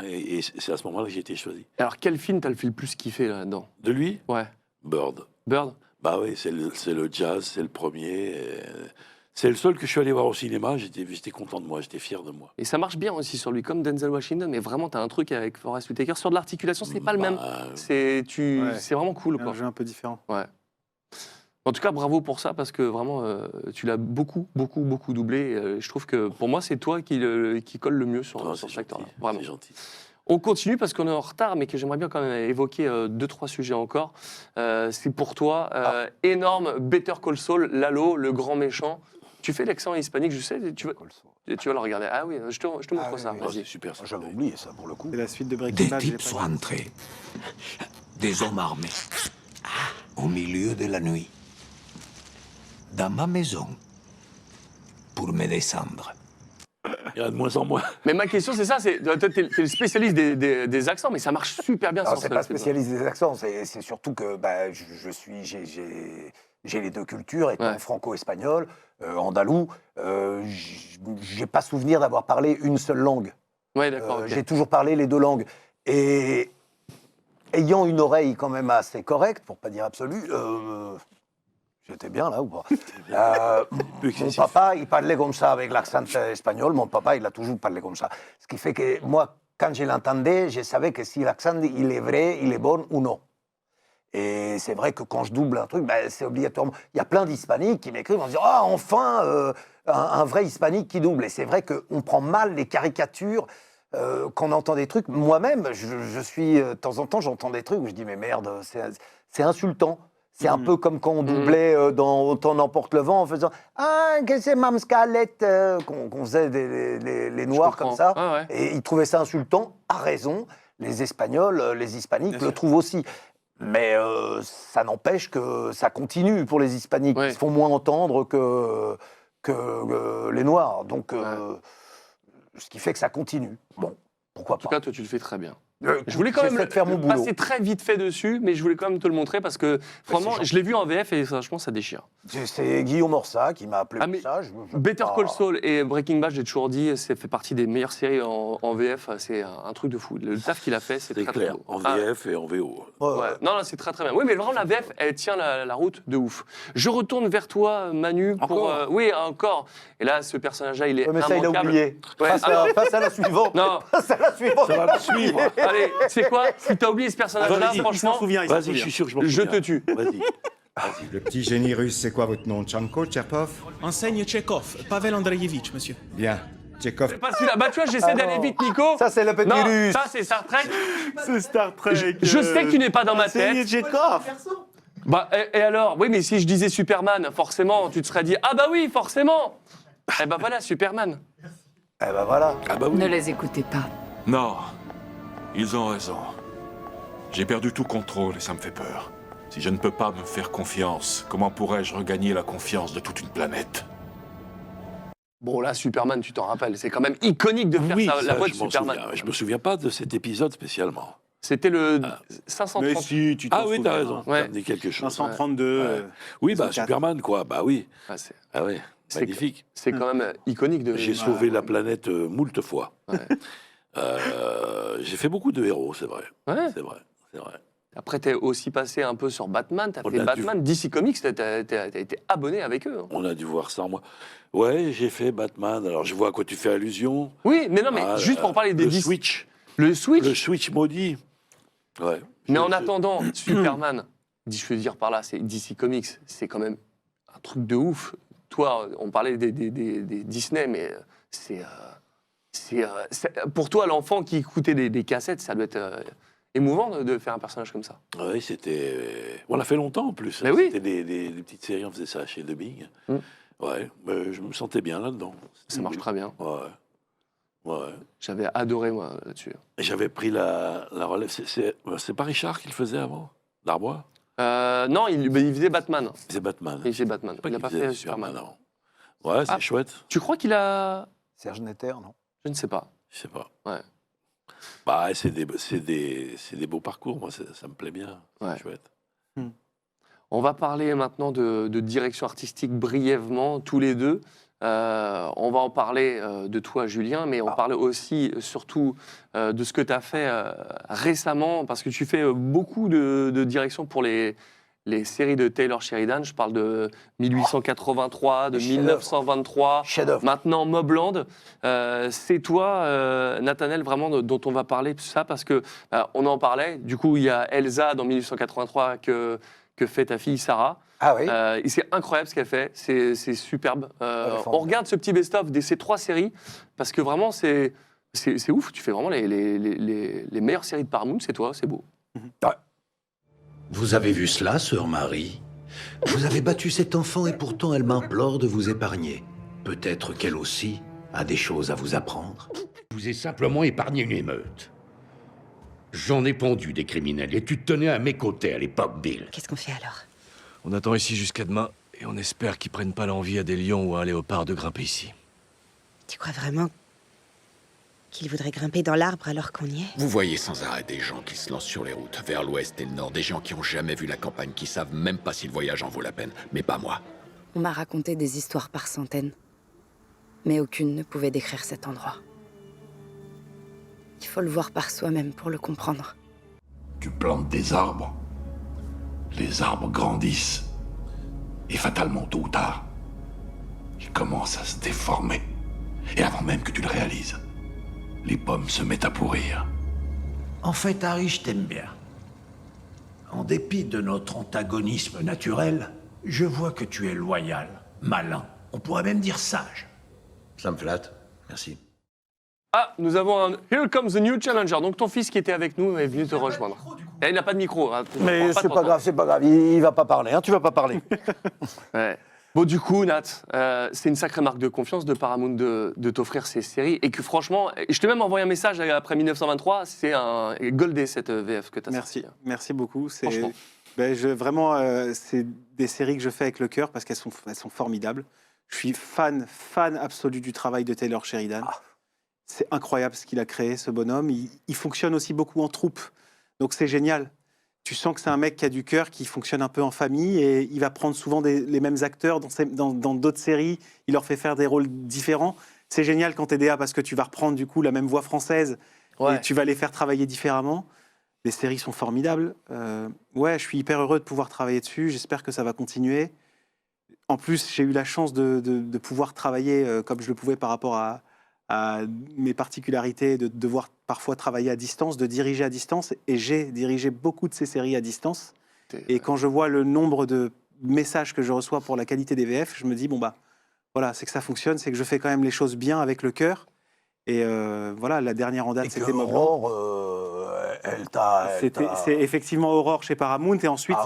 B: Et c'est à ce moment-là que j'ai été choisi.
A: Alors, quel film t'as le plus kiffé là-dedans?
B: De lui?
A: Ouais.
B: Bird.
A: Bird?
B: Bah oui, c'est le jazz, c'est le premier. C'est le seul que je suis allé voir au cinéma. J'étais content de moi, j'étais fier de moi.
A: Et ça marche bien aussi sur lui, comme Denzel Washington, mais vraiment, t'as un truc avec Forest Whitaker. Sur de l'articulation, c'est pas le même. C'est vraiment cool, quoi.
C: Un jeu un peu différent.
A: Ouais. En tout cas, bravo pour ça, parce que vraiment, tu l'as beaucoup doublé. Je trouve que, pour moi, c'est toi qui colle le mieux sur cet acteur-là. Vraiment.
B: C'est gentil.
A: On continue parce qu'on est en retard, mais que j'aimerais bien quand même évoquer 2-3 sujets encore. C'est pour toi, énorme Better Call Saul, Lalo, le grand méchant. Tu fais l'accent hispanique, je sais, tu vas le regarder. Ah oui, je te montre ça.
B: Oui.
A: Vas-y.
B: C'est super. Ça.
D: J'avais oublié ça pour le coup.
C: C'est la suite de Breaking
L: Des
C: Bad.
L: types sont entrés, des hommes armés, au milieu de la nuit, dans ma maison, pour me descendre.
B: Il y en a de moins en moins.
A: Mais ma question, c'est ça, toi, t'es le spécialiste des accents, mais ça marche super bien.
D: Non,
A: sur
D: c'est
A: ce-
D: pas spécialiste des accents, c'est surtout que j'ai les deux cultures, étant franco-espagnol, andalou. J'ai pas souvenir d'avoir parlé une seule langue.
A: Ouais, d'accord. Ok.
D: J'ai toujours parlé les deux langues. Et ayant une oreille quand même assez correcte, pour pas dire absolue, j'étais bien là ou pas mon papa, il parlait comme ça avec l'accent espagnol. Mon papa, il a toujours parlé comme ça. Ce qui fait que moi, quand je l'entendais, je savais que si l'accent, il est vrai, il est bon ou non. Et c'est vrai que quand je double un truc, ben, c'est obligatoirement... Il y a plein d'hispaniques qui m'écrivent en disant « Ah, enfin, un vrai hispanique qui double !» Et c'est vrai qu'on prend mal les caricatures quand on entend des trucs. Moi-même, je suis... de temps en temps, j'entends des trucs où je dis « Mais merde, c'est insultant !» C'est un peu comme quand on doublait dans Autant n'emporte le vent en faisant « Ah, que c'est Mme Scarlett !» qu'on faisait les Noirs comme ça.
A: Ah ouais.
D: Et ils trouvaient ça insultant, à raison. Les Espagnols, les Hispaniques le trouvent aussi. Mais ça n'empêche que ça continue pour les Hispaniques. Ils se font moins entendre que les Noirs. Donc, ce qui fait que ça continue. Bon, pourquoi pas.
A: En tout cas, toi, tu le fais très bien.
D: Je voulais quand même
A: de
D: faire mon boulot.
A: passer très vite fait dessus, mais je voulais quand même te le montrer parce que, franchement, je l'ai vu en VF et franchement, ça déchire.
D: C'est Guillaume Orsat qui m'a appelé pour ça.
A: Better Call Saul et Breaking Bad, j'ai toujours dit, ça fait partie des meilleures séries en VF. C'est un truc de fou. Le taf qu'il a fait, c'est très
B: clair.
A: très beau.
B: En VF et en VO.
A: Ouais. Non, c'est très très bien. Oui, mais vraiment, la VF, elle tient la route de ouf. Je retourne vers toi, Manu, pour... oui, encore. Et là, ce personnage-là, il est
D: mais ça, il a
A: immanquable.
D: oublié. Passe à la suivante.
A: Non.
D: Passe à la suivante.
B: Ça va me suivre.
A: Allez, c'est quoi? Si t'as oublié ce personnage-là, franchement,
B: Vas-y, je suis sûr que je m'en souviens.
A: je te tue.
B: Vas-y.
U: Le petit génie russe, c'est quoi votre nom? Tchanko, Tcherpov?
S: Enseigne Tchekhov, Pavel Andreevitch, monsieur.
U: Bien. Tchekhov.
A: Pas celui-là. Bah, tu vois, j'essaie d'aller vite, Nico.
D: Ça, c'est le petit
A: Non,
D: russe.
A: ça, c'est Star Trek.
C: C'est Star Trek.
A: Je sais que tu n'es pas dans ma tête.
C: Tchekhov.
A: Bah, et alors? Oui, mais si je disais Superman, forcément, tu te serais dit, ah bah oui, forcément. Eh bah voilà, Superman.
D: Eh ben voilà.
B: Ah bah oui.
M: Ne les écoutez pas.
E: Non, ils ont raison. J'ai perdu tout contrôle et ça me fait peur. Si je ne peux pas me faire confiance, comment pourrais-je regagner la confiance de toute une planète?
A: Bon, là, Superman, tu t'en rappelles, c'est quand même iconique de faire la voix de Superman.
B: Je me souviens pas de cet épisode spécialement.
A: C'était le 530.
C: Mais si, tu t'en
B: Ah oui,
C: souviens.
B: t'as raison.
A: Ouais.
B: Ça me dit quelque chose.
C: 532.
B: Oui, bah Superman, quoi. Bah oui.
A: Ah,
B: Ah oui, magnifique.
A: c'est quand même iconique de...
B: J'ai sauvé la planète moult fois.
A: Ouais.
B: J'ai fait beaucoup de héros, c'est vrai.
A: Ouais.
B: C'est vrai, c'est vrai.
A: Après, t'es aussi passé un peu sur Batman, t'as
B: On
A: fait
B: a
A: Batman, DC Comics, t'as été abonné avec eux. Hein.
B: On a dû voir ça, moi. Ouais, j'ai fait Batman. Alors, je vois à quoi tu fais allusion.
A: Oui, mais non, mais
B: Ah,
A: juste pour parler des
B: le
A: DC...
B: Switch.
A: Le Switch.
B: Le Switch maudit. Ouais.
A: Mais en attendant, Superman, je veux dire par là, c'est DC Comics, c'est quand même un truc de ouf. Toi, on parlait des Disney, mais c'est Pour toi, l'enfant qui écoutait des cassettes, ça doit être émouvant de faire un personnage comme ça.
B: Oui, c'était. On l'a fait longtemps en plus.
A: Mais oui.
B: C'était des petites séries, on faisait ça chez Dubbing. Ouais, je me sentais bien là-dedans.
A: Ça marche très bien.
B: Ouais.
A: J'avais adoré, moi, là-dessus.
B: Et j'avais pris la relève. C'est pas Richard qui le faisait avant Darbois
A: Non, il faisait Batman.
B: Il faisait Batman.
A: Il n'a pas fait Superman.
B: avant. Ouais, c'est chouette.
A: Tu crois qu'il a...
D: Serge Netter, non?
A: Je ne sais pas.
B: Je sais pas.
A: Ouais.
B: Bah, c'est des beaux parcours, moi, ça me plaît bien. C'est chouette.
A: On va parler maintenant de direction artistique brièvement, tous les deux. On va en parler de toi, Julien, mais on parle aussi, surtout, de ce que tu as fait récemment, parce que tu fais beaucoup de direction pour les séries de Taylor Sheridan. Je parle de 1883, de 1923, maintenant Mobland. C'est toi, Nathanaël, vraiment, dont on va parler, tout ça, parce que on en parlait. Du coup, il y a Elsa dans 1883 que fait ta fille Sarah.
D: Ah oui.
A: Et c'est incroyable ce qu'elle fait, c'est superbe. On regarde ce petit best-of de ces 3 séries, parce que vraiment, c'est ouf. Tu fais vraiment les meilleures séries de Paramount, c'est toi, c'est beau.
J: Vous avez vu cela, sœur Marie? Vous avez battu cet enfant et pourtant elle m'implore de vous épargner. Peut-être qu'elle aussi a des choses à vous apprendre.
F: Je vous ai simplement épargné une émeute. J'en ai pondu des criminels et tu te tenais à mes côtés à l'époque, Bill.
H: Qu'est-ce qu'on fait alors?
V: On attend ici jusqu'à demain et on espère qu'ils prennent pas l'envie à des lions ou à un léopard de grimper ici.
H: Tu crois vraiment qu'il voudrait grimper dans l'arbre alors qu'on y est?
F: Vous voyez sans arrêt des gens qui se lancent sur les routes, vers l'ouest et le nord, des gens qui ont jamais vu la campagne, qui savent même pas si le voyage en vaut la peine, mais pas moi.
H: On m'a raconté des histoires par centaines, mais aucune ne pouvait décrire cet endroit. Il faut le voir par soi-même pour le comprendre.
F: Tu plantes des arbres, les arbres grandissent, et fatalement, tôt ou tard, ils commencent à se déformer. Et avant même que tu le réalises, les pommes se mettent à pourrir.
J: En fait, Harry, je t'aime bien. En dépit de notre antagonisme naturel, je vois que tu es loyal, malin, on pourrait même dire sage.
F: Ça me flatte, merci.
A: Ah, nous avons un Here Comes the New Challenger. Donc ton fils qui était avec nous est venu te rejoindre. Et il n'a pas de micro. Hein.
D: Mais c'est pas grave, c'est pas grave. Il va pas parler, hein. Tu vas pas parler.
A: Ouais. Bon, du coup, Nat, c'est une sacrée marque de confiance de Paramount de t'offrir ces séries. Et que franchement, je t'ai même envoyé un message après 1923. C'est un goldé cette VF que tu as sorti.
C: Merci beaucoup.
A: Franchement.
C: Vraiment, c'est des séries que je fais avec le cœur parce qu'elles sont formidables. Je suis fan absolu du travail de Taylor Sheridan. C'est incroyable ce qu'il a créé, ce bonhomme. Il fonctionne aussi beaucoup en troupe. Donc c'est génial. Tu sens que c'est un mec qui a du cœur, qui fonctionne un peu en famille et il va prendre souvent les mêmes acteurs dans d'autres séries. Il leur fait faire des rôles différents. C'est génial quand t'es DA parce que tu vas reprendre du coup la même voix française et tu vas les faire travailler différemment. Les séries sont formidables. Je suis hyper heureux de pouvoir travailler dessus. J'espère que ça va continuer. En plus, j'ai eu la chance de pouvoir travailler comme je le pouvais par rapport à mes particularités, de devoir parfois travailler à distance, de diriger à distance. Et j'ai dirigé beaucoup de ces séries à distance. Et quand je vois le nombre de messages que je reçois pour la qualité des VF, je me dis, voilà, c'est que ça fonctionne, c'est que je fais quand même les choses bien avec le cœur. Et voilà, la dernière en date, c'était Mobland. C'est effectivement Aurore chez Paramount. Et ensuite,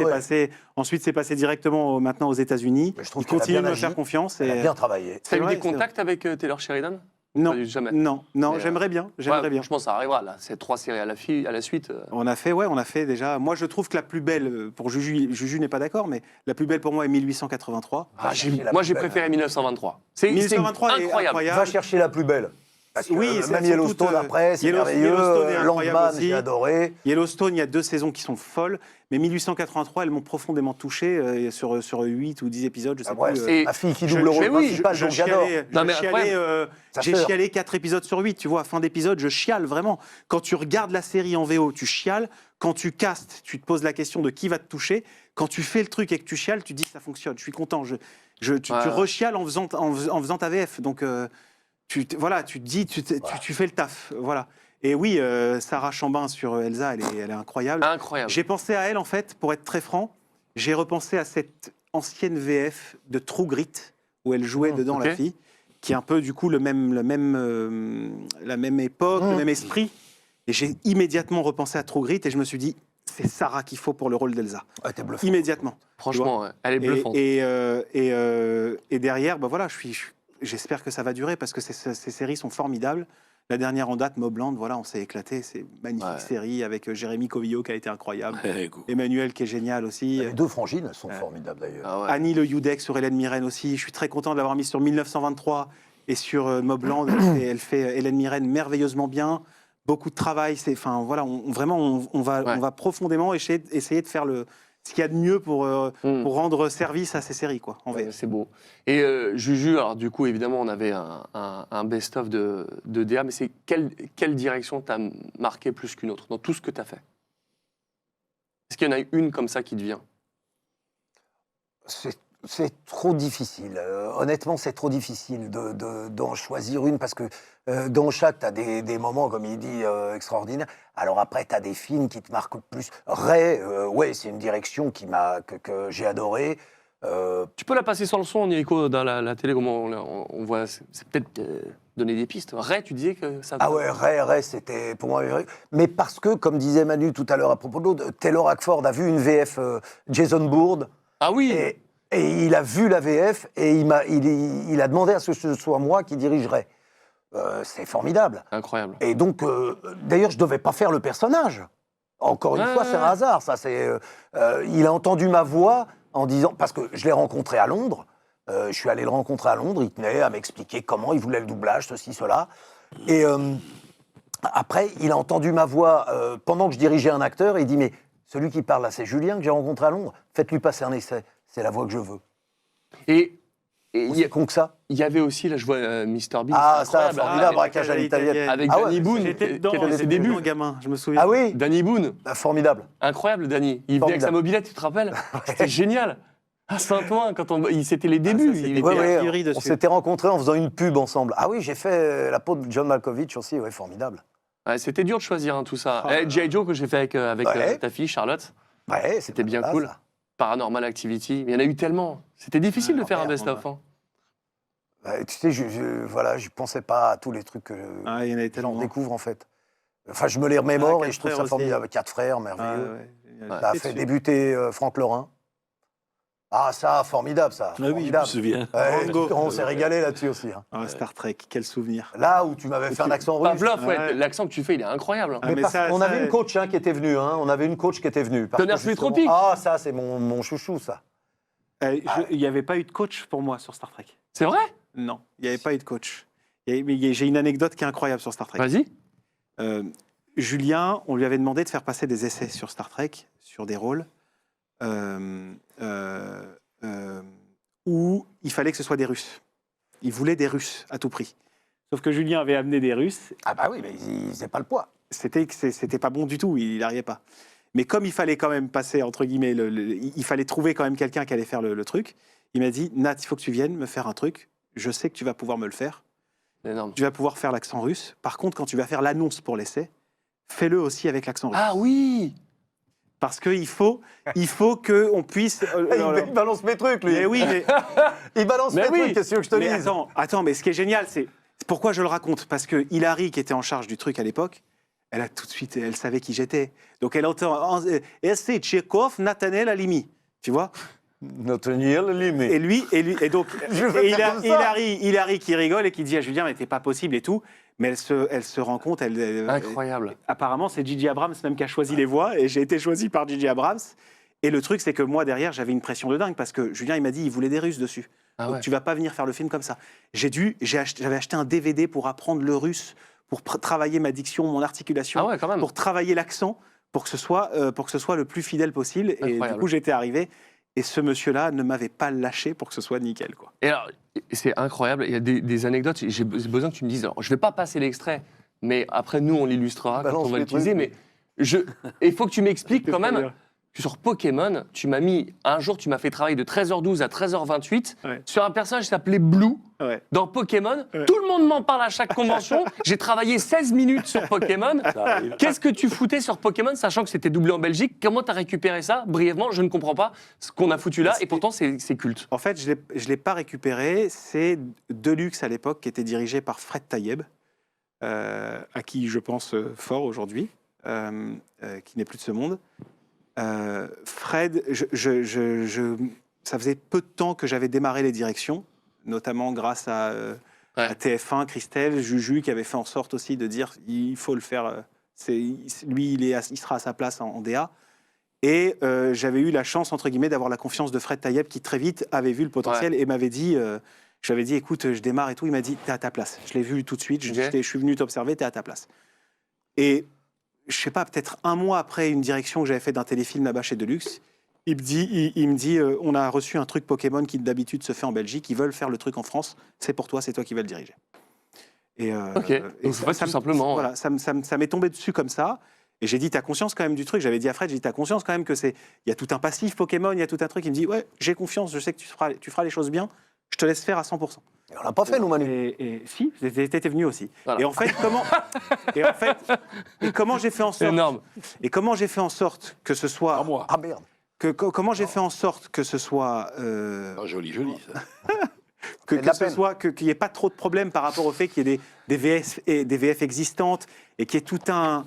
C: c'est passé directement maintenant aux États-Unis. Il continue de me faire confiance.
D: Elle a bien travaillé.
A: Tu as eu des contacts avec Taylor Sheridan?
C: Non,
A: jamais.
C: Non, j'aimerais bien.
A: Franchement, ça arrivera là. C'est 3 séries à la suite.
C: On a fait déjà. Moi, je trouve que la plus belle pour Juju n'est pas d'accord, mais la plus belle pour moi est 1883.
A: Moi, j'ai préféré 1923.
C: 1923
A: c'est incroyable.
D: Va chercher la plus belle. Parce que
C: oui,
D: même Yellowstone après, c'est merveilleux. Landman, j'ai adoré.
C: Yellowstone, il y a 2 saisons qui sont folles, mais 1883, elles m'ont profondément touché sur 8 ou 10 épisodes, je sais plus.
D: Ma fille qui double le rôle principal, donc j'adore.
C: J'ai chialé 4 épisodes sur 8, tu vois, fin d'épisode, je chiale vraiment. Quand tu regardes la série en VO, tu chiales. Quand tu castes, tu te poses la question de qui va te toucher. Quand tu fais le truc et que tu chiales, tu dis ça fonctionne, je suis content. Tu rechiales en faisant ta VF, donc... tu te dis, tu fais le taf, voilà. Et oui, Sarah Chambin sur Elsa, elle est incroyable. J'ai pensé à elle, en fait, pour être très franc, j'ai repensé à cette ancienne VF de True Grit, où elle jouait dedans, la fille, qui est un peu, du coup, la même époque, le même esprit. Et j'ai immédiatement repensé à True Grit et je me suis dit, c'est Sarah qu'il faut pour le rôle d'Elsa.
D: Ouais, t'es bluffant.
C: Immédiatement.
A: Franchement, ouais, elle est bluffante.
C: Et derrière, bah voilà, j'espère que ça va durer parce que ces séries sont formidables. La dernière en date, Mobland, voilà, on s'est éclaté. C'est une magnifique série avec Jérémy Covillo qui a été incroyable. Emmanuel qui est génial aussi.
D: Les deux frangines sont formidables d'ailleurs.
C: Annie Le Youdek sur Hélène Mirren aussi. Je suis très content de l'avoir mis sur 1923 et sur Mobland. Elle fait Hélène Mirren merveilleusement bien. Beaucoup de travail. Enfin, voilà, on va profondément essayer de faire ce qu'il y a de mieux pour rendre service à ces séries, quoi.
A: C'est beau. Et Juju, alors du coup, évidemment, on avait un best-of de DA, mais c'est quelle direction t'a marqué plus qu'une autre dans tout ce que t'as fait? Est-ce qu'il y en a une comme ça qui te vient?
D: C'est trop difficile. Honnêtement, c'est trop difficile d'en choisir une parce que dans chaque, tu as des moments, comme il dit, extraordinaires. Alors après, tu as des films qui te marquent plus. Ray, ouais, c'est une direction que j'ai adorée.
A: Tu peux la passer sans le son, Nico, dans la télé, comment on voit. C'est peut-être donner des pistes. Ray, tu disais que ça.
D: Ah ouais, Ray, c'était pour moi. Mais parce que, comme disait Manu tout à l'heure à propos de l'autre, Taylor Hackford a vu une VF Jason Bourne.
A: Ah oui.
D: Et il a vu la VF et il a demandé à ce que ce soit moi qui dirigerais. C'est formidable.
A: Incroyable.
D: Et donc, d'ailleurs, je ne devais pas faire le personnage. Encore une fois, c'est un hasard. Ça, il a entendu ma voix en disant... Parce que je l'ai rencontré à Londres. Je suis allé le rencontrer à Londres. Il tenait à m'expliquer comment il voulait le doublage, ceci, cela. Et après, il a entendu ma voix pendant que je dirigeais un acteur. Et il dit, mais celui qui parle là, c'est Julien que j'ai rencontré à Londres. Faites-lui passer un essai. C'est la voix que je veux.
A: Et
D: aussi con que ça.
A: Il y avait aussi, là je vois Mr Bean.
D: Ah, ça, formidable, braquage à l'italienne.
A: Avec Danny Boone, qui était ses débuts.
C: Gamin, je me souviens.
D: Ah oui.
A: Danny Boone.
D: Formidable.
A: Incroyable, Danny. Il venait avec sa mobilette, tu te rappelles? C'était génial. À Saint-Ouen, c'était les débuts.
D: On s'était rencontrés en faisant une pub ensemble. Ah oui, j'ai fait la peau de John Malkovich aussi, ouais, formidable.
A: Ouais, c'était dur de choisir tout ça. G.I. Joe que j'ai fait avec ta fille, Charlotte.
D: Ouais,
A: c'était bien cool. Ça. Paranormal Activity, il y en a eu tellement. C'était difficile de faire un best-of. Hein.
D: Tu sais, je pensais pas à tous les trucs que j'en découvre en fait. Enfin, je me les remémore et je trouve ça formidable. 4 frères, merveilleux. Ça a fait débuter Franck Lorrain. Ah, ça, formidable, ça.
B: Ah oui, je me souviens.
D: On s'est régalé là-dessus aussi. Hein.
C: Ah, Star Trek, quel souvenir.
D: Là où tu m'avais fait un accent russe.
A: Pavlov, l'accent que tu fais, il est incroyable.
D: Mais on avait une coach qui était venue. On avait une coach qui était venue.
A: Tonnerre pluie tropique.
D: Ah, ça, c'est mon chouchou, ça.
C: Il n'y avait pas eu de coach pour moi sur Star Trek.
A: C'est vrai?
C: Non, il n'y avait pas eu de coach. J'ai une anecdote qui est incroyable sur Star Trek.
A: Vas-y.
C: Julien, on lui avait demandé de faire passer des essais sur Star Trek, sur des rôles. Où il fallait que ce soit des Russes. Il voulait des Russes à tout prix. Sauf que Julien avait amené des Russes.
D: Ah bah oui, mais il faisait pas le poids.
C: C'était pas bon du tout, il n'arrivait pas. Mais comme il fallait quand même passer, entre guillemets, il fallait trouver quand même quelqu'un qui allait faire le truc, il m'a dit, Nat, il faut que tu viennes me faire un truc, je sais que tu vas pouvoir me le faire.
A: Énorme.
C: Tu vas pouvoir faire l'accent russe. Par contre, quand tu vas faire l'annonce pour l'essai, fais-le aussi avec l'accent russe.
A: Ah oui.
C: Parce qu'il faut qu'on puisse...
D: il balance mes trucs, lui.
C: Mais oui, mais...
D: il balance mes trucs, qu'est-ce que je te dise?
C: Attends, mais ce qui est génial, c'est... Pourquoi je le raconte? Parce que Hilary, qui était en charge du truc à l'époque, elle a tout de suite... Elle savait qui j'étais. Donc elle entend... Et c'est Tchekhov, Nathaniel Halimi. Tu vois?
D: Nathaniel Halimi.
C: Et donc... Hilary qui rigole et qui dit à Julien, mais t'es pas possible et tout... Mais elle se rend compte...
A: Incroyable.
C: Apparemment, c'est J.J. Abrams même qui a choisi les voix, et j'ai été choisi par J.J. Abrams. Et le truc, c'est que moi, derrière, j'avais une pression de dingue, parce que Julien, il m'a dit, il voulait des Russes dessus. Donc tu vas pas venir faire le film comme ça. J'avais acheté un DVD pour apprendre le russe, pour travailler ma diction, mon articulation, pour travailler l'accent, pour que ce soit le plus fidèle possible.
A: Incroyable.
C: Et du coup, j'étais arrivé... Et ce monsieur-là ne m'avait pas lâché pour que ce soit nickel, quoi.
A: Et alors, c'est incroyable. Il y a des anecdotes. J'ai besoin que tu me dises. Alors, je ne vais pas passer l'extrait, mais après, nous, on l'illustrera quand on va l'utiliser. Mais il faut que tu m'expliques quand même. sur Pokémon, tu m'as mis, un jour, tu m'as fait travailler de 13h12 à 13h28 sur un personnage qui s'appelait Blue dans Pokémon. Tout le monde m'en parle à chaque convention. J'ai travaillé 16 minutes sur Pokémon. Qu'est-ce que tu foutais sur Pokémon, sachant que c'était doublé en Belgique? Comment tu as récupéré ça? Brièvement, je ne comprends pas ce qu'on a foutu là, et pourtant, c'est culte.
C: En fait, je ne l'ai pas récupéré. C'est Deluxe à l'époque, qui était dirigé par Fred Taïeb, à qui je pense fort aujourd'hui, qui n'est plus de ce monde. Fred, ça faisait peu de temps que j'avais démarré les directions, notamment grâce à TF1, Christelle, Juju, qui avait fait en sorte aussi de dire il faut le faire. Lui, il sera à sa place en DA. Et j'avais eu la chance, entre guillemets, d'avoir la confiance de Fred Taïeb, qui très vite avait vu le potentiel et m'avait dit, je lui avais dit, écoute, je démarre et tout. Il m'a dit, t'es à ta place. Je l'ai vu tout de suite. Je suis venu t'observer, t'es à ta place. Et je sais pas, peut-être un mois après une direction que j'avais fait d'un téléfilm là-bas chez Deluxe, il me dit, on a reçu un truc Pokémon qui d'habitude se fait en Belgique, ils veulent faire le truc en France, c'est pour toi, c'est toi qui vas le diriger. Et,
A: donc tout simplement.
C: Voilà, ça m'est tombé dessus comme ça, et j'ai dit, t'as conscience quand même du truc, j'avais dit à Fred, j'ai dit, t'as conscience quand même que il y a tout un passif Pokémon, il y a tout un truc, il me dit, ouais, j'ai confiance, je sais que tu feras les choses bien, je te laisse faire à 100%.
D: Et on l'a pas fait, nous, Manu.
C: Et si, t'étais venu aussi. Voilà. Et en fait, comment j'ai fait en sorte...
A: Énorme.
C: Et comment j'ai fait en sorte que ce soit...
B: moi.
D: Ah merde.
C: Comment j'ai fait en sorte que ce soit...
B: Joli, ça.
C: qu'il n'y ait pas trop de problèmes par rapport au fait qu'il y ait des VF existantes et qu'il y ait tout un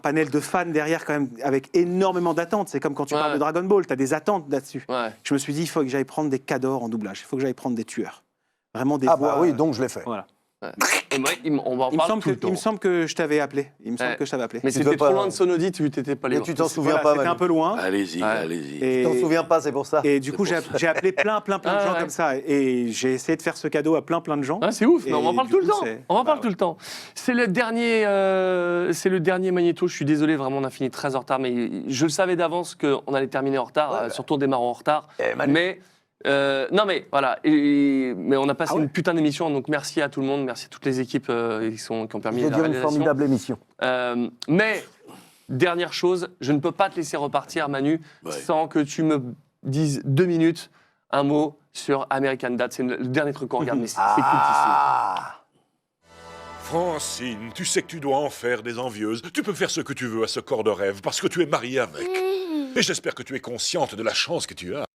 C: panel de fans derrière quand même avec énormément d'attentes. C'est comme quand tu parles de Dragon Ball, tu as des attentes là-dessus. Je me suis dit, il faut que j'aille prendre des cadors en doublage, il faut que j'aille prendre des tueurs. Vraiment des voix...
D: bah oui, donc je l'ai fait.
C: Voilà.
A: Et moi, on va en parler tout le temps.
C: Il me semble que je t'avais appelé.
A: Mais c'était trop loin de Sonodie, tu t'étais pas libre.
D: Tu t'en souviens pas,
C: c'était un peu loin.
B: Allez-y.
D: Tu t'en souviens pas, c'est pour ça.
C: Et du coup, j'ai appelé plein de gens comme ça. Et j'ai essayé de faire ce cadeau à plein de gens.
A: C'est ouf, mais on en parle tout le temps. On en parle tout le temps. C'est le dernier Magnéto. Je suis désolé, vraiment, on a fini très en retard. Mais je le savais d'avance qu'on allait terminer en retard, surtout en démarrant en retard. Mais... non mais voilà, mais on a passé une putain d'émission, donc merci à tout le monde, merci à toutes les équipes qui ont permis la réalisation.
D: Une formidable émission.
A: Mais dernière chose, je ne peux pas te laisser repartir, Manu, sans que tu me dises 2 minutes un mot sur American Dad. C'est le dernier truc qu'on regarde, mais c'est cultissime.
G: Francine, tu sais que tu dois en faire des envieuses. Tu peux faire ce que tu veux à ce corps de rêve parce que tu es mariée avec. Et j'espère que tu es consciente de la chance que tu as.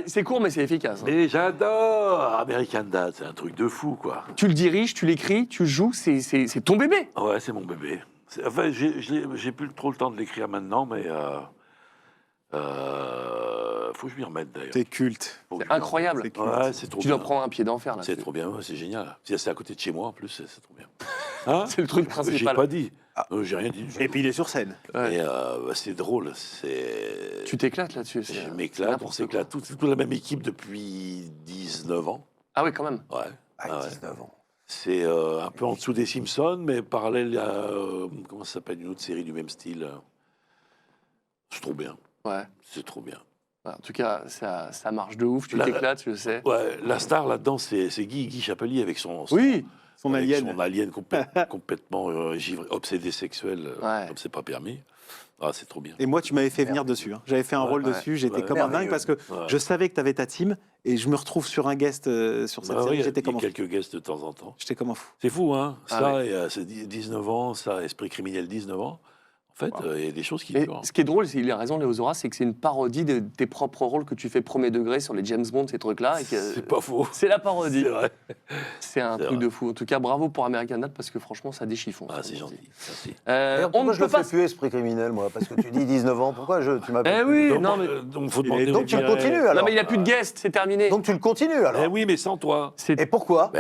A: C'est court, mais c'est efficace.
B: Mais j'adore American Dad, c'est un truc de fou, quoi.
A: Tu le diriges, tu l'écris, tu joues, c'est ton bébé.
B: Ouais, c'est mon bébé. Enfin, j'ai plus trop le temps de l'écrire maintenant, mais faut que je m'y remette d'ailleurs.
C: C'est culte.
A: C'est incroyable.
B: Ouais, c'est trop bien.
A: Tu dois prendre un pied d'enfer là.
B: C'est trop bien, c'est génial. C'est à côté de chez moi en plus, c'est trop bien.
A: C'est le truc principal.
B: J'ai pas dit. J'ai rien dit.
C: Et puis il est sur scène.
B: Et c'est drôle.
A: Tu t'éclates là-dessus.
B: Je m'éclate, on s'éclate. Toute la même équipe depuis 19 ans.
A: Ah oui, quand même.
B: Ouais.
D: 19 ans.
B: C'est un peu en dessous des Simpsons, mais parallèle à comment ça s'appelle, une autre série du même style. C'est trop bien.
A: Ouais.
B: C'est trop bien.
A: En tout cas, ça marche de ouf. Tu t'éclates, je sais.
B: Ouais, la star là-dedans, c'est Guy Chapelier avec son
C: alien.
B: Son alien complètement obsédé sexuel, comme c'est pas permis. Ah, c'est trop bien.
C: Et moi, tu m'avais fait venir dessus. Hein. J'avais fait un rôle dessus. J'étais comme un dingue parce que je savais que tu avais ta team et je me retrouve sur un guest sur cette série. J'étais comme un fou.
B: Quelques guests de temps en temps.
C: J'étais comme un fou.
B: C'est fou, hein. C'est 19 ans, ça, Esprit criminel 19 ans. En fait, il y a des choses qui durent.
A: Ce qui est drôle, il a raison, Léo Zora, c'est que c'est une parodie de tes propres rôles que tu fais premier degré sur les James Bond, ces trucs-là.
B: C'est pas faux.
A: C'est la parodie.
B: C'est vrai.
A: C'est un truc de fou. En tout cas, bravo pour American Dad, parce que franchement, ça déchiffon.
B: Ah, c'est gentil. Merci.
D: Pourquoi je le fais plus Esprit criminel, moi? Parce que tu dis 19 ans, pourquoi tu m'appelles?
A: Oui,
B: donc faut demander.
D: Donc tu le continues alors.
A: Non, mais il n'a plus de guest, c'est terminé.
D: Donc tu le continues alors.
B: Oui, mais sans toi.
D: Et pourquoi?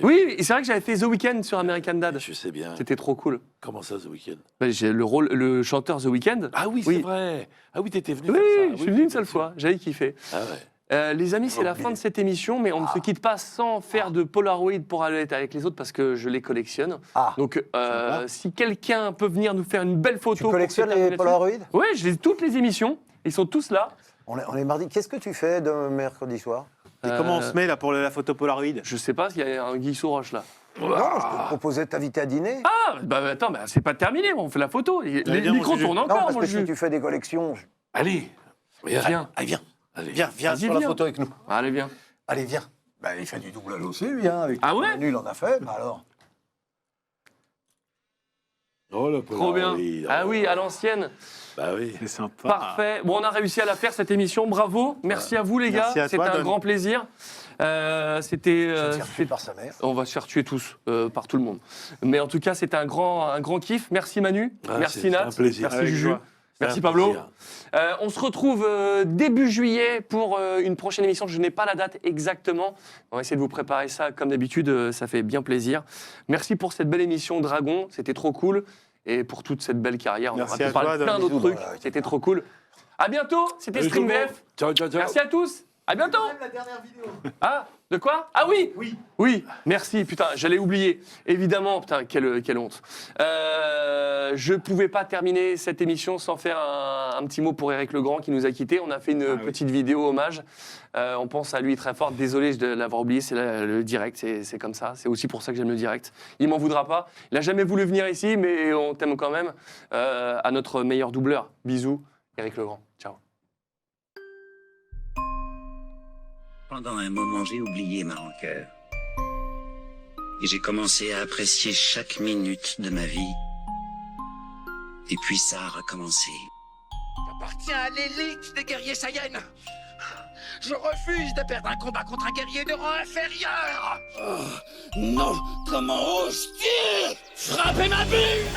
A: Oui, c'est vrai que j'avais fait The Weeknd sur American Dad.
B: Je sais bien.
A: C'était trop cool.
B: Comment ça, The Weeknd?
A: J'ai le chanteur The Weeknd.
B: Ah oui, c'est vrai. Ah oui, t'étais venu.
A: Oui, je suis venu une seule fois. J'avais kiffé.
B: Ah ouais.
A: Les amis, c'est la fin de cette émission, mais on ne se quitte pas sans faire de Polaroid pour aller avec les autres parce que je les collectionne. Donc, si quelqu'un peut venir nous faire une belle photo.
D: Tu collectionnes les Polaroid?
A: Oui, je les toutes les émissions. Ils sont tous là.
D: On est mardi. Qu'est-ce que tu fais de mercredi soir?
C: Et comment on se met là pour la photo Polaroid?
A: Je sais pas, il y a un Guy Roche là.
D: Non, je te proposais de t'inviter à dîner.
A: Ah, bah attends, bah, c'est pas terminé, on fait la photo. Les
C: bien,
A: micros
C: mon Juju.
A: tournent
D: Non,
A: encore,
D: parce
A: mon
D: que
A: jus.
D: si tu fais des collections...
B: Allez, viens.
A: Viens.
D: Allez, viens.
B: Allez.
D: Viens
A: Vas-y,
D: sur la
A: viens.
D: photo avec nous.
A: Allez, viens.
D: Allez, viens. Bah, il fait du doublage aussi, lui, hein. Avec
A: Ah ouais
D: Manu, il en a fait, bah alors.
B: Oh, le
A: Trop bien.
B: Polaroid.
A: Ah oui, à l'ancienne.
B: Bah oui.
C: C'est sympa.
A: Parfait. Bon, on a réussi à la faire, cette émission. Bravo. Merci à vous, les gars.
C: Merci à
A: C'était
C: toi,
A: un
C: Don.
A: grand plaisir. C'était...
D: Je vais te faire tuer par sa mère.
A: On va se faire tuer tous, par tout le monde. Mais en tout cas, c'était un grand kiff. Merci Manu,
B: Ah,
A: merci
B: c'est
A: Nat,
B: un plaisir.
A: merci
B: Avec
A: Juju,
B: joie.
A: merci
B: C'est un
A: Pablo.
B: plaisir.
A: On se retrouve début juillet pour une prochaine émission. Je n'ai pas la date exactement. On va essayer de vous préparer ça comme d'habitude. Ça fait bien plaisir. Merci pour cette belle émission Dragon. C'était trop cool. Et pour toute cette belle carrière. On
C: Merci
A: aura pu
C: à
A: parler
C: toi,
A: de plein
C: Don.
A: d'autres trucs. C'était trop cool. À bientôt. C'était
B: Salut
A: Stream
B: tout le monde.
A: VF.
B: Ciao, ciao, ciao.
A: Merci à tous. À bientôt.
C: La dernière vidéo.
A: Ah, de quoi? Ah oui. Oui, merci, putain, j'allais oublier. Évidemment, putain, quelle honte. Je pouvais pas terminer cette émission sans faire un petit mot pour Éric Legrand qui nous a quittés. On a fait une petite vidéo hommage. On pense à lui très fort. Désolé de l'avoir oublié, c'est le direct, c'est comme ça. C'est aussi pour ça que j'aime le direct. Il m'en voudra pas. Il a jamais voulu venir ici, mais on t'aime quand même. À notre meilleur doubleur. Bisous, Éric Legrand. Ciao.
N: Pendant un moment, j'ai oublié ma rancœur. Et j'ai commencé à apprécier chaque minute de ma vie. Et puis ça a recommencé.
I: J'appartiens à l'élite des guerriers Saiyans. Je refuse de perdre un combat contre un guerrier de rang inférieur. Oh, non, comment oses-tu frapper ma bulle?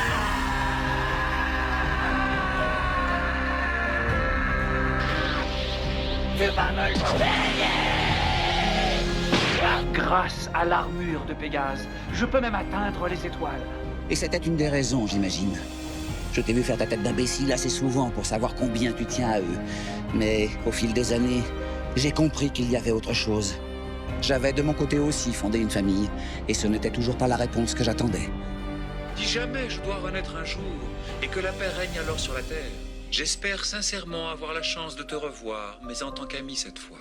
I: Tu vas me le payer.
P: Grâce à l'armure de Pégase, je peux même atteindre les étoiles.
W: Et c'était une des raisons, j'imagine. Je t'ai vu faire ta tête d'imbécile assez souvent pour savoir combien tu tiens à eux. Mais au fil des années, j'ai compris qu'il y avait autre chose. J'avais de mon côté aussi fondé une famille, et ce n'était toujours pas la réponse que j'attendais.
X: Si jamais je dois renaître un jour, et que la paix règne alors sur la Terre, j'espère sincèrement avoir la chance de te revoir, mais en tant qu'ami cette fois.